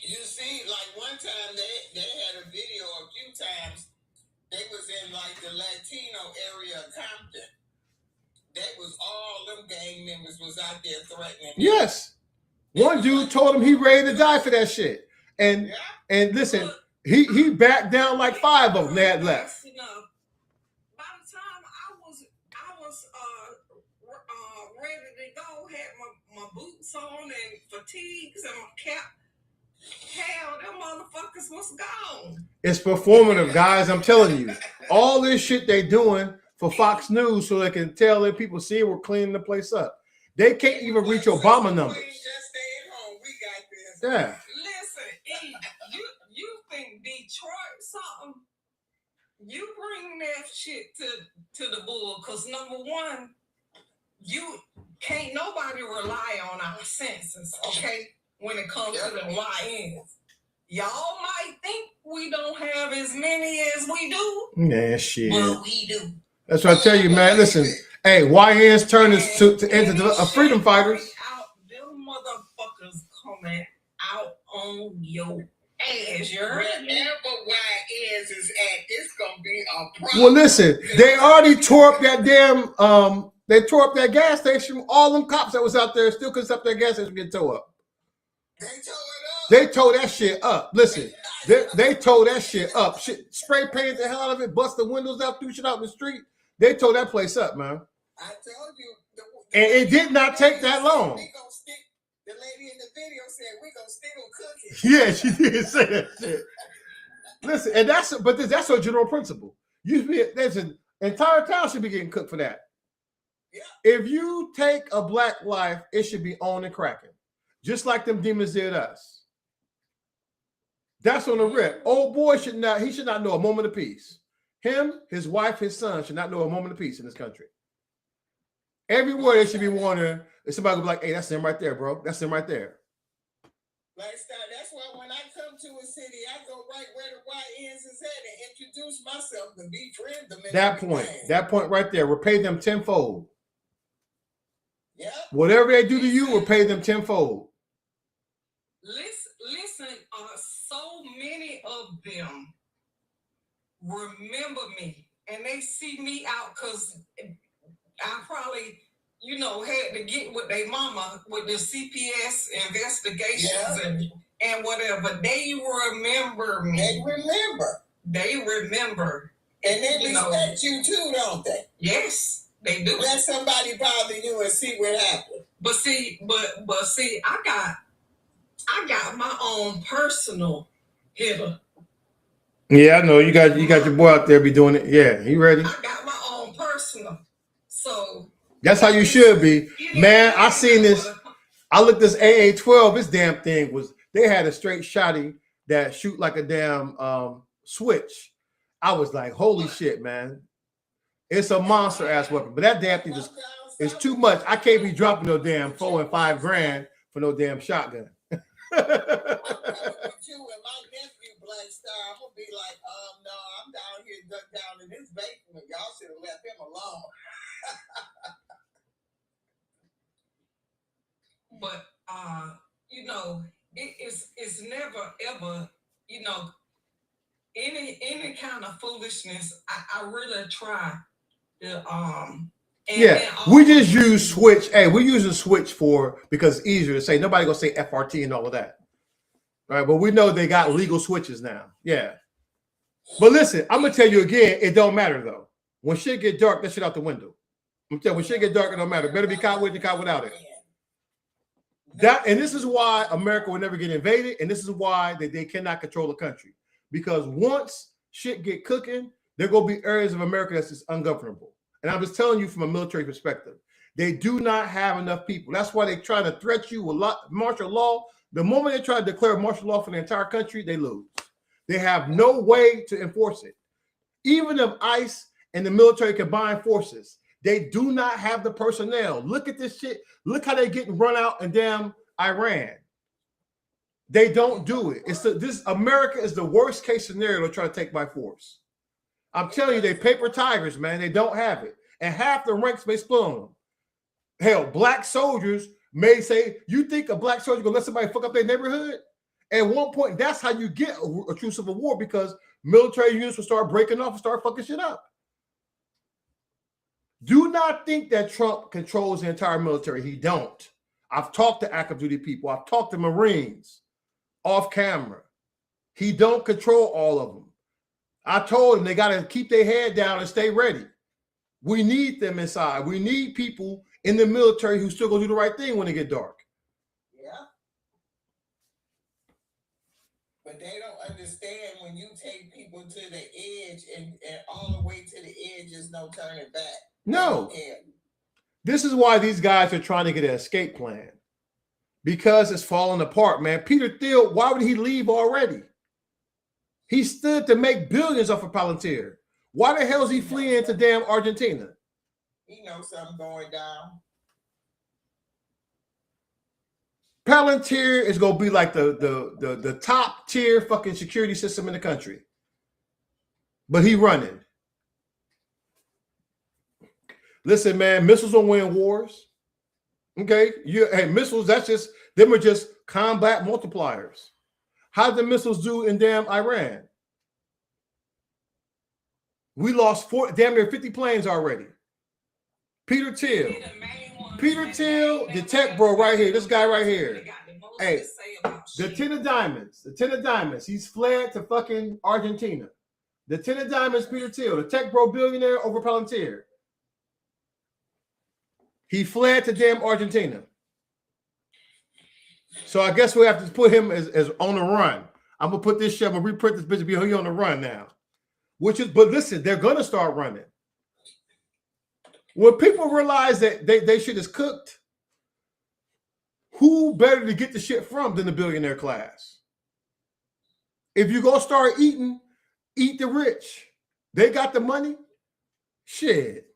You see, like one time they had a video a few times. They was in like the Latino area of Compton. That was all them gang members was out there threatening. Yes. One dude told him he ready to die for that shit. And listen, He backed down like 5 of them that left. By the time I was ready to go, had my boots on and fatigues and my cap, Hell, them motherfuckers was gone. It's performative, guys. I'm telling you. All this shit they doing for Fox News so they can tell their people, see, we're cleaning the place up. They can't even reach Obama numbers. Yeah. Listen, you think Detroit something? You bring that shit to the bull, because number one, you can't nobody rely on our senses, okay? When it comes to the YNs. Y'all might think we don't have as many as we do. Nah, shit. But we do. That's what I tell you, man. Listen, hey, YNs turn this into freedom fighters. Them motherfuckers coming out on your ass. You heard me? Wherever YNs is at, it's gonna be a problem. Well, listen, they already tore up that damn they tore up that gas station. All them cops that was out there still couldn't stop that gas station getting tore up. They tore that shit up. Listen, they tore that shit up. Shit, spray painted the hell out of it, bust the windows out, threw shit out in the street. They tore that place up, man. I told you. And it did not take that long. The lady in the video said, "We gonna still cook it." Yeah, she did say that shit. Listen, and that's a general principle. There's an entire town should be getting cooked for that. Yeah. If you take a black life, it should be on and cracking, just like them demons did us. That's on the rip. Old boy should not know a moment of peace. Him, his wife, his son should not know a moment of peace in this country. Everywhere they should be wondering if somebody will be like, "Hey, that's him right there, bro. That's him right there." Lifestyle. That's why when I come to a city, I go right where the YNs is at and introduce myself to befriend them. That point right there, repay them tenfold. Yeah. Whatever they do to you, repay them tenfold. Listen, so many of them remember me and they see me out because I probably, had to get with their mama with the CPS investigations and whatever. They remember me. They remember. And they respect you too, don't they? Yes, they do. Let somebody bother you and see what happens. But see, I got my own personal hitter. Yeah, I know. You got your boy out there be doing it. Yeah, you ready? I got my own personal. So that's how you should be. Man, I seen this. I looked this AA-12. This damn thing they had a straight shotty that shoot like a damn switch. I was like, holy shit, man. It's a monster ass weapon. But that damn thing is too much. I can't be dropping no damn $4 and $5 grand for no damn shotgun. I'm with you and my nephew Black Star, I'm gonna be like, no, I'm down here ducked down in this basement. Y'all should have left him alone. But it's never ever, any kind of foolishness. I really try to we just use switch. Hey, we're using switch because it's easier to say. Nobody gonna say FRT and all of that. Right, but we know they got legal switches now. Yeah. But listen, I'm gonna tell you again, it don't matter though. When shit get dark, that shit out the window. I'm telling you, when shit get dark, it don't matter. Better be caught with it, caught without it. And this is why America will never get invaded, and this is why they cannot control the country. Because once shit get cooking, there gonna be areas of America that's just ungovernable. And I'm just telling you from a military perspective, they do not have enough people. That's why they try to threat you with martial law. The moment they try to declare martial law for the entire country, they lose. They have no way to enforce it. Even if ICE and the military combine forces, they do not have the personnel. Look at this shit. Look how they're getting run out in damn Iran. They don't do it. America is the worst case scenario to try to take by force. I'm telling you, they paper tigers, man. They don't have it. And half the ranks may split on them. Hell, black soldiers may say, you think a black soldier gonna let somebody fuck up their neighborhood? At one point, that's how you get a true civil war, because military units will start breaking off and start fucking shit up. Do not think that Trump controls the entire military. He don't. I've talked to active duty people. I've talked to Marines off camera. He don't control all of them. I told them they got to keep their head down and stay ready. We need them inside. We need people in the military who still gonna do the right thing when it get dark. But they don't understand when you take people to the edge and all the way to the edge is no turning back. No. This is why these guys are trying to get an escape plan. Because it's falling apart, man. Peter Thiel, why would he leave already? He stood to make billions off of Palantir. Why the hell is he fleeing to damn Argentina? He knows something going down. Palantir is gonna be like the top tier fucking security system in the country. But he running. Listen, man, missiles don't win wars. Okay, hey, missiles, them are just combat multipliers. How did the missiles do in damn Iran? We lost damn near 50 planes already. Peter Thiel, the tech bro right here, this guy right here. Hey, the 10 of diamonds, he's fled to fucking Argentina. The 10 of diamonds, Peter Thiel, the tech bro billionaire over Palantir. He fled to damn Argentina. So I guess we have to put him as on the run. I'm gonna put this shit, I'm gonna reprint this bitch to be on the run now. But listen, they're gonna start running. When people realize that they shit is cooked, who better to get the shit from than the billionaire class? If you go start eating, eat the rich. They got the money. Shit.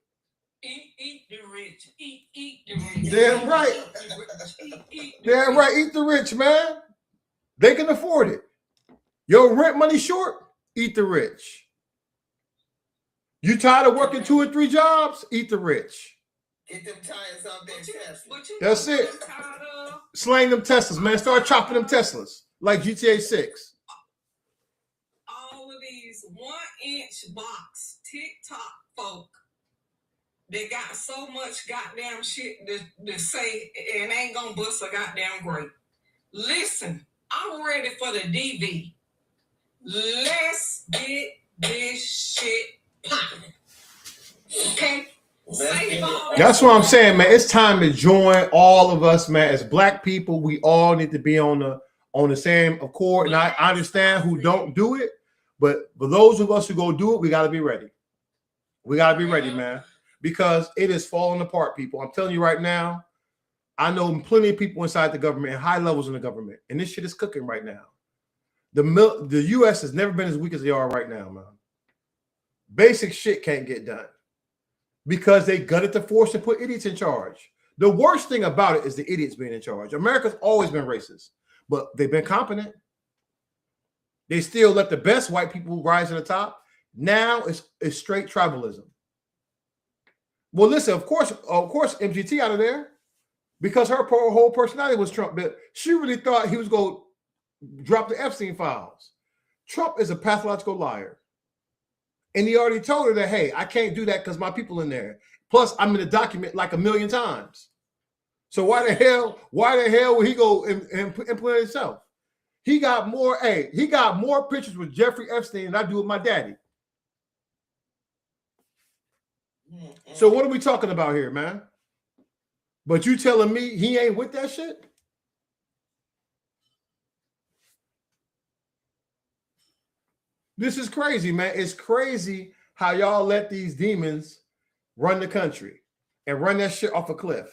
Eat the rich. Eat the rich. Damn right. Damn right. Eat the rich, man. They can afford it. Your rent money short? Eat the rich. You tired of working 2 or 3 jobs? Eat the rich. Get them tires off that Tesla. That's it. Slaying them Teslas, man. Start chopping them Teslas like GTA 6. All of these 1-inch box TikTok folk, they got so much goddamn shit to say and ain't gonna bust a goddamn grape. Listen, I'm ready for the DV. Let's get this shit popping. Okay? That's what I'm saying, man. It's time to join all of us, man. As black people, we all need to be on the same accord. And I understand who don't do it, but for those of us who go do it, we got to be ready. We got to be ready, man, because it is falling apart, people. I'm telling you right now, I know plenty of people inside the government and high levels in the government, and this shit is cooking right now. The U.S. has never been as weak as they are right now, man. Basic shit can't get done because they gutted the force to put idiots in charge. The worst thing about it is the idiots being in charge. America's always been racist, but they've been competent. They still let the best white people rise to the top. Now it's straight tribalism. Well, listen, of course, MGT out of there because her whole personality was Trump. But she really thought he was going to drop the Epstein files. Trump is a pathological liar. And he already told her that, hey, I can't do that because my people in there. Plus, I'm in the document like 1 million times. So why the hell would he go and implement himself? He got more pictures with Jeffrey Epstein than I do with my daddy. So what are we talking about here, man? But you telling me he ain't with that shit? This is crazy, man. It's crazy how y'all let these demons run the country and run that shit off a cliff.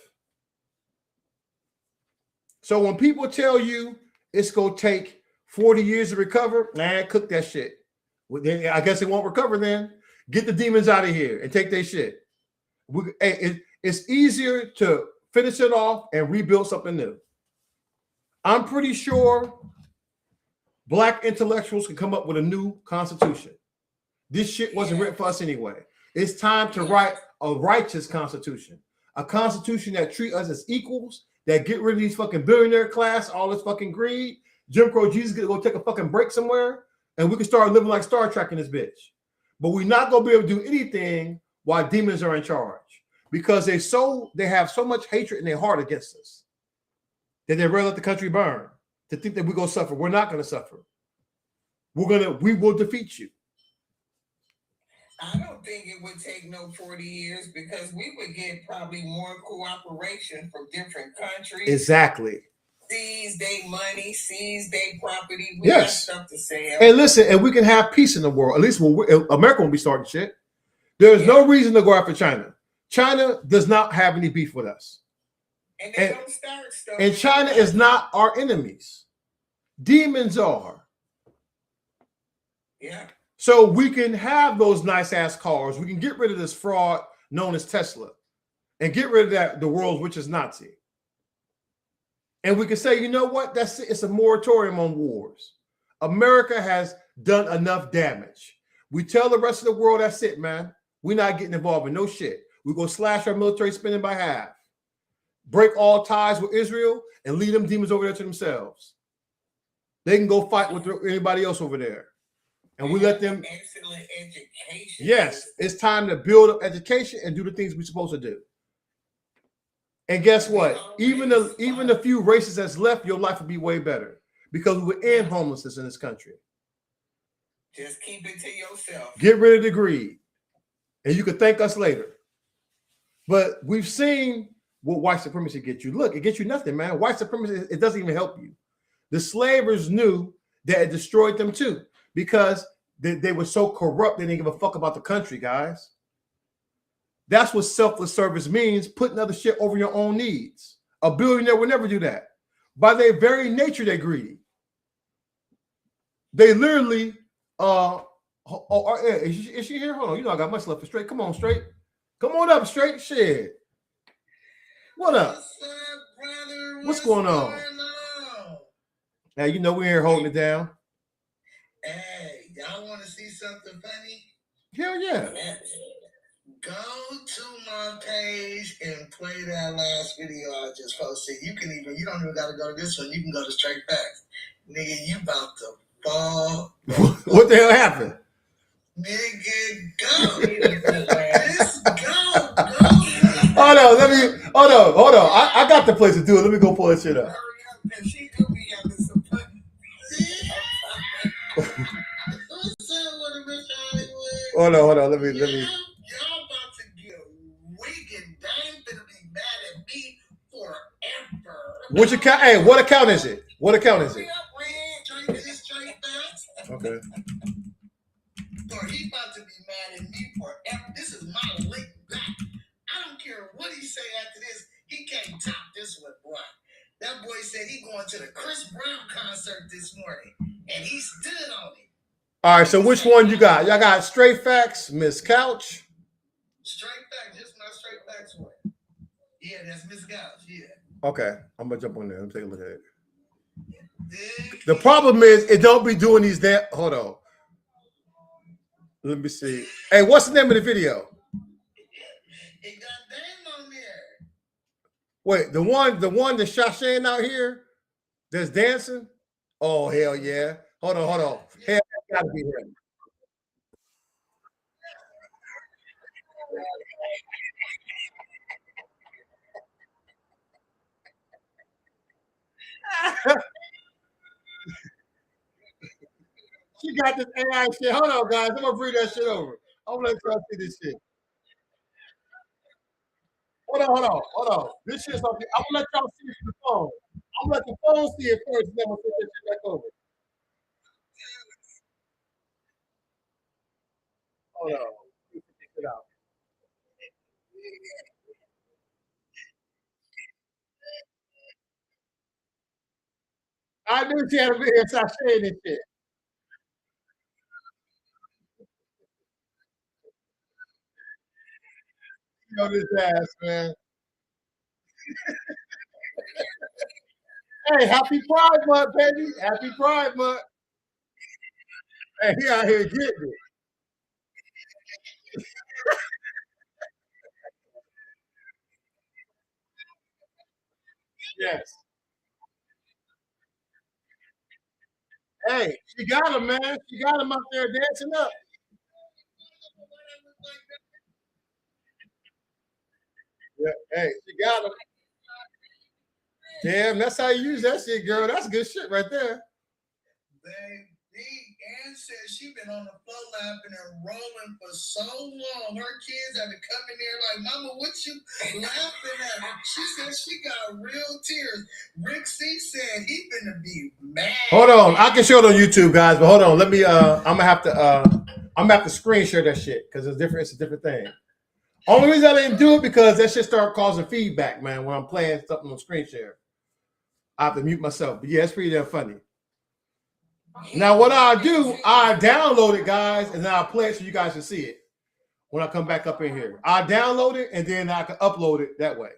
So when people tell you it's going to take 40 years to recover, man, cook that shit. I guess it won't recover then. Get the demons out of here and take their shit. It's easier to finish it off and rebuild something new. I'm pretty sure Black intellectuals can come up with a new constitution. This shit wasn't written for us anyway. It's time to write a righteous constitution, a constitution that treats us as equals, that get rid of these fucking billionaire class, all this fucking greed. Jim Crow Jesus gonna go take a fucking break somewhere, and we can start living like Star Trek in this bitch. But we're not gonna be able to do anything while demons are in charge because they have so much hatred in their heart against us that they'd rather let the country burn. To think that we're going to suffer. We're not going to suffer. We will defeat you. I don't think it would take no 40 years because we would get probably more cooperation from different countries. Exactly. seize their money, seize their property. We Yes. got stuff to say. And listen, and we can have peace in the world. At least America won't be starting shit. There's no reason to go after China. China does not have any beef with us. And they don't start stuff. And China is not our enemies. Demons are. Yeah. So we can have those nice ass cars. We can get rid of this fraud known as Tesla and get rid of the world's richest Nazi. And we can say, you know what? That's it. It's a moratorium on wars. America has done enough damage. We tell the rest of the world, that's it, man. We're not getting involved in no shit. We're going to slash our military spending by half. Break all ties with Israel and leave them demons over there to themselves. They can go fight with anybody else over there. And we let them. Excellent education. Yes, it's time to build up education and do the things we're supposed to do. And guess what? Even the few races that's left, your life will be way better because we will end homelessness in this country. Just keep it to yourself. Get rid of the greed, and you can thank us later. But we've seen what white supremacy gets you. Look, it gets you nothing, man. White supremacy, it doesn't even help you. The slavers knew that it destroyed them too because they were so corrupt they didn't give a fuck about the country, guys. That's what selfless service means, putting other shit over your own needs. A billionaire would never do that. By their very nature, they're greedy. They literally, is she here? Hold on, you know I got much left for Straight. Come on, Straight. Come on up, Straight. Shit. What up? What's going on? Now, you know we're here holding it down. Hey, y'all want to see something funny? Hell yeah. Go to my page and play that last video I just posted. You don't even got to go to this one. You can go to Straight Facts. Nigga, you about to fall. What the hell happened? Nigga, go. Just go. Hold on. I got the place to do it. Let me go pull that shit up. She do be having some fun. Hold on. Let me. Y'all about to get weak and Dame gonna be mad at me forever. Which account? Hey, what account is it? What account is it? Okay. Or he about to be mad at me forever. This is my link back. I don't care what he say after this. He can't top this one, boy. That boy said he going to the Chris Brown concert this morning, and he stood on it. All right, so which one you got? Y'all got Straight Facts, Miss Couch? Straight Facts, just my Straight Facts one. Yeah, that's Miss Couch, yeah. Okay, I'm gonna jump on there. Let me take a look at it. The problem is it don't be doing these that. Hold on. Let me see. Hey, what's the name of the video? It got Dame on there. Wait, the one that's Shashan out here that's dancing? Oh, hell yeah. Hold on. Hell, that gotta be him. She got this AI shit. Hold on, guys. I'm gonna bring that shit over. I'm gonna let y'all see this shit. Hold on. This shit's on. I'm gonna let y'all see it from the phone. I'm gonna let the phone see it first, and then we'll put that shit back over. Hold on. Check it out. I knew she had a video start saying this shit. You know this ass, man. Hey, happy Pride Month, baby. Happy Pride Month. Hey, he out here getting it. Yes. Hey, she got him, man. She got him out there dancing up. Yeah, hey, she got him. Damn, that's how you use that shit, girl. That's good shit right there. Baby, Ann said she been on the floor laughing and rolling for so long. Her kids had to come in there like, Mama, what you laughing at? She said she got real tears. Rick C said he finna be mad. Hold on, I can show it on YouTube, guys, but hold on. Let me. I'm gonna have to screen share that shit because it's different. It's a different thing. Only reason I didn't do it because that shit started causing feedback, man. When I'm playing something on screen share, I have to mute myself. But yeah, it's pretty damn funny. Now, what I do, I download it, guys, and then I'll play it so you guys can see it when I come back up in here. I download it and then I can upload it that way.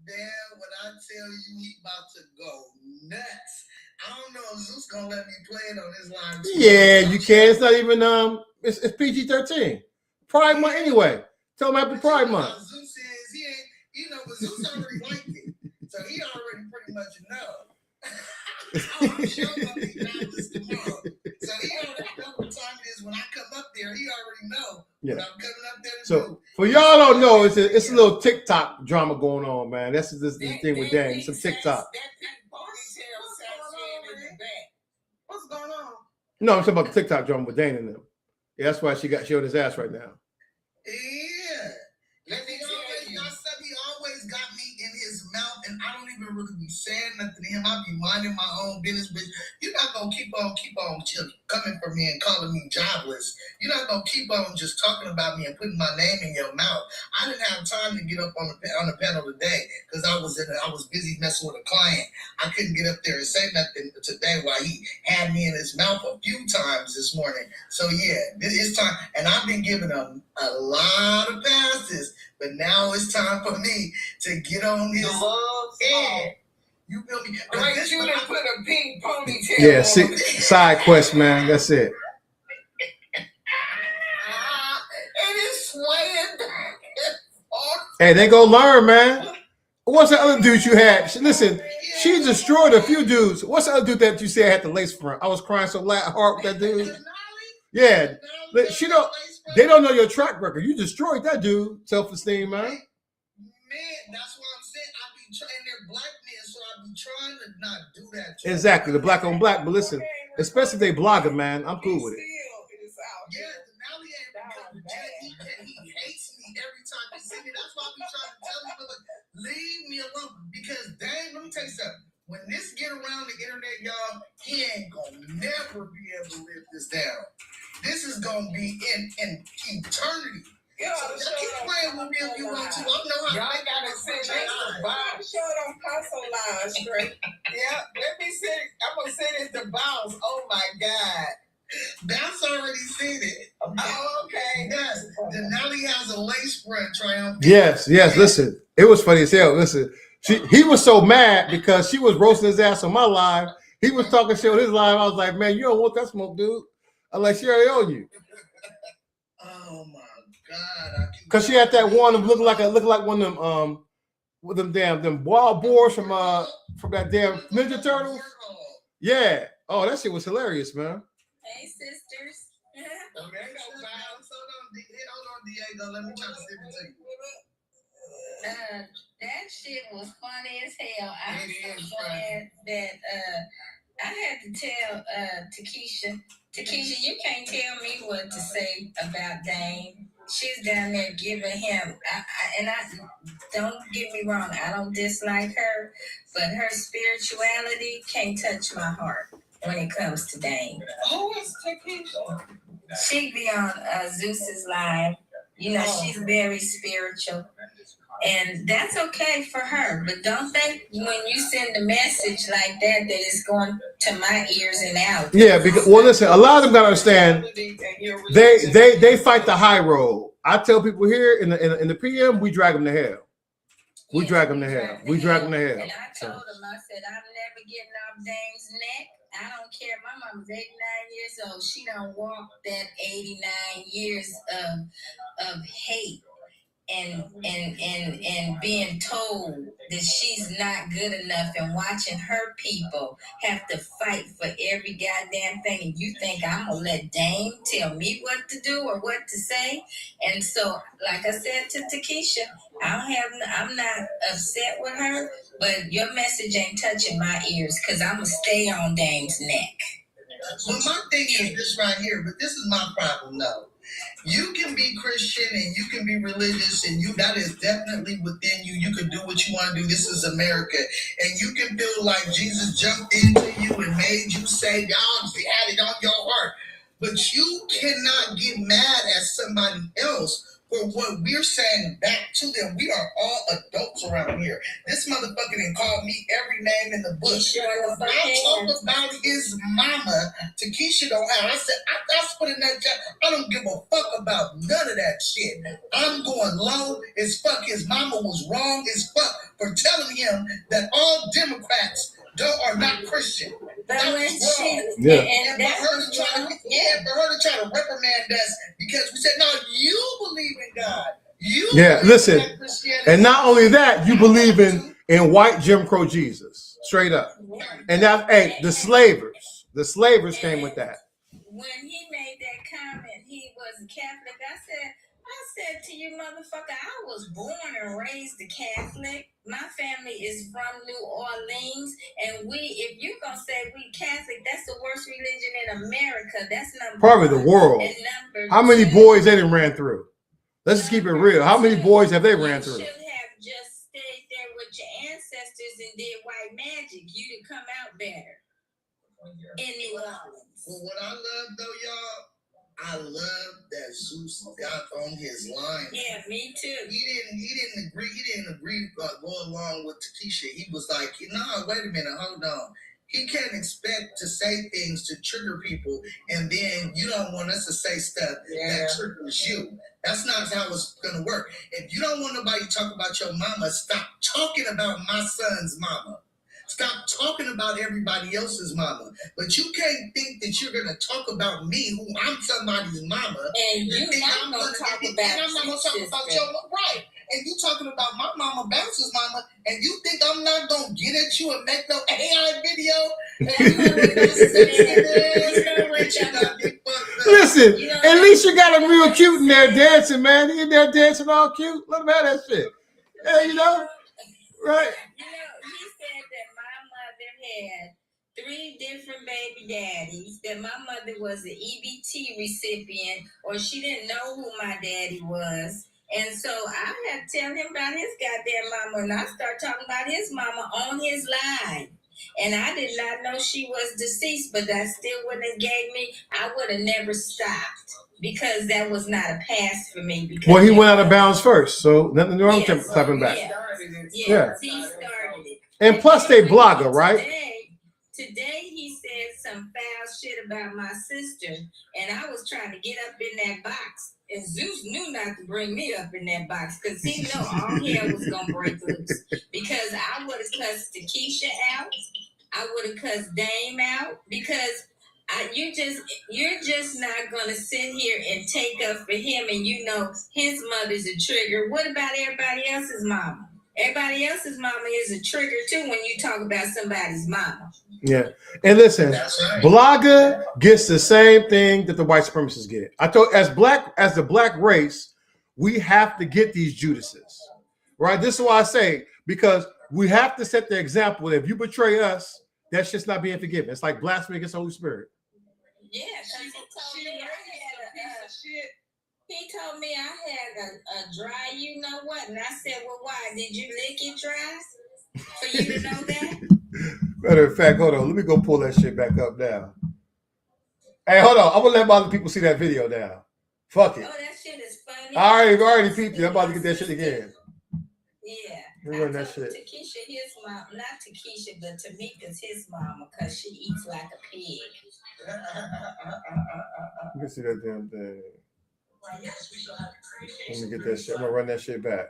Damn, when I tell you he about to go nuts. I don't know if Zeus gonna let me play it on his line. Yeah, you can. It's not even it's PG-13. Pride Month anyway. Tell him happy Pride Month. Zeus says he ain't, but Zeus already liked it, so he already pretty much know. I'm sure gonna be godless tomorrow. So he already know what time it is when I come up there. He already know when I'm coming up there. So for y'all don't know, it's a little TikTok drama going on, man. That's this thing with Dang. Some TikTok. What's going on? No, I'm talking about the TikTok drama with Dane and them. Yeah, that's why she on his ass right now. Yeah. He always got me in his mouth, and I don't even really be saying nothing to him. I be minding my own business, but you're not gonna keep on coming for me and calling me jobless. You're not gonna keep on just talking about me and putting my name in your mouth. I didn't have time to get up on the panel today because I was busy messing with a client. I couldn't get up there and say nothing today while he had me in his mouth a few times this morning. So yeah, it's time, and I've been giving him a lot of passes, but now it's time for me to get on his head. You feel me? Right, you done put a pink ponytail. Yeah, side quest, man. That's it. And it's swaying back and forth. Hey, they gonna learn, man. What's the other dude you had? Listen, she destroyed a few dudes. What's the other dude that you said had the lace front? I was crying so hard with that dude. Yeah, they don't know your track record. You destroyed that dude. Self-esteem, man. Man, that's what I'm saying. I be trying, they're black men, so I be trying to not do that. Exactly, the black on black. But listen, especially if they blogger, man, I'm cool with it. Yeah, Denali he hates me every time he see me. That's why I be trying to tell him, leave me alone. Because dang, let me tell you something. When this get around the internet, y'all, he ain't gonna never be able to live this down. This is gonna be in eternity. Yeah, so keep playing with me if you want to. I know how. Y'all gotta say that's the Bible. Show them console lines straight. Yeah, let me say. I'm gonna say this to Bounce. Oh my God. Bounce already seen it. Oh, okay. Yes. Denali has a lace front triumph. Yes. Listen, it was funny as hell. Listen, he was so mad because she was roasting his ass on my live. He was talking shit on his live. I was like, man, you don't want that smoke, dude. I'm like, she already owe you. Oh my God. Cause she had that one look like one of them with them wild boars from that damn Ninja Turtles. Yeah. Oh, that shit was hilarious, man. Hey sisters. Okay, hold on, Diego. Let me try to send it to you. That shit was funny as hell. I'm so glad that I had to tell Takesha, you can't tell me what to say about Dame. She's down there giving him, I don't get me wrong, I don't dislike her, but her spirituality can't touch my heart when it comes to Dame. Who is Takesha? She be on Zeus's live. You know, she's very spiritual. And that's okay for her. But don't think when you send a message like that it's going to my ears and out. Yeah, because listen, a lot of them gotta understand they fight the high road. I tell people here in the PM, we drag them to hell. We drag them to hell. We drag them to hell. And I told him, I said, I'm never getting off Dame's neck. I don't care. My mama's 89 years old. She don't walk that 89 years of hate and being told that she's not good enough and watching her people have to fight for every goddamn thing. And you think I'm gonna let Dame tell me what to do or what to say? And so, like I said to Takesha, I'm not upset with her, but your message ain't touching my ears because I'm gonna stay on Dame's neck. Well, my thing is this right here, but this is my problem though. You can be Christian and you can be religious, and that is definitely within you. You can do what you want to do. This is America. And you can feel like Jesus jumped into you and made you say, y'all had it on your heart. But you cannot get mad at somebody else for what we're saying back to them. We are all adults around here. This motherfucker done called me every name in the book. I talk about his mama. Takesha don't have. I said, I put in that job. I don't give a fuck about none of that shit. I'm going low as fuck. His mama was wrong as fuck for telling him that all Democrats are not Christian. But when she, Yeah. and for her to try to reprimand us because we said, no, you believe in God. You Yeah, believe listen. in Christianity. And not only that, you believe in white Jim Crow Jesus, straight up. And that, hey, the slavers came with that. When he made that comment, he was a Catholic. I said to you, motherfucker, I was born and raised a Catholic. My family is from New Orleans, and if you gonna say we Catholic, that's the worst religion in America. That's number Probably one. the world. And number How many two, boys they done ran through? Let's just keep it real. How many boys have they ran through? You should have just stayed there with your ancestors and did white magic. You'd have come out better in New Orleans. Well, what I love though, y'all, I love that Zeus got on his line. Yeah, me too. He didn't agree go along with Takesha. He was like, no, wait a minute, hold on. He can't expect to say things to trigger people, and then you don't want us to say stuff that triggers you. That's not how it's gonna work. If you don't want nobody to talk about your mama, stop talking about my son's mama. Stop talking about everybody else's mama. But you can't think that you're going to talk about me, who I'm somebody's mama. And you're not going to talk about I'm not going to talk about your mama. Right. And you talking about my mama, Bounce's mama, and you think I'm not going to get at you and make no AI video? Listen, at least you got him real cute in there dancing, man. He in there dancing all cute. Let him have that shit. Yeah, you know? Right. Had 3 different baby daddies, that my mother was an EBT recipient, or she didn't know who my daddy was. And so I had to tell him about his goddamn mama, and I started talking about his mama on his line. And I did not know she was deceased, but that still wouldn't have gave me, I would have never stopped, because that was not a pass for me. Well, he went out of bounds first, so nothing wrong with him clapping back. Yeah, he started it. And plus, they blogger, right? Today he said some foul shit about my sister, and I was trying to get up in that box. And Zeus knew not to bring me up in that box because he knew all hell was gonna break loose. Because I would have cussed Takesha out, I would have cussed Dame out, because you're just not gonna sit here and take up for him, and you know his mother's a trigger. What about everybody else's mama? Everybody else's mama is a trigger too when you talk about somebody's mama. Yeah. And listen, blogger gets the same thing that the white supremacists get. I told as the black race, we have to get these Judases. Right? This is why I say, because we have to set the example that if you betray us, that's just not being forgiven. It's like blasphemy against the Holy Spirit. Yeah, he told me I had a dry, you know what? And I said, well, why? Did you lick it dry? For you to know that? Matter of fact, hold on. Let me go pull that shit back up now. Hey, hold on. I'm going to let other people see that video now. Fuck it. Oh, that shit is funny. I already peeped it. I'm about to get that shit again. Yeah. Let me run that shit. Takesha, his mom, not Takesha, but Tamika's his mama, because she eats like a pig. Let me see that damn thing. Let me get that shit. I'm going to run that shit back.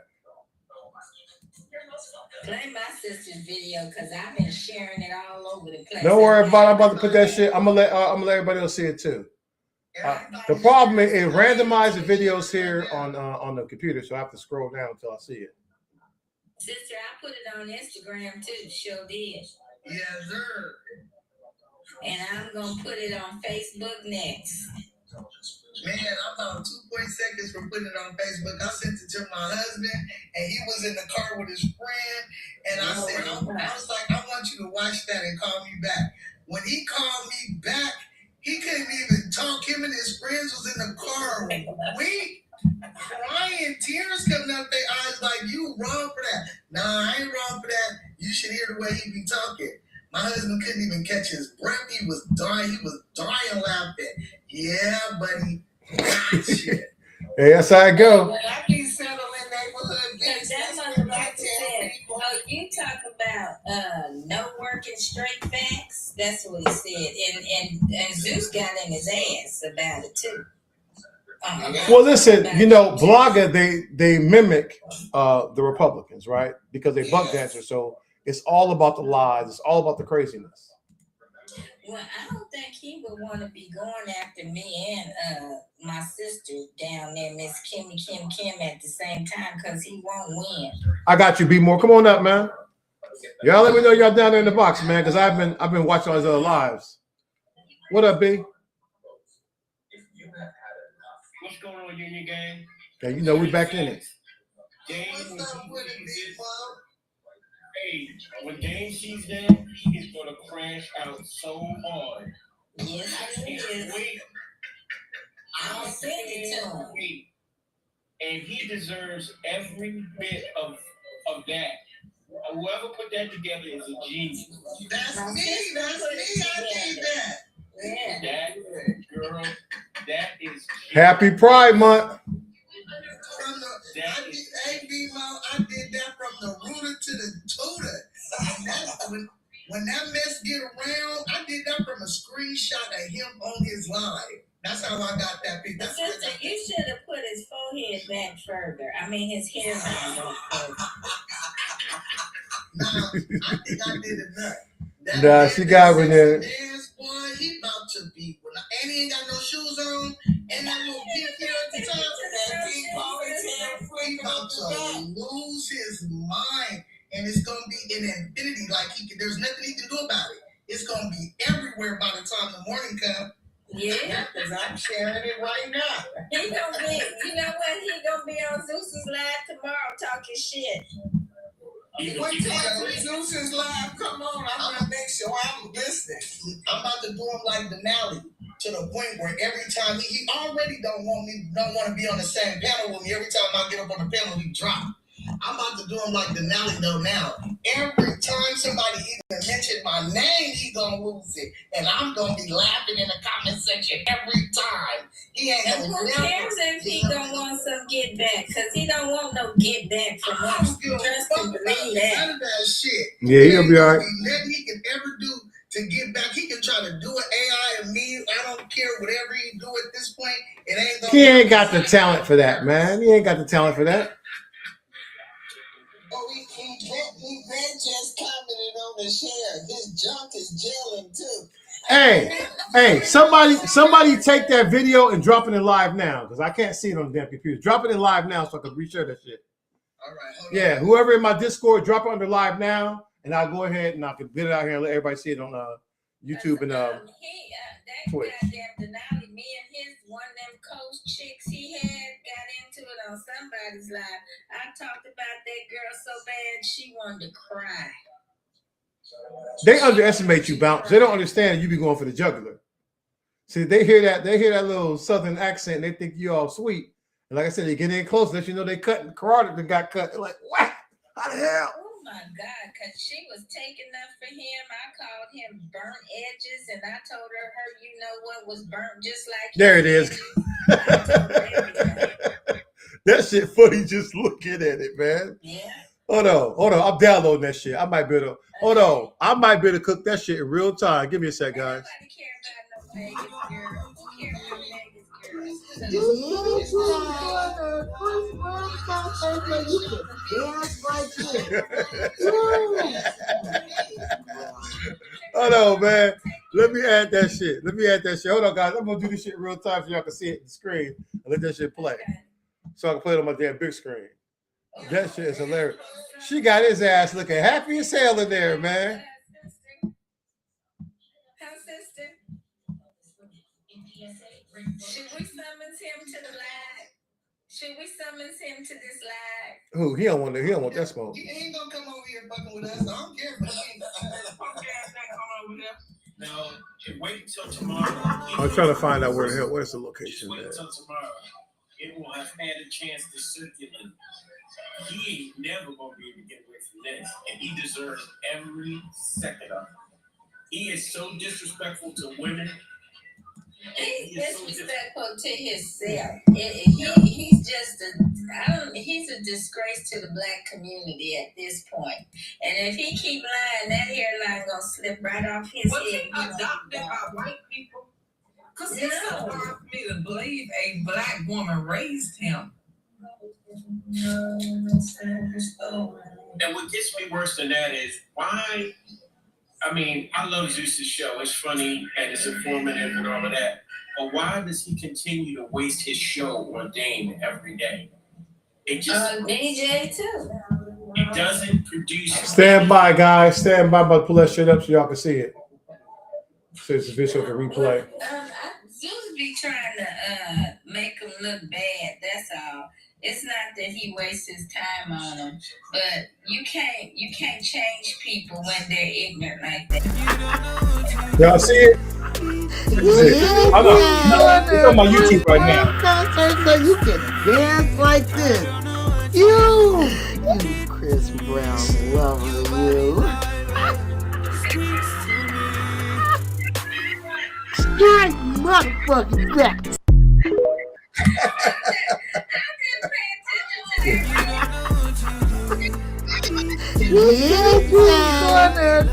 Play my sister's video, because I've been sharing it all over the place. Don't worry about it. I'm about to put that shit. I'm gonna let everybody else see it too. The problem is it randomizes the videos here on the computer, so I have to scroll down until I see it. Sister, I put it on Instagram too. Sure did. Yes, sir. And I'm gonna put it on Facebook next. Man, I'm about 2 seconds from putting it on Facebook. I sent it to my husband, and he was in the car with his friend. And I said, I was like, I want you to watch that and call me back. When he called me back, He couldn't even talk. Him and his friends was in the car weak, crying, tears coming out their eyes like, you wrong for that. Nah, I ain't wrong for that. You should hear the way he be talking. My husband couldn't even catch his breath. He was dying. He was dying laughing. Yeah, buddy. Shit. Hey, that's how it go. When I be settling neighborhood Because that motherfucker said, oh, you talk about no working straight facts. That's what he said. And Zeus got in his ass about it too. Well, listen, Blogger, they mimic the Republicans, right? Because they buck dancers. So it's all about the lies. It's all about the craziness. Well, I don't think he would want to be going after me and my sister down there, Miss Kim at the same time, because he won't win. I got you, B More. Come on up, man. Y'all let me know y'all down there in the box, man, because I've been watching all these other lives. What up, B? What's going on, Union Gang? Yeah, we back in it. Hey, when Game sees them, he's gonna crash out so hard. Yes, he is. Wait. I'll send it to him. Wait. And he deserves every bit of that. Whoever put that together is a genius. That's me. I did that. Yeah. That girl, that is Happy Pride Month. I did that from the rooter to the tutor. When that mess get around, I did that from a screenshot of him on his live. That's how I got that pic. Sister, you should have put his forehead back further. I mean, his hairline back further. Nah, I think I did enough. Nah, she got in there. Dance, boy, he about to be. And he ain't got no shoes on. And that little pink hair at the top. That pink ponytail. He about to lose his mind. And it's going to be in infinity. Like, there's nothing he can do about it. It's going to be everywhere by the time the morning comes. Yeah, because I'm sharing it right now. He gonna be, you know what? He gonna be on Zeus's live tomorrow talking shit. What time Zeus's live? Come on, I'm gonna make sure I'm listening. I'm about to do him like Denali, to the point where every time he already don't want to be on the same panel with me. Every time I get up on the panel, he drop. I'm about to do him like Denali though now. Every time somebody even mention my name, he gonna lose it. And I'm gonna be laughing in the comment section every time. He ain't and who cares if he gonna want some get back? Because he don't want no get back from us. Trust and believe that. None of that shit. Yeah, he'll be all right. Nothing he can ever do to get back. He can try to do an AI and me. I don't care. Whatever he do at this point, it ain't gonna. He ain't got the talent for that, man. He ain't got the talent for that. Oh, he just commented on the share. His junk is gelling too. Hey, somebody take that video and drop it in live now, because I can't see it on the damn computer. Drop it in live now so I can reshare that shit. All right. Yeah, whoever in my Discord, drop it under live now, and I'll go ahead and I can get it out here and let everybody see it on YouTube and Twitch. Denali, me and his one of them coach chicks he had got into it on somebody's live. I talked about that girl so bad she wanted to cry. They underestimate you, Bounce. They don't understand you be going for the jugular. See, they hear that little southern accent, and they think you all sweet. And like I said, they get in close, let you know they cut karate that got cut. They're like, what? How the hell? Oh my God, because she was taking up for him. I called him burnt edges, and I told her, you know what was burnt just like there it is. That shit funny just looking at it, man. Yeah. Hold on. I'm downloading that shit. I might be able to cook that shit in real time. Give me a sec, guys. Hold on, man. Let me add that shit. Hold on, guys. I'm gonna do this shit in real time so y'all can see it on the screen and let that shit play. So I can play it on my damn big screen. That shit is hilarious. She got his ass looking happy as hell in there, man. Should we summons him to the live? Should we summons him to this live? Who? He don't want that smoke. He ain't gonna come over here fucking with us. I don't care. But No, wait until tomorrow. I'm trying to find out where the hell. Where's the location? Wait until tomorrow. It will have had a chance to circulate. He ain't never gonna be able to get away from this, and he deserves every second of it. He is so disrespectful to women. He's disrespectful to himself. He's just he's a disgrace to the black community at this point. And if he keep lying, that hairline gonna slip right off his head. Was he adopted by white people? Because it's so hard for me to believe a black woman raised him. And what gets me worse than that is why. I mean, I love Zeus's show. It's funny and it's informative and all of that. But why does he continue to waste his show on Dame every day? It just DJ too. It doesn't produce. Stand by, guys. Stand by. I'm about to pull that shit up so y'all can see it. So it's a visual can replay. Zeus be trying to make him look bad. That's all. It's not that he wastes his time on them, but you can't change people when they're ignorant like that. Y'all see it? I'm on my YouTube right now. Concert so you can dance like this. You Chris Brown lover, you. Straight motherfucking back. Yeah,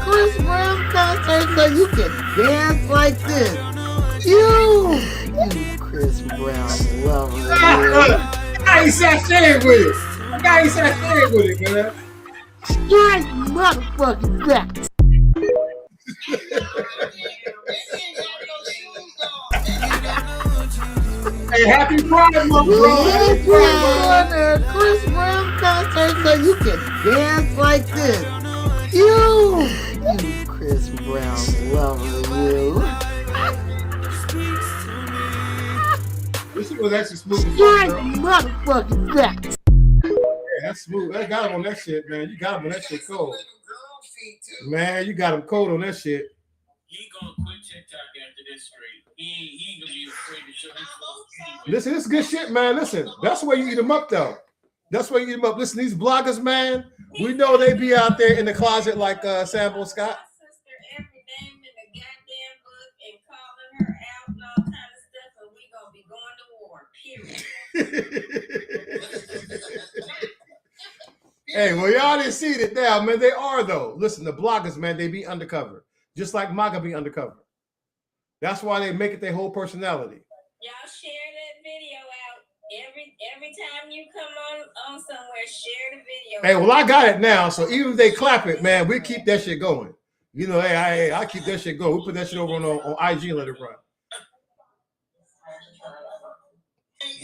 Chris Brown concert so you can dance like this. You Chris Brown lover. I ain't saturated with it. I ain't saturated with it, man. Straight motherfucking back. Hey, happy Pride Month, bro. Happy Pride Month. Chris Brown concert so you can dance like this. You Chris Brown lover, you. This was actually smooth. Straight motherfucking back. Yeah, that's smooth. I got him on that shit, man. You got him on that shit cold. Man, you got him cold on that shit. He gonna quit TikTok after this straight. He ain't gonna be afraid to show his face. Listen, this is good shit, man. Listen, that's where you eat them up, though. That's where you eat them up. Listen, these bloggers, man, we know they be out there in the closet like Sambo Scott. Every name in the goddamn book and calling her out and all kind of stuff, and we gonna be going to war. Period. Hey, well, y'all didn't see it now, man. They are, though. Listen, the bloggers, man, they be undercover. Just like MAGA be undercover. That's why they make it their whole personality. Y'all share that video out. Every time you come on somewhere, share the video. Hey, well, I got it now, so even if they clap it, man, we keep that shit going. You know, hey, I keep that shit going. We put that shit over on IG and let it run.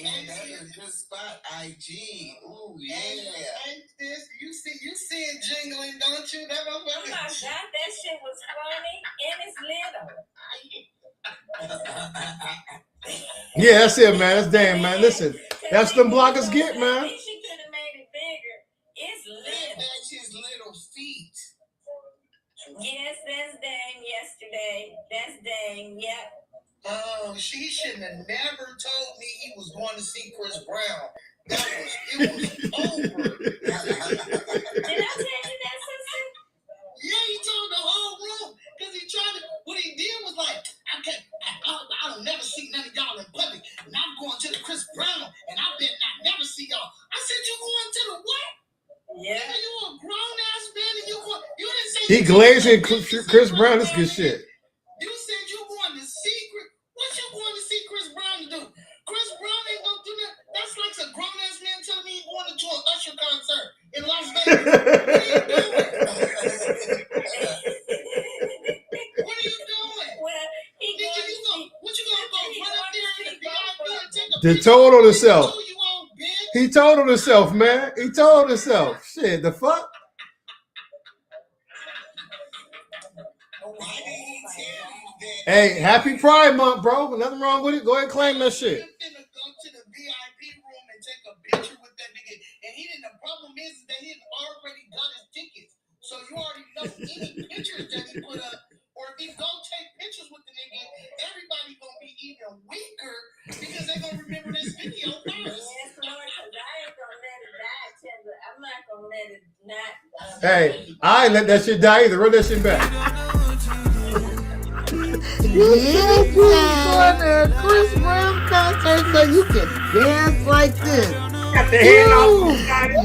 Man, that is good spot. IG. Ooh, yeah. Ain't this? You see it jingling, don't you? That oh my God, that shit was funny and it's little. Yeah, that's it, man. That's damn, man. Listen, that's them bloggers get, man. She could have made it bigger. It's little. That's his little feet. Yes, that's Dang yesterday. That's Dang, yep. Oh, she shouldn't have never told me he was going to see Chris Brown. It was over. Did I tell you that, sister? Yeah, he told the whole room because he tried to. What he did was like, I'll never see none of y'all in public, and I'm going to the Chris Brown, and I bet not never see y'all. I said, you going to the what? Yeah. You a grown ass man, and you didn't say. He glazing Chris Brown. This good shit. You said you going to see what you going to see Chris Brown to do? Chris Brown ain't gonna do that. That's like a grown ass man telling me he going to an Usher concert in Las Vegas. What are you doing? Well, what you gonna go run up there in the VIP and take a He told on himself. He told on himself, man. He told himself. Shit, the fuck? Hey, happy Pride Month, bro. Nothing wrong with it. Go ahead and claim that shit. Go to the VIP room and take a picture with that nigga. And the problem is that he already got his tickets. So you already know any pictures that he put up, or if he go take Hey, I ain't let that shit die either. Run that shit back. Yeah, going to a Chris Brown concert so you can dance like this. Got the hand off.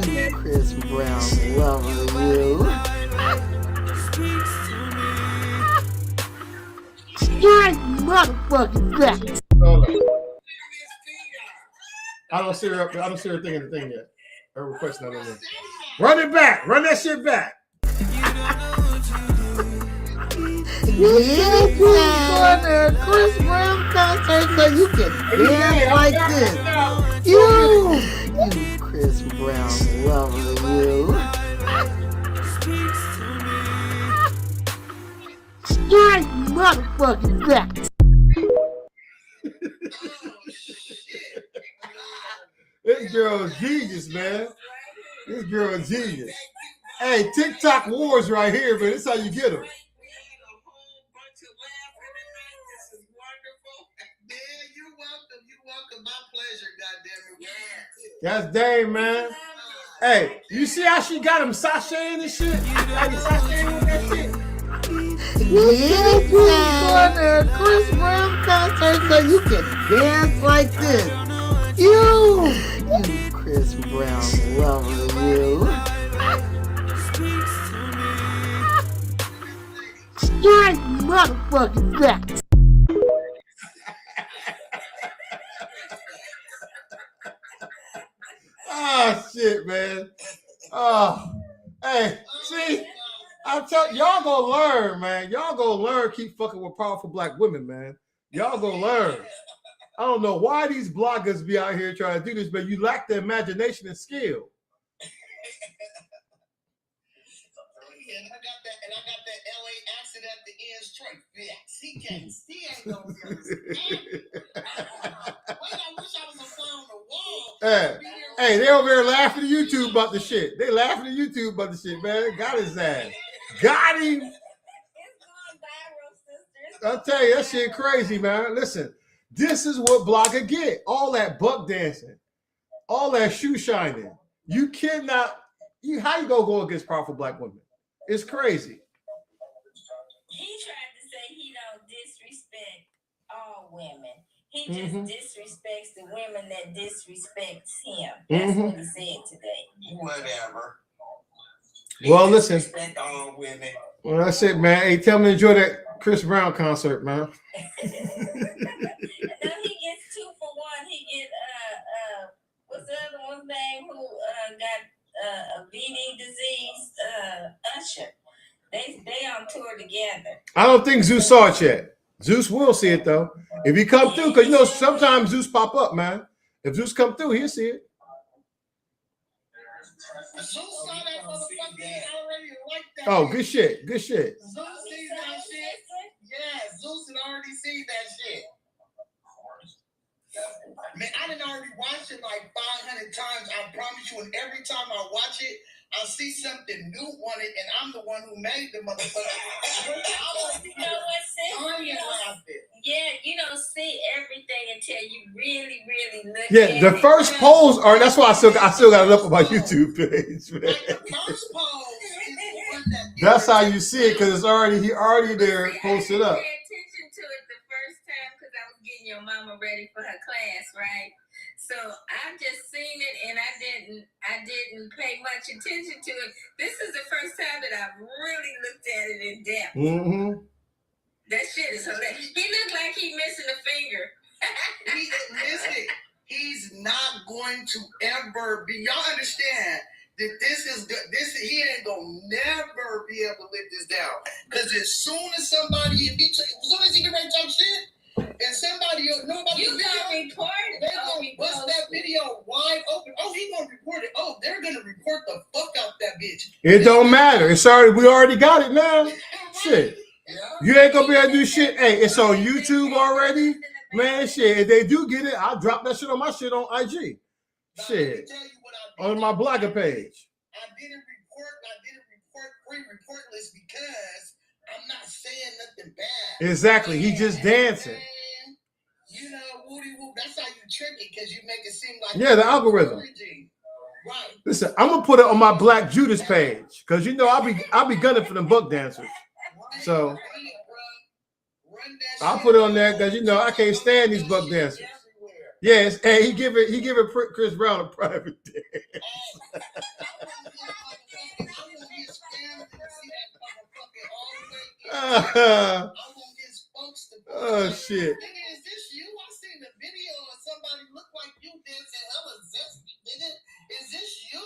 You Chris Brown lover, you. Straight motherfucking back. I don't see her thinking the thing yet. Her request not on there. Run it back. Run that shit back. Yeah, going to a Chris Brown concert so you can dance like this. You Chris Brown lover, you. Straight motherfucking back. This girl is genius, man. This girl is genius. Hey, TikTok wars right here, man. This is how you get them. That's Dame, man. Hey, you see how she got him sashaying and shit? Like sashaying with that shit. Yeah, going to a Chris Brown concert so you can dance like this. You Chris Brown lover, you. Straight motherfucking back. Oh shit, man. Oh, hey, see, I'm telling y'all gonna learn, man. Y'all gonna learn. Keep fucking with powerful black women, man. Y'all gonna learn. I don't know why these bloggers be out here trying to do this, but you lack the imagination and skill. And I got that LA accent at the end straight. He ain't gonna be Wait, I wish I was a fly on the wall. Hey, they over there laughing at YouTube about the shit. They laughing at YouTube about the shit, man. Got his ass. Got him. I'll tell you, that shit crazy, man. Listen, this is what blogger get. All that buck dancing. All that shoe shining. You cannot, how you gonna go against powerful black women? It's crazy. He tried to say he don't disrespect all women. He just disrespects the women that disrespects him. That's what he said today. Whatever. Well, listen. Disrespect all women. Well, that's it, man. Hey, tell me to enjoy that Chris Brown concert, man. No, he gets 2 for 1. He get what's the other one's name who got a VD disease? Usher. They on tour together. I don't think Zeus saw it yet. Zeus will see it though. If he come through, because you know sometimes Zeus pop up, man. If Zeus come through, he'll see it. Zeus saw that motherfucker. He already liked that. Oh, good shit. Good shit. Zeus sees that shit. Yeah, Zeus had already seen that shit. Man, I done already watched it like 500 times. I promise you, and every time I watch it, I see something new on it, and I'm the one who made the motherfucker. You know what, sis? You don't see everything until you really, really look at it. Yeah, the first polls are. That's why I still got it up on my YouTube page. Man. Like the first poll is the one that. That's how you see it, because he already there posted up. I paid attention to it the first time because I was getting your mama ready for her class, right? So I just seen it and I didn't pay much attention to it. This is the first time that I've really looked at it in depth. That shit is hilarious. He looked like he missing a finger. Listen, he's not going to ever be. Y'all understand that this he ain't gonna never be able to live this down. Because as soon as somebody, as soon as he can ready to talk shit, and somebody know about you the video, gonna report it. they gonna bust that video wide open. Oh, he gonna report it. Oh, they're gonna report the fuck out that bitch. It don't matter. We already got it now. Shit. You ain't gonna be able to do shit. Hey, it's on YouTube already. Man, shit. If they do get it, I'll drop that shit on my shit on IG. Shit. On my blogger page. I didn't report pre-reportless because I'm not saying nothing bad. Exactly. He just dancing. You know, woody whoop. That's how you trick it, because you make it seem like the algorithm. Listen, I'm gonna put it on my Black Judas page because you know I'll be gunning for them buck dancers. So I'll put it on there because you know I can't stand these buck dancers. Yes, and he give it Chris Brown a private dance. Oh shit. Is this you? I seen the video of somebody look like you dancing hella zesty, nigga. Is this you?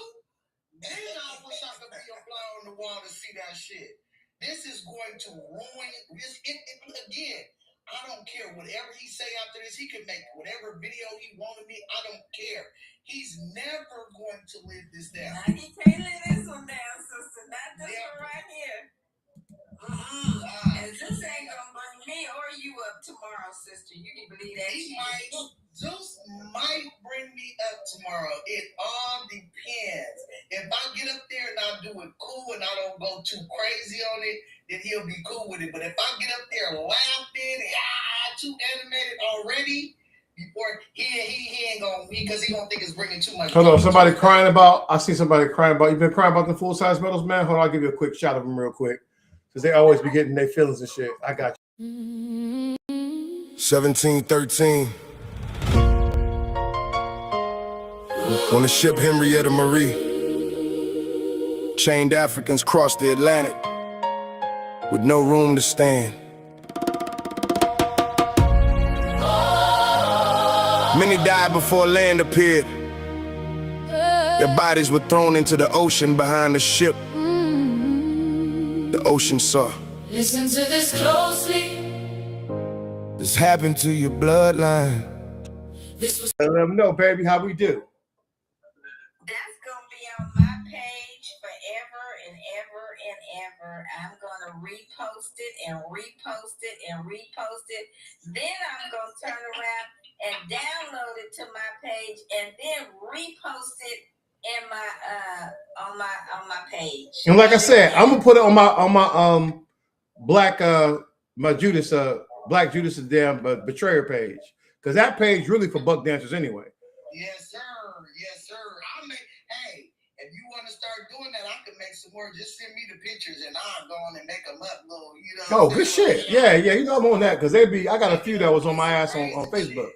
Then I wish I could be a fly on the wall to see that shit. This is going to ruin this. Again, I don't care whatever he say after this. He can make whatever video he want of me. I don't care. He's never going to live this down. He can't live this one down, sister. Not this one right here. And Zeus ain't gonna bring me or you up tomorrow, sister. You can believe that. Zeus might bring me up tomorrow. It all depends. If I get up there and I do it cool and I don't go too crazy on it, then he'll be cool with it. But if I get up there laughing and too animated already, before he ain't gonna because he gonna think it's bringing too much. Hold on, somebody crying about. I see somebody crying about. You've been crying about the full size medals, man. Hold on, I'll give you a quick shot of them real quick. Because they always be getting their feelings and shit. I got you. 1713. On the ship Henrietta Marie, chained Africans crossed the Atlantic with no room to stand. Many died before land appeared. Their bodies were thrown into the ocean behind the ship. The ocean saw. Listen to this closely. This happened to your bloodline. Let them know, baby, how we do. That's gonna be on my page forever and ever and ever. I'm gonna repost it and repost it and repost it. Then I'm gonna turn around and download it to my page and then repost it in my on my page. And like I said, I'm gonna put it on my Black Judas damn betrayer page because that page really for buck dancers anyway. Yes, sir. Yes, sir. Hey, if you want to start doing that, I can make some more. Just send me the pictures and I'll go on and make them up, little. You know. Oh, good shit. Yeah. You know I'm on that because I got a few that was on my ass on Facebook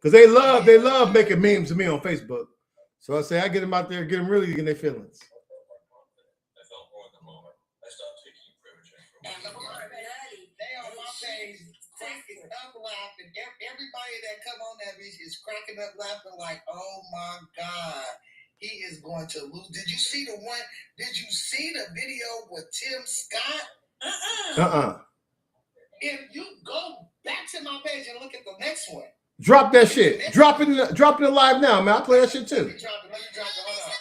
because they love making memes of me on Facebook. So I say I get them out there, get them really getting their feelings. Laughing. Everybody that come on that bitch is cracking up laughing like, oh my God, he is going to lose. Did you see the one? Did you see the video with Tim Scott? If you go back to my page and look at the next one. Drop that shit. Drop it live now, man. I'll play that shit too. Let me drop it. Hold on.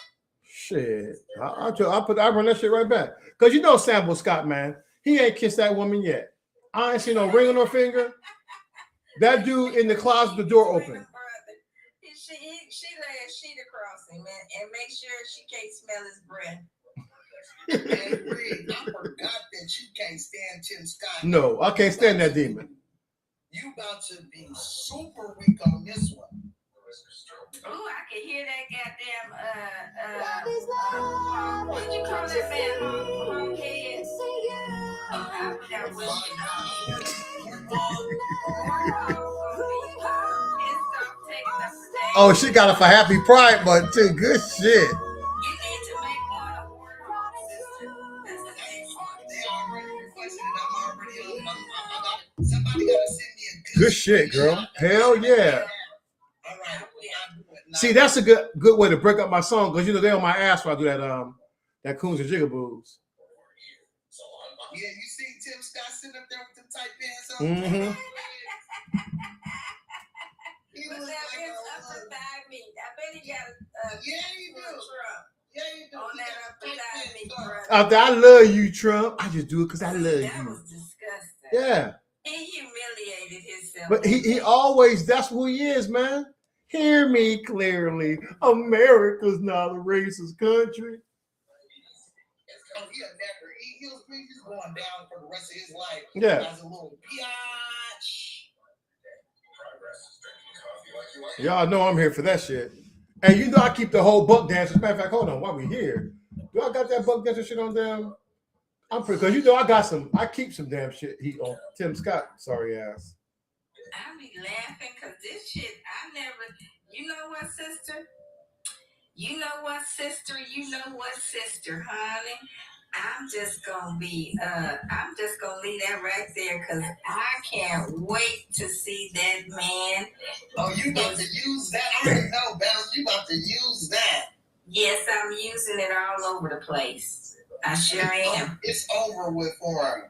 Shit. I run that shit right back. Because you know Sambo Scott, man. He ain't kissed that woman yet. I ain't seen no ring on her finger. That dude in the closet, the door open. She lay a sheet across him and make sure she can't smell his breath. Hey, Reed, I forgot that you can't stand Tim Scott. No, I can't stand that demon. You about to be super weak on this one. Oh, I can hear that goddamn what you call that man? Head. I forgot Oh, she got it for Happy Pride Month too. Good shit. You need to make one of Good shit, girl. Hell yeah. See, that's a good way to break up my song because you know they on my ass when I do that Coons and Jigaboos. Yeah, you see Tim Scott sitting up there with them tight pants on. Mm-hmm. He looks like upper thigh meat. I bet he got yeah, he do. Yeah, he do. On that upper thigh meat, brother. After I love you, Trump. I just do it because I love you. That was disgusting. Yeah. He humiliated himself. But he always, that's who he is, man. Hear me clearly. America's not a racist country. Oh, he's going down for the rest of his life. Yeah. As a little biatch. Y'all know I'm here for that shit. And you know I keep the whole buck dance. As a matter of fact, hold on, while we here, do I got that buck dancer shit on them? I'm pretty, because you know I keep some damn shit heat on Tim Scott, sorry ass. I be laughing because this shit, I never, you know what, sister? You know what, sister? You know what, sister, honey? I'm just gonna leave that right there because I can't wait to see that man. Oh, you about to use that? I already know, Bounce. You about to use that. Yes, I'm using it all over the place. I sure am. It's over with for him.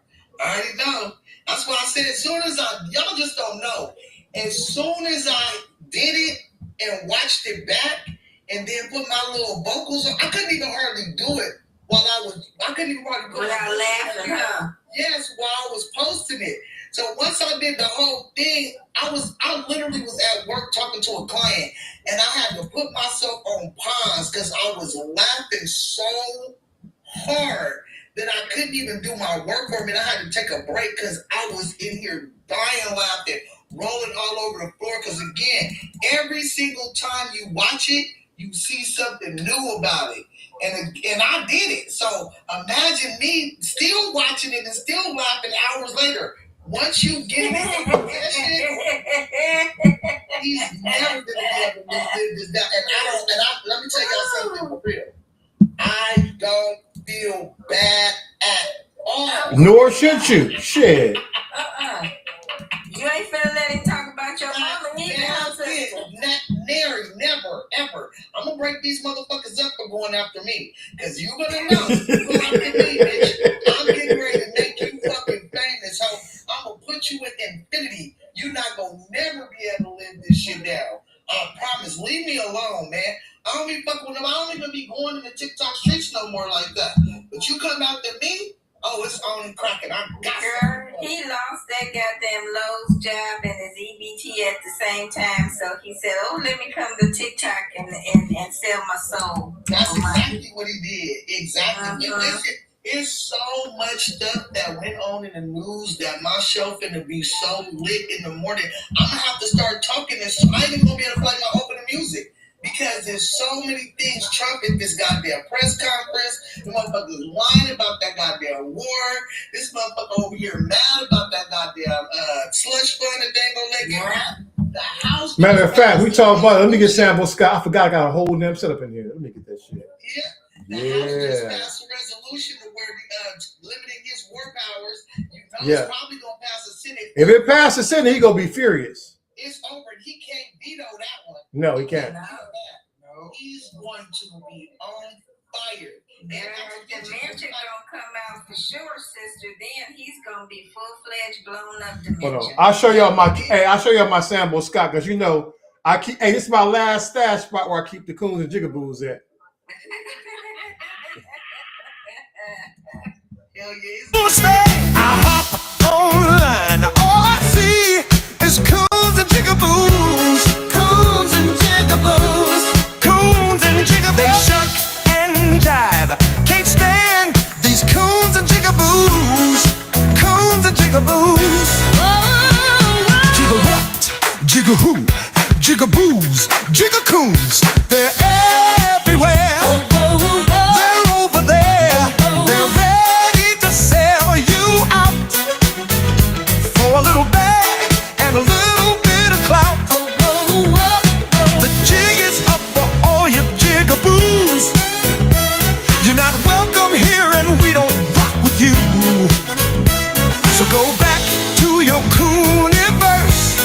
I already know. That's why I said as soon as y'all just don't know. As soon as I did it and watched it back and then put my little vocals on, I couldn't even hardly do it I couldn't even hardly do it. Without laughing, huh? Yes, while I was posting it. So once I did the whole thing, I literally was at work talking to a client and I had to put myself on pause because I was laughing so hard that I couldn't even do my work for me. I had to take a break because I was in here dying laughing, rolling all over the floor. Because again, every single time you watch it, you see something new about it. And I did it. So imagine me still watching it and still laughing hours later. Once you get it, he's never gonna be able to live this down. And let me tell y'all something for real. I don't feel bad at all. Nor should you. Shit. You ain't finna let him talk about your mama either. Nary, never, ever. I'm gonna break these motherfuckers up for going after me. Cause you gonna know. You go after me, bitch. I'm getting ready to make you fucking famous. So I'm gonna put you in infinity. You're not gonna never be able to live this shit down. I promise. Leave me alone, man. I don't be fucking with them. I don't even be going in the TikTok streets no more like that. But you come after me, oh, it's on and cracking. I got Girl, he lost that goddamn Lowe's job and his EBT at the same time. So he said, oh, let me come to TikTok and sell my soul. That's exactly what he did. Exactly. But listen, it's so much stuff that went on in the news that my show finna be so lit in the morning. I'm gonna have to start talking this. I ain't even gonna be able to play my opening music. Because there's so many things. Trump at this goddamn press conference. The motherfuckers lying about that goddamn war. This motherfucker over here mad about that goddamn slush fund that they ain't gonna let get. The house. Matter of fact, we talking about. Let me get Sambo Scott. I forgot I got a whole damn setup in here. Let me get that shit. Yeah. The House just passed a resolution to where limiting his war powers. You know, it's probably gonna pass the Senate. If it passes the Senate, he gonna be furious. It's over. He can't veto that one. No, he can't. No. He's going to be on fire. And if the dementia gonna come out for sure, sister, then he's gonna be full-fledged blown up dementia. Hold on. I'll show y'all my Sambo Scott, because you know I keep this is my last stash spot where I keep the coons and jigaboos at. Hell yeah. I hop online. All I see is coons and jigaboos. Coons and jigaboos. Coons and jigaboos. They shuck and jive. Can't stand these coons and jigaboos. Coons and jigaboos. Jigga what? Jigga who? Jigaboos. Jigga coons. They're everywhere. They're over there. They're ready to sell you out for a little bag and a little bit of clout. The jig is up for all you jigaboos. You're not welcome here and we don't rock with you. So go back to your cooniverse,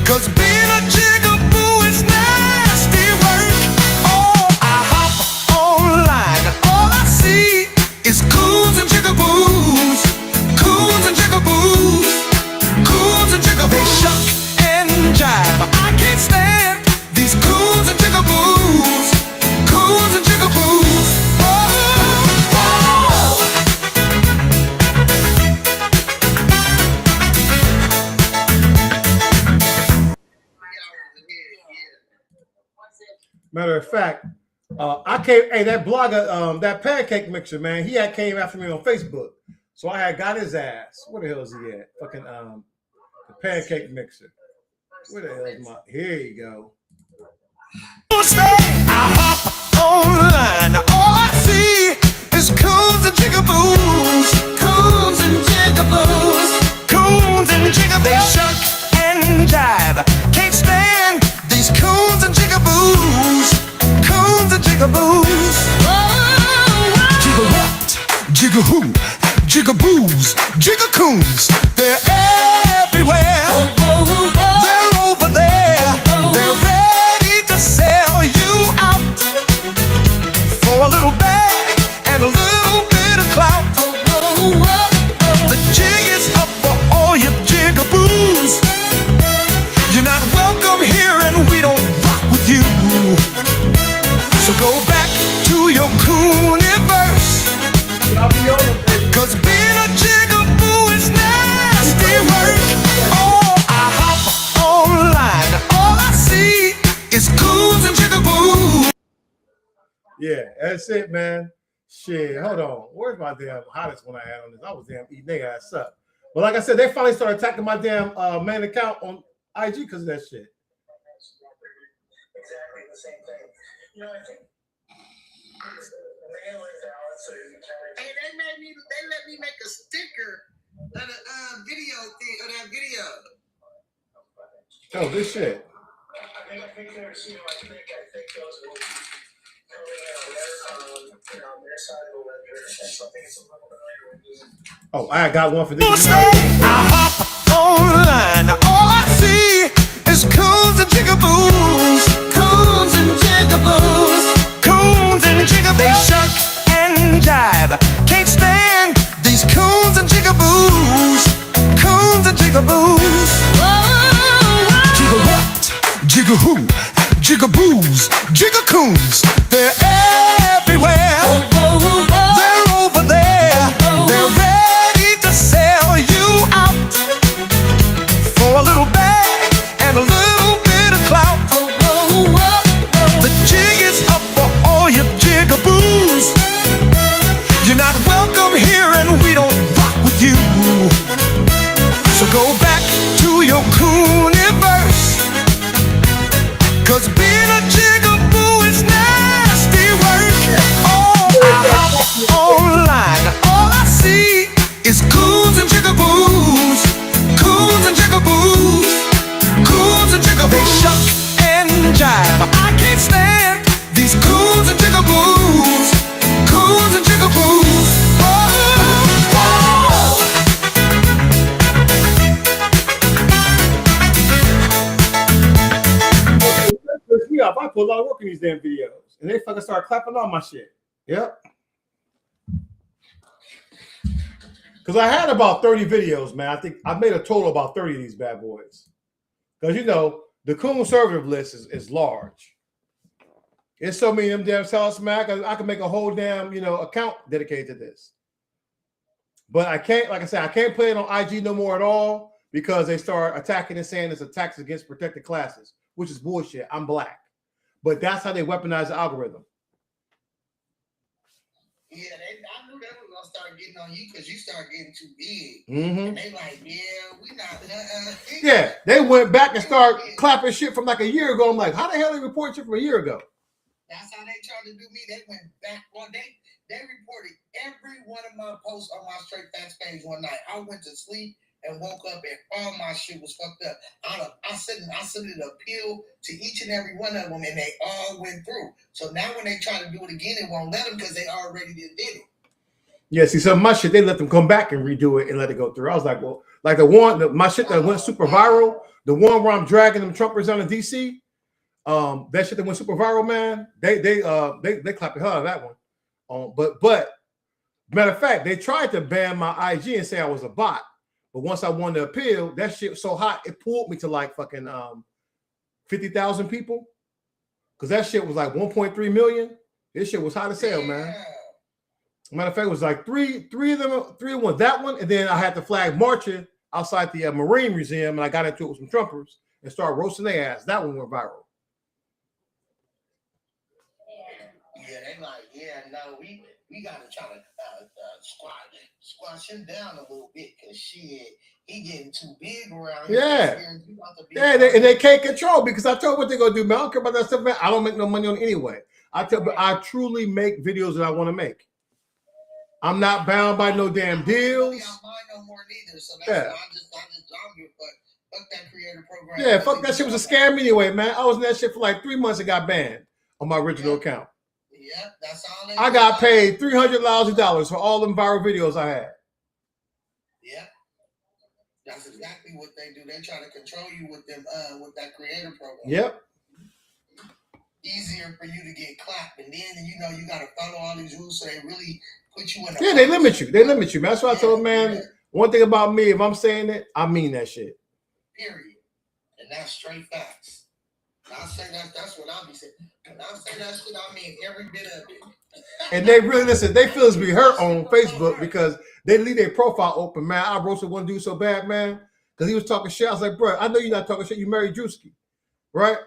'cause being a jigaboo is nasty work. Oh, I hop online. All I see is coons and jigaboos. Coons and jigaboos. Coons and jigaboos. They shuck and jive. I can't stand these coons and jigaboos. Coons and jigaboos. Matter of fact, I came. Hey, that blogger, that pancake mixer, man, he had came after me on Facebook, so I had got his ass. Where the hell is he at? Fucking the pancake mixer. Where the hell is my? Here you go. I hop online, all I see is coons and jigaboos, coons and jigaboos, coons and jigaboos. They shuck and jive, can't stand these coons and jigaboos, coons and jigaboos. Jigga what? Jigga who? Jigaboos, jiggacoons, they're everywhere. They're over there. They're ready to sell you out for a little bag and a little bit of clout. The jig is up for all you jigaboos. You're not welcome here and we don't rock with you. So go back to your cooniverse. Cause being a jigaboo is nasty work. Oh, I hop online, all I see is coons and jigaboos. Yeah, that's it, man. Shit, hold on. Where's my damn hottest one I had on this? I was damn eating their ass up. But like I said, they finally started attacking my damn main account on IG because of that shit. Exactly the same thing. You know, I think hey, they let me make a sticker of the video thing of that video. Oh, this shit. I think they're, you know, I think those will be coming out on their side of the ledger and something is a little bit. Oh, I got one for this. I hop online, all I see is coons and jigaboos, coons and jigaboos, coons and jigaboos. They shuck and jive, can't stand these coons and jigaboos, coons and jigaboos. Jigga what? Jigga who? Jigaboos, jiggacoons, they're everywhere. They're over there. They're ready to sell you out for a little bag and a little bit of clout. The jig is up for all you jigaboos. You're not welcome here and we don't rock with you. So go back to your cooniverse. Cause being a jigaboo is nasty work. Oh, I hop online, all I see is coons and jigaboos, coons and jigaboos, coons and jigaboos. They shuck and jive, I can't stand these coons and jigaboos, coons and jigaboos. I put a lot of work in these damn videos, and they fucking start clapping on my shit. Yep. Because I had about 30 videos, man. I think I made a total of about 30 of these bad boys. Because, you know, the conservative list is large. It's so many of them damn cells, man. I can make a whole damn, you know, account dedicated to this. But I can't, like I said, I can't play it on IG no more at all because they start attacking and saying it's attacks against protected classes, which is bullshit. I'm black. But that's how they weaponize the algorithm. Yeah, I knew they were gonna start getting on you because you start getting too big. Mm-hmm. And they like, yeah, we not. Yeah, they went back and started clapping shit from like a year ago. I'm like, how the hell they report shit from a year ago? That's how they tried to do me. They went back. Well, they reported every one of my posts on my Straight Facts page one night. I went to sleep and woke up and all my shit was fucked up. I submitted an appeal to each and every one of them, and they all went through. So now when they try to do it again, it won't let them because they already did it. Yeah, see, some of my shit, they let them come back and redo it and let it go through. I was like, well, like my shit that went super viral, the one where I'm dragging them Trumpers down to DC, that shit that went super viral, man, they clapped the hell out of that one. But matter of fact, they tried to ban my IG and say I was a bot. But once I won the appeal, that shit was so hot, it pulled me to like fucking 50,000 people. Because that shit was like 1.3 million. This shit was hot as hell, man. Matter of fact, it was like three of them, that one, and then I had the flag marching outside the Marine Museum, and I got into it with some Trumpers and started roasting their ass. That one went viral. Yeah, they like, yeah, no, we we gotta try to squash him down a little bit, cause shit, he getting too big around here. Yeah. He about to be Yeah, and they can't control me because I told them what they're gonna do, man. I don't care about that stuff, man. I don't make no money on it anyway. I truly make videos that I want to make. I'm not bound by no damn deals. No more neither, so that's Yeah. why I just don't give a fuck. Fuck that creator program. Yeah, fuck that shit was a scam anyway, man. I was in that shit for like 3 months and got banned on my original account. Yep, that's all they I do. got paid $300 for all them viral videos I had. Yep. That's exactly what they do. They try to control you with them with that creator program. Yep. Easier for you to get clapped, and then you know you gotta follow all these rules, so they really put you in a Yeah, they limit you. They limit you, man. That's why I told man, one thing about me, if I'm saying it, I mean that shit. period. And that's straight facts. And I say that's what I be saying. And I say that shit, I mean every bit of it. And they really listen, they feel as be hurt on Facebook because they leave their profile open, man. I roasted one dude so bad, man, because he was talking shit. I was like, bro, I know you're not talking shit. You married Drewski, right?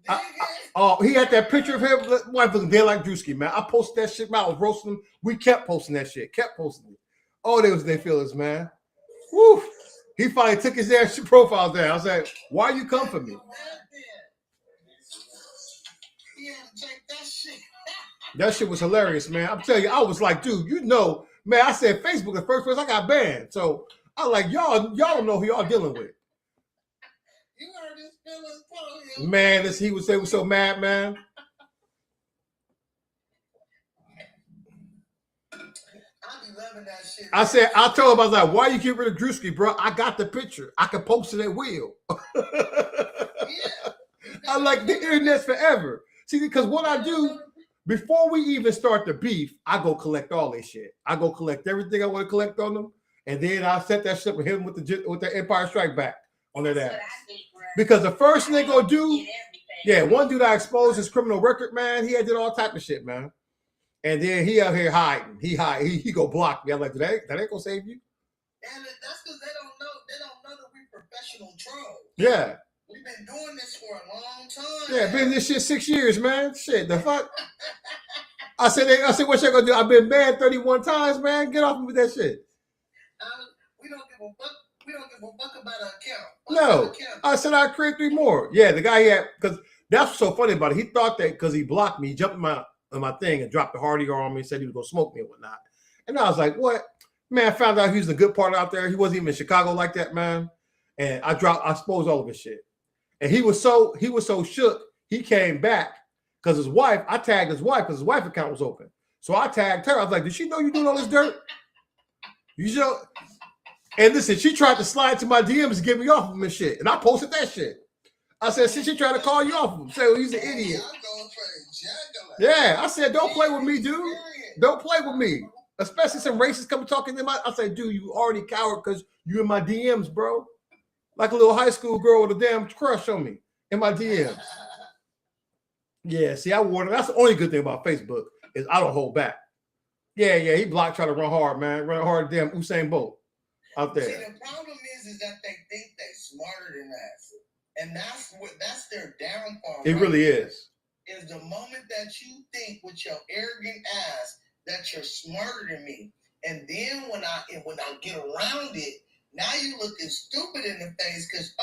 He had that picture of him. Wife looking dead like Drewski, man. I posted that shit, man. I was roasting him. We kept posting that shit, kept posting it. Oh, they was their feelings, man. Woo. He finally took his ass profile down. I was like, why you come for me? That shit was hilarious, man. I'm telling you, I was like, dude, you know, man, I said Facebook the first place I got banned. So I like, y'all don't know who y'all dealing with. You heard his feelings, Man, he was so mad, man. I be loving that shit. I said, I told him, I was like, why you get rid of Drewski, bro? I got the picture. I can post it at will. I like the internet's forever. See, because what I do, before we even start the beef, I go collect all this shit. I go collect everything I want to collect on them, and then I set that shit with him with the Empire Strike Back on their ass. Because the first thing they gonna do, yeah, one dude I exposed his criminal record, man. He had did all type of shit, man. And then he out here hiding. He go block me. I'm like, that ain't gonna save you. And that's because they don't know that we professional trolls. Yeah. We've been doing this for a long time. Yeah, been this shit 6 years, man. Shit, the fuck. I said, what you gonna do? I've been banned 31 times, man. Get off me with that shit. We don't give a fuck. We don't give a fuck about an account. No, I said I'd create 3 more. Yeah, the guy had, because that's what's so funny about it. He thought that because he blocked me, he jumped in my thing and dropped the hard ER on me and said he was gonna smoke me and whatnot. And I was like, what? Man, I found out he was a good part out there. He wasn't even in Chicago like that, man. And I exposed all of his shit. And he was so shook. He came back because his wife. I tagged his wife because his wife's account was open. So I tagged her. I was like, "Did she know you doing all this dirt?" You know. And listen, she tried to slide to my DMs and get me off of him and shit. And I posted that shit. I said, "Since she tried to call you off of him, say well, he's an idiot." Yeah, I said, "Don't play with me, dude. Don't play with me." Especially some racists come talking to my. I said, "Dude, you already coward because you in my DMs, bro." Like a little high school girl with a damn crush on me in my DMs. Yeah, see, I warned him. That's the only good thing about Facebook is I don't hold back. Yeah, he blocked trying to run hard, man. Run hard, damn Usain Bolt out there. See, the problem is that they think they're smarter than us, and that's their downfall. It really is. Is the moment that you think with your arrogant ass that you're smarter than me, and then when I get around it. Now you looking stupid in the face because,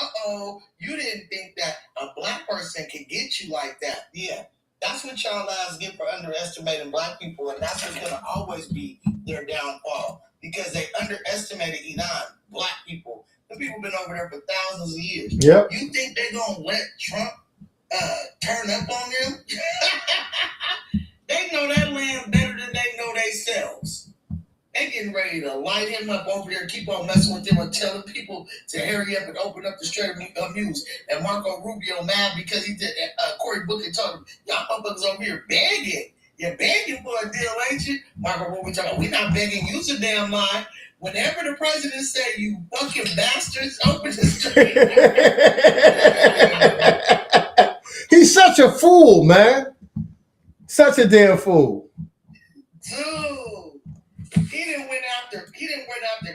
you didn't think that a black person could get you like that. Yeah, that's what y'all guys get for underestimating black people, and that's what's going to always be their downfall because they underestimated black people. The people been over there for thousands of years. Yep. You think they're going to let Trump turn up on them? They know that land better than they know themselves. They getting ready to light him up over there, keep on messing with them and telling people to hurry up and open up the Strait of News. And Marco Rubio mad because he did. Cory Booker told him, y'all motherfuckers over here begging. You're begging for a deal, ain't you? Marco Rubio talking, we not begging. Use a damn lie. Whenever the president say, you fucking bastards, open the Strait. He's such a fool, man. Such a damn fool. Dude. He didn't went after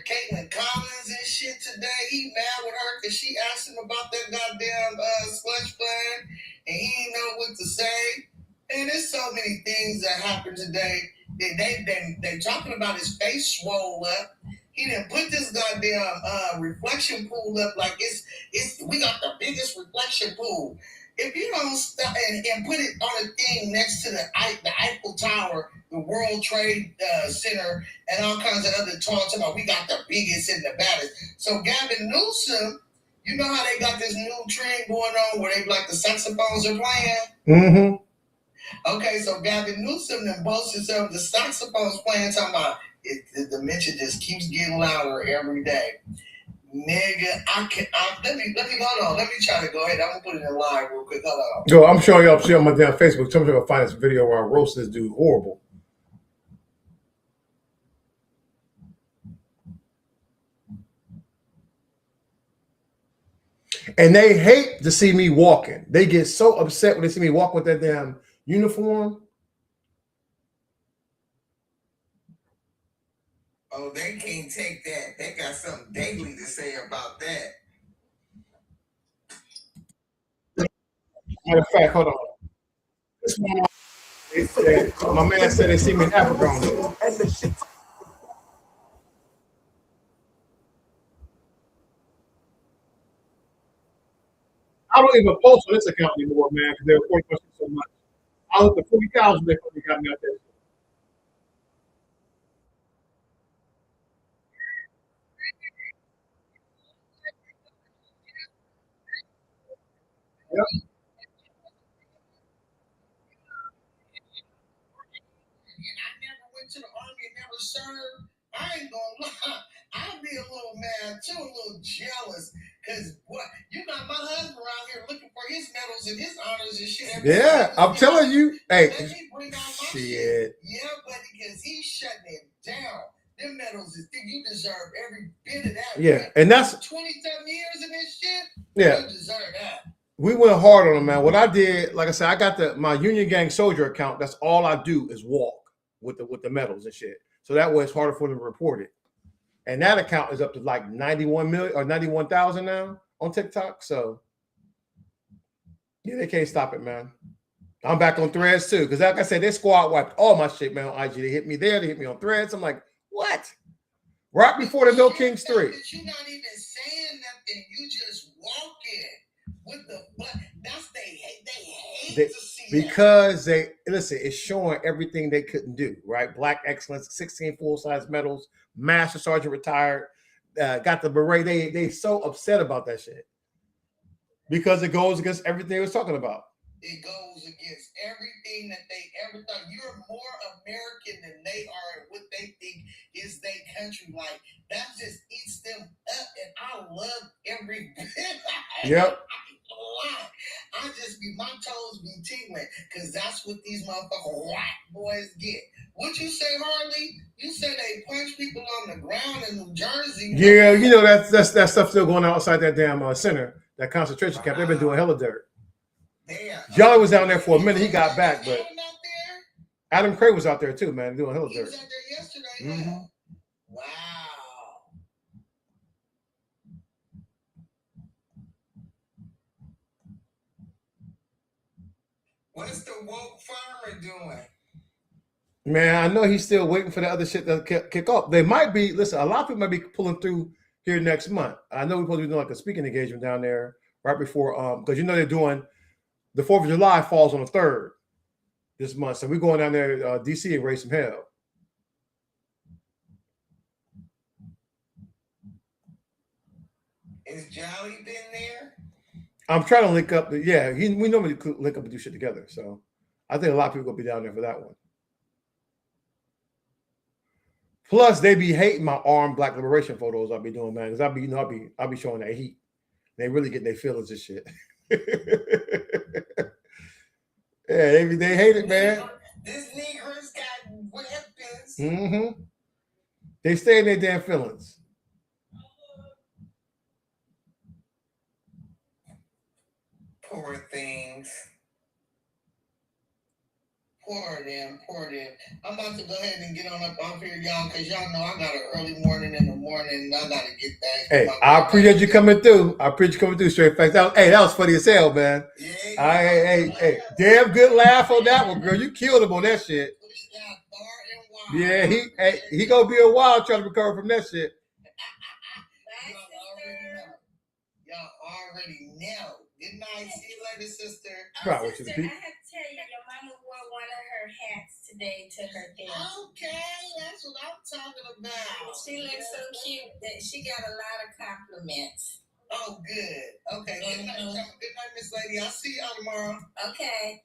Caitlin Collins and shit today. He mad with her because she asked him about that goddamn slush fund, and he didn't know what to say. And there's so many things that happened today. They talking about his face swole up. He didn't put this goddamn reflection pool up like it's we got the biggest reflection pool. If you don't stop and put it on a thing next to the Eiffel Tower, the World Trade Center, and all kinds of other talks about we got the biggest and the baddest. So Gavin Newsom, you know how they got this new trend going on where they like the saxophones are playing? Mm-hmm. Okay, so Gavin Newsom then boasts himself the saxophones playing, talking about the dimension just keeps getting louder every day. Nigga, let me hold on. Let me try to go ahead. I'm gonna put it in live real quick. Hold on. Yo, I'm showing you up on my damn Facebook. Somebody's gonna find this video where I roast this dude horrible. And they hate to see me walking. They get so upset when they see me walk with that damn uniform. Oh, they can't take that. They got something daily to say about that. Matter of fact, hold on. This one, my man said they see me in Africa on it. I don't even post on this account anymore, man, because they're reporting so much. I look at 40,000 they got me out there. Yep. And I never went to the army and never served. I ain't gonna lie. I'd be a little mad too, a little jealous. Cause what you got my husband around here looking for his medals and his honors and shit. Yeah, I'm telling you. Hey, Let me bring out my shit. Yeah, buddy, because he's shutting it down. Them medals is thing you deserve every bit of that. Yeah, man. and that's 27 years in this shit. Yeah. You deserve that. We went hard on them, man. What I did, like I said, I got my Union Gang soldier account. That's all I do is walk with the medals and shit. So that way it's harder for them to report it. And that account is up to like 91 million or 91,000 now on TikTok. So yeah, they can't stop it, man. I'm back on Threads too, because like I said, they squad wiped all my shit, man, on IG. They hit me there, they hit me on Threads. I'm like, what? Right before the No Kings 3. You're not even saying nothing. You just walking with the butt. That's they hate to see Because they listen, it's showing everything they couldn't do, right? Black excellence, 16 full-size medals, Master Sergeant retired, got the beret. They so upset about that shit because it goes against everything they was talking about. It goes against everything that they ever thought. You're more American than they are, and what they think is their country. Like that just eats them up, and I love every bit. Yep. I just be my toes be tingling because that's what these motherfucking white boys get. What you say, Harley? You said they punch people on the ground in New Jersey. Yeah, you know that stuff still going on outside that damn center, that concentration camp. They've been doing hella dirt. Jolly was down there for a minute. He got back, but Adam Craig was out there too, man, doing hella dirt. He was out there yesterday. Mm-hmm. Wow. What's the woke farmer doing? Man, I know he's still waiting for the other shit to kick off. They might be, listen, a lot of people might be pulling through here next month. I know we're supposed to be doing like a speaking engagement down there right before, because you know they're doing, the 4th of July falls on the 3rd this month. So we're going down there, DC, and raise some hell. Is Jolly been there? I'm trying to link up. We normally link up and do shit together. So I think a lot of people will be down there for that one. Plus, they be hating my armed Black liberation photos I'll be doing, man. Because I'll be showing that heat. They really get their feelings and shit. Yeah, they hate it, man. This nigger's got weapons. Mm-hmm. They stay in their damn feelings. Poor things. Poor them. I'm about to go ahead and get on up off here, y'all, because y'all know I got an early morning in the morning. And I got to get that. Hey, I appreciate you coming through. Straight facts. That was funny as hell, man. Yeah, hey, damn good laugh on that one, girl. You killed him on that shit. Yeah, he gonna be a while trying to recover from that shit. Y'all already know. Good night. See you later, sister. Right, Sister, I have to tell you, your mama wore one of her hats today to her thing. Okay, that's what I'm talking about. She looks so cute that she got a lot of compliments. Oh, good. Okay. Good night, Miss Lady. I'll see y'all tomorrow. Okay.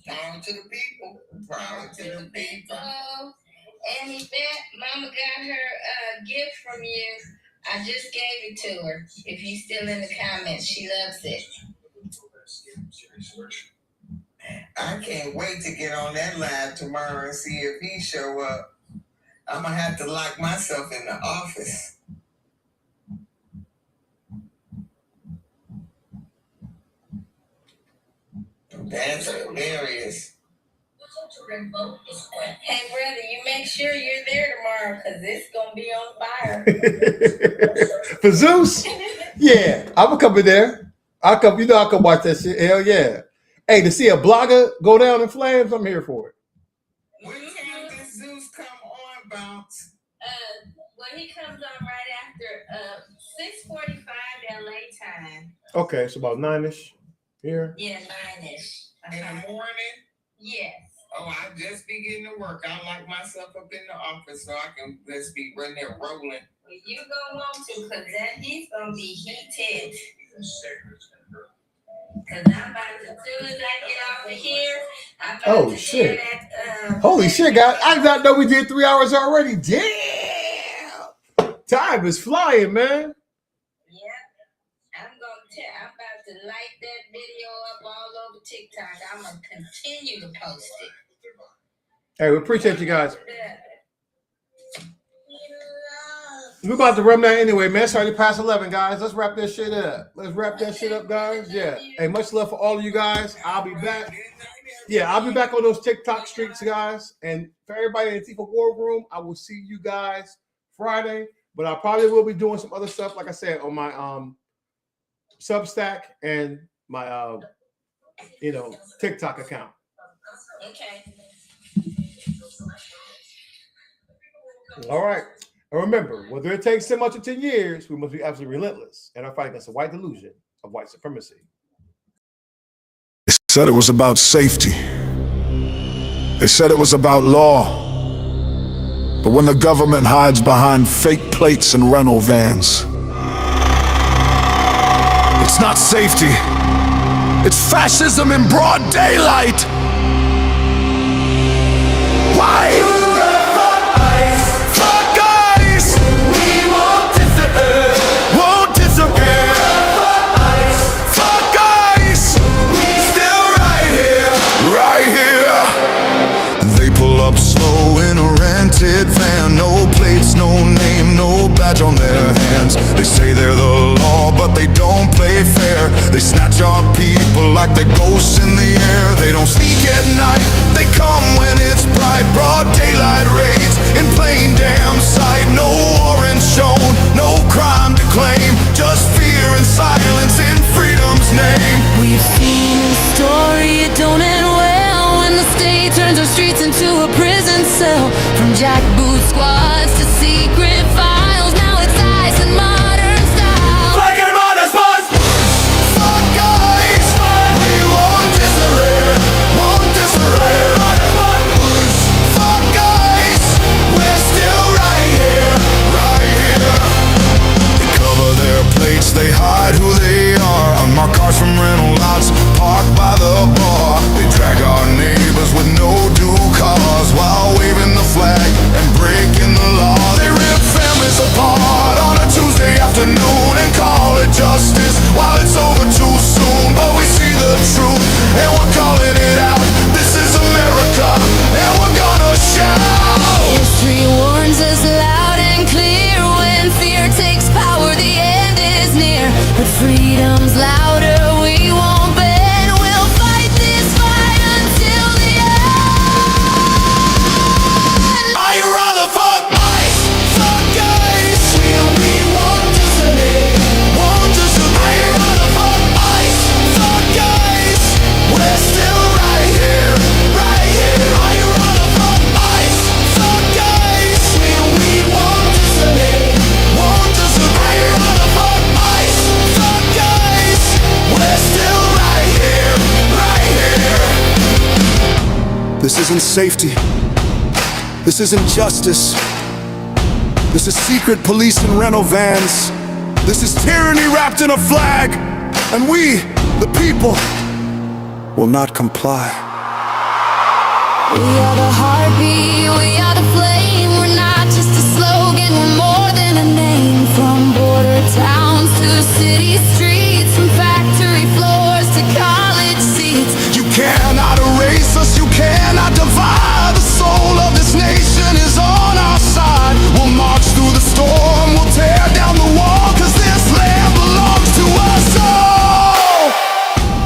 Power to the people. Power to the people. And Yvette, Mama got her gift from you. I just gave it to her. If you still in the comments, she loves it. I can't wait to get on that live tomorrow and see if he show up. I'm gonna have to lock myself in the office. That's hilarious. Hey, brother, you make sure you're there tomorrow because it's going to be on fire. For Zeus? Yeah, I'm gonna come in there. I'll come watch that shit. Hell yeah. Hey, to see a blogger go down in flames, I'm here for it. What time does Zeus come on, Bounce? Well, he comes on right after 6:45 LA time. Okay, so about 9ish here. Yeah, 9ish. In the morning? Yes. Oh, I just be getting to work. I lock myself up in the office so I can just be running there rolling. Well, you gonna want to, because that he's gonna be heated. Because I'm about to, as soon as I get off of here, I'm about Oh to shit. share that. Holy shit, guys. I did not know we did 3 hours already. Damn. Time is flying, man. I'm about to light that video up all over TikTok. I'm gonna continue to post it. Hey, we appreciate you guys. We're about to run that anyway, man. It's already past 11, guys. Let's wrap that shit up. Let's wrap that shit up, guys. Yeah. Hey, much love for all of you guys. I'll be back. Yeah, I'll be back on those TikTok streets, guys. And for everybody in the Tifa War Room, I will see you guys Friday. But I probably will be doing some other stuff, like I said, on my Substack and my TikTok account. Okay. All right. And remember, whether it takes 10 months or 10 years, we must be absolutely relentless in our fight against the white delusion of white supremacy. They said it was about safety. They said it was about law. But when the government hides behind fake plates and rental vans, it's not safety. It's fascism in broad daylight. Why? Fuck ICE! We won't disappear. Won't disappear. Fuck ICE! We still right here. Right here. They pull up slow in a rented van. No plates, no name, no badge on their hands. They say they're the law, but they don't play fair. They snatch our people like they're ghosts in the air. They don't sneak at night, they come when it's bright. Broad daylight raids in plain damn sight. No warrant shown, no crime to claim. Just fear and silence in freedom's name. We've seen a story, it don't end well when the state turns our streets into a prison cell. From jackboot squads to secret files, now it's ICE and modern style. Like a modern sports. Fuck ICE. We won't disarray. Won't disarray. Fuck ICE. We're still right here. Right here. They cover their plates, they hide who they are. Unmarked cars from rental lots parked by the bar. They drag our neighbors with no due cause while waving the flag and breaking the This isn't safety. This isn't justice. This is secret police and rental vans. This is tyranny wrapped in a flag. And we, the people, will not comply. We are the heartbeat, we are the flame. We're not just a slogan, we're more than a name. From border towns to city streets, from factory floors to college seats. You cannot erase us, you cannot divide. The soul of this nation is on our side. We'll march through the storm, we'll tear down the wall, 'cause this land belongs to us all.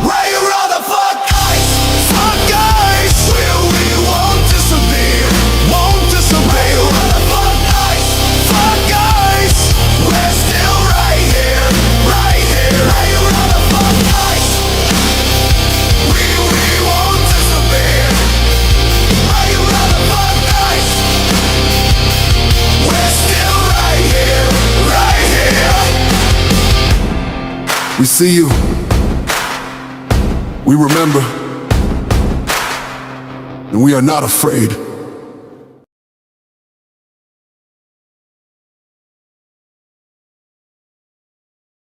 Where you rather fuck ice, fuck ice. We won't disappear, won't disappear. Rather fuck ice, fuck ice. We're still right here, right here. Where you rather fuck ice. We won't disappear. Where you rather fuck ice. We're still right here, right here. We see you. We remember. And we are not afraid.